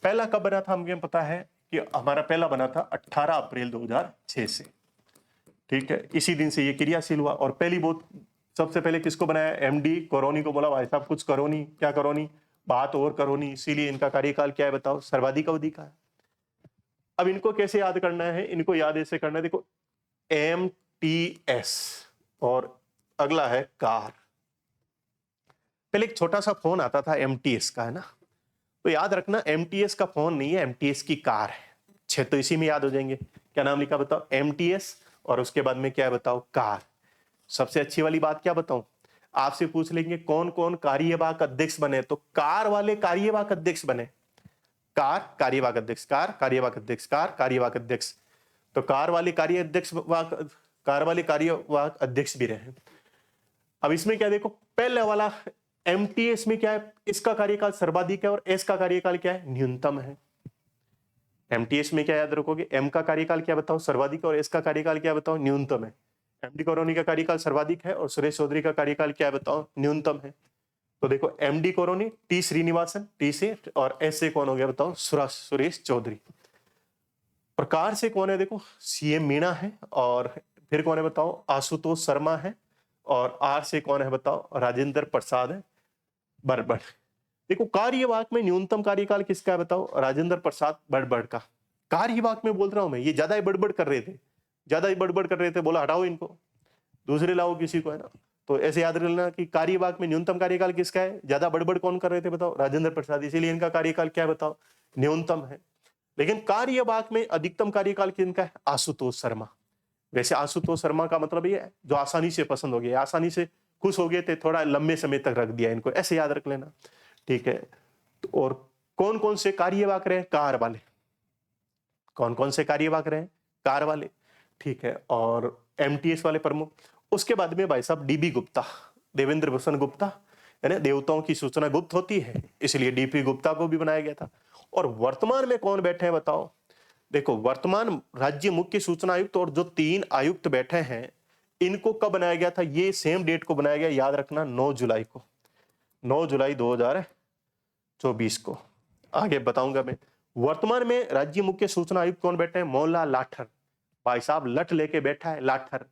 S1: पहला कब बना था हमें पता है कि हमारा पहला बना था 18 अप्रैल 2006 से। ठीक है, इसी दिन से ये क्रियाशील हुआ। और पहली बहुत सबसे पहले किसको बनाया? एमडी कोरोनी को। बोला भाई साहब कुछ करो नहीं। क्या करो नहीं? बात और करो नहीं। इसीलिए इनका कार्यकाल क्या है बताओ? सर्वाधिक अवधि का है। अब इनको कैसे याद करना है? इनको याद ऐसे करना है, देखो एमटीएस और अगला है कार। पहले एक छोटा सा फोन आता था एमटीएस का, है ना। तो याद रखना एमटीएस का फोन नहीं है, एमटीएस की कार है। छह तो इसी में याद हो जाएंगे। क्या नाम लिखा बताओ? एमटीएस, और उसके बाद में क्या है बताओ? कार। सबसे अच्छी वाली बात क्या बताऊं? आपसे पूछ लेंगे कौन कौन कार्यवाहक अध्यक्ष बने, तो कार वाले कार्यवाहक अध्यक्ष बने। कार कार्यवाहक अध्यक्ष, कार कार्यवाहक अध्यक्ष, कार कार्यवाहक अध्यक्ष। तो कार वाले कार्य अध्यक्ष, कार वाले कार्यवाहक अध्यक्ष भी रहे। अब इसमें क्या देखो, पहले वाला एमटीएस में क्या है? इसका कार्यकाल सर्वाधिक है और एस का कार्यकाल क्या है? न्यूनतम है। एमटीएस में क्या याद रखोगे? एम का कार्यकाल क्या बताओ? सर्वाधिक, और एस का कार्यकाल क्या बताओ? न्यूनतम है। एमडी कोरोनी का कार्यकाल सर्वाधिक है और सुरेश चौधरी का कार्यकाल क्या बताओ? न्यूनतम है। तो देखो एमडी कोरोनी, टी श्रीनिवासन, टी से, और एस से कौन हो गया बताओ? सुरेश चौधरी। प्रकार से कौन है? देखो सीएम मीणा है, और फिर कौन है बताओ? आशुतोष शर्मा है, और आर से कौन है बताओ? राजेंद्र प्रसाद है बड़बड़। देखो कार्यवाहक में न्यूनतम कार्यकाल किसका है बताओ? राजेंद्र प्रसाद बड़बड़ का। कार्यवाहक में बोल रहा हूं मैं, ये ज्यादा ही बड़बड़ कर रहे थे, ज्यादा ही बड़बड़ कर रहे थे। बोला हटाओ इनको, दूसरे लाओ किसी को, है ना। तो ऐसे याद रखना कि कार्यवाहक में न्यूनतम कार्यकाल किसका है? ज्यादा बड़बड़ कौन कर रहे थे बताओ? राजेंद्र प्रसाद। इसीलिए इनका कार्यकाल क्या है बताओ? न्यूनतम है। लेकिन कार्यवाहक में अधिकतम कार्यकाल किनका है? आशुतोष शर्मा। वैसे आशुतोष शर्मा का मतलब ये है जो आसानी से पसंद हो गए, आसानी से खुश हो गए थे, थोड़ा लंबे समय तक रख दिया इनको, ऐसे याद रख लेना। ठीक है, और कौन कौन से कार्यवाहक रहे? कार वाले। कौन कौन से कार्यवाहक रहे? कार वाले। ठीक है, और एमटीएस वाले प्रमुख। उसके बाद में भाई साहब डीबी गुप्ता, देवेंद्र भूषण गुप्ता, है ना। देवताओं की सूचना गुप्त होती है, इसलिए डीपी गुप्ता को भी बनाया गया था। और वर्तमान में कौन बैठे हैं बताओ? देखो वर्तमान राज्य मुख्य सूचना आयुक्त और जो 3 आयुक्त बैठे हैं, इनको कब बनाया गया था? ये सेम डेट को बनाया गया, याद रखना 9 जुलाई को, 9 जुलाई 2024 को। आगे बताऊंगा मैं। वर्तमान में राज्य मुख्य सूचना आयुक्त कौन बैठे हैं? मोहनलाल लाठर। भाई साहब लठ लेके बैठा है, लाठर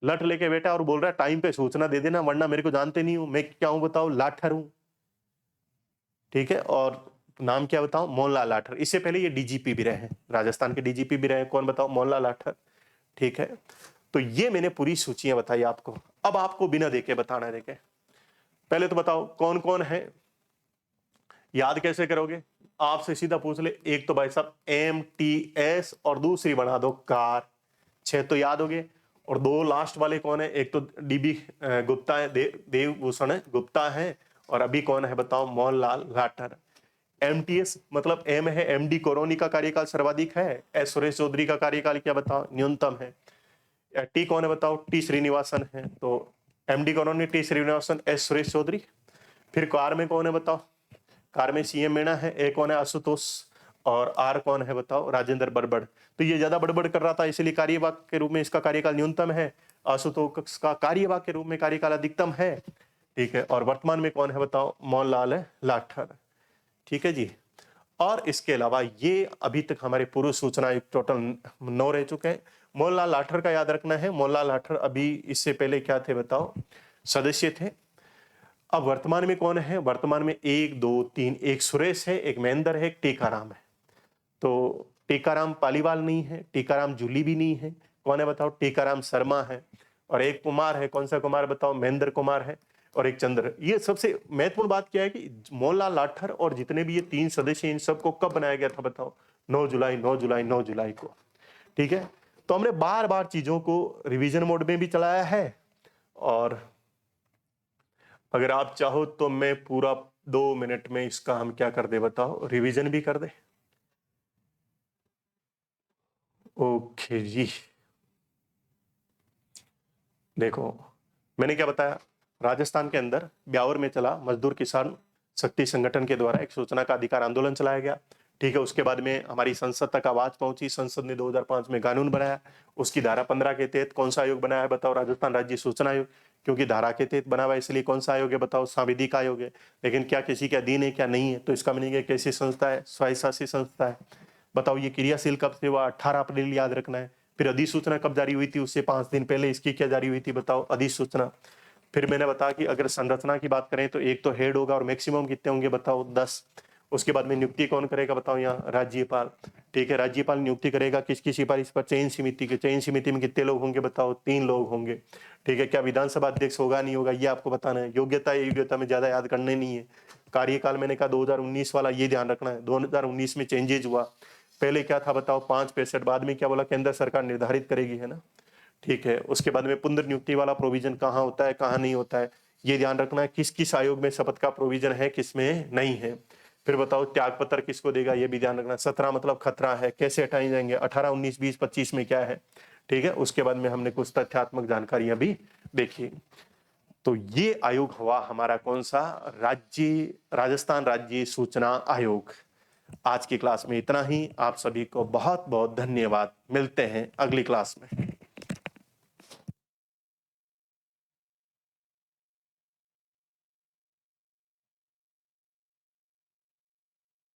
S1: लठ लेके बैठा है और बोल रहा है टाइम पे सूचना दे देना, वरना मेरे को जानते नहीं हूं, मैं क्या हूं बताओ? लाठर हूं। ठीक है, और नाम क्या बताओ? मोहनलाल लाठर। इससे पहले ये डीजीपी भी रहे हैं, राजस्थान के डीजीपी भी रहे। कौन बताओ? मोहनलाल लाठर। ठीक है, तो ये मैंने पूरी सूचियां बताई आपको। अब आपको बिना देखे बताना है। देखे पहले तो बताओ कौन कौन है, याद कैसे करोगे? आपसे सीधा पूछ ले, एक तो भाई साहब एमटीएस और दूसरी बना दो कार। 6 तो याद हो गए। और 2 लास्ट वाले कौन है? एक तो डीबी गुप्ता है, देवभूषण गुप्ता है, और अभी कौन है बताओ? मोहनलाल लाठर। MTS मतलब M है, MD कोरोनी का कार्यकाल सर्वाधिक है। S सुरेश चौधरी का कार्यकाल क्या बताओ, न्यूनतम है। T कौन है बताओ, T श्रीनिवासन है। तो MD कोरोनी, T Srinivasan, S Suresh Chaudhary. फिर कार में कौन है बताओ, कार में CM मीणा है। A कौन है, आशुतोष। और R कौन है बताओ, राजेंद्र बड़बड़। तो ये ज्यादा बड़बड़ कर रहा था, इसलिए कार्यवाहक के रूप में इसका कार्यकाल न्यूनतम है। आशुतोष का कार्यवाहक के रूप में कार्यकाल अधिकतम है। ठीक है, और वर्तमान में कौन है बताओ, मोहनलाल लाठर। ठीक है जी। और इसके अलावा ये अभी तक हमारे पूर्व सूचना आयुक्त टोटल 9 रह चुके हैं। मोहनलाल लाठर का याद रखना है। मोहनलाल लाठर अभी इससे पहले क्या थे बताओ, सदस्य थे। अब वर्तमान में कौन है, वर्तमान में 1 2 3, एक सुरेश है, एक महेंद्र है, एक टीकाराम है। तो टीकाराम पालीवाल नहीं है, टीकाराम जूली भी नहीं है। कौन है बताओ, टीकाराम शर्मा है। और एक कुमार है, कौन सा कुमार बताओ, महेंद्र कुमार है। और एक चंद्र। ये सबसे महत्वपूर्ण बात क्या है कि मोहनलाल लाठर और जितने भी ये 3 सदस्य, इन सबको कब बनाया गया था बताओ, 9 जुलाई 9 जुलाई 9 जुलाई को। ठीक है, तो हमने बार बार चीजों को रिवीजन मोड में भी चलाया है। और अगर आप चाहो तो मैं पूरा 2 मिनट में इसका हम क्या कर दे बताओ, रिवीजन भी कर दे। ओके जी, देखो मैंने क्या बताया, राजस्थान के अंदर ब्यावर में चला मजदूर किसान शक्ति संगठन के द्वारा एक सूचना का अधिकार आंदोलन चलाया गया। ठीक है, उसके बाद में हमारी संसद तक आवाज पहुंची, संसद ने 2005 में कानून बनाया। उसकी धारा 15 के तहत कौन सा आयोग बनाया है बताओ, राजस्थान राज्य सूचना आयोग। क्योंकि धारा के तहत बना हुआ है, इसलिए कौन सा आयोग है बताओ, सांविधिक आयोग है। लेकिन क्या किसी के अधीन है क्या, नहीं है। तो इसका मीनिंग है कैसी संस्था है, स्वायत्तशासी संस्था है। बताओ ये क्रियाशील कब से हुआ, 18 अप्रैल याद रखना है। फिर अधिसूचना कब जारी हुई थी, उससे 5 दिन पहले इसकी क्या जारी हुई थी बताओ, अधिसूचना। फिर मैंने बताया कि अगर संरचना की बात करें तो एक तो हेड होगा और मैक्सिमम कितने होंगे बताओ, 10। उसके बाद में नियुक्ति कौन करेगा बताओ, यहाँ राज्यपाल। ठीक है, राज्यपाल नियुक्ति करेगा किसकी सिफारिश पर, चयन समिति के। चयन समिति में कितने लोग होंगे बताओ, 3 लोग होंगे। ठीक है, क्या विधानसभा अध्यक्ष होगा नहीं होगा, ये आपको बताना है। योग्यता में ज्यादा याद करने नहीं है। कार्यकाल मैंने कहा 2019 वाला, ये ध्यान रखना है। 2019 में चेंजेज हुआ। पहले क्या था बताओ, 5.65, बाद में क्या बोला, केंद्र सरकार निर्धारित करेगी, है ना। ठीक है, उसके बाद में पुनर्नियुक्ति वाला प्रोविजन कहाँ होता है, कहाँ नहीं होता है, ये ध्यान रखना है। किस किस आयोग में शपथ का प्रोविजन है, किसमें नहीं है। फिर बताओ त्याग पत्र किसको देगा, ये भी ध्यान रखना। 17 मतलब खतरा है, कैसे हटाए जाएंगे। 18, 19, 20, 25 में क्या है। ठीक है, उसके बाद में हमने कुछ तथ्यात्मक जानकारियां भी देखी। तो ये आयोग हुआ हमारा कौन सा, राजस्थान राज्य सूचना आयोग। आज की क्लास में इतना ही। आप सभी को बहुत बहुत धन्यवाद। मिलते हैं अगली क्लास में।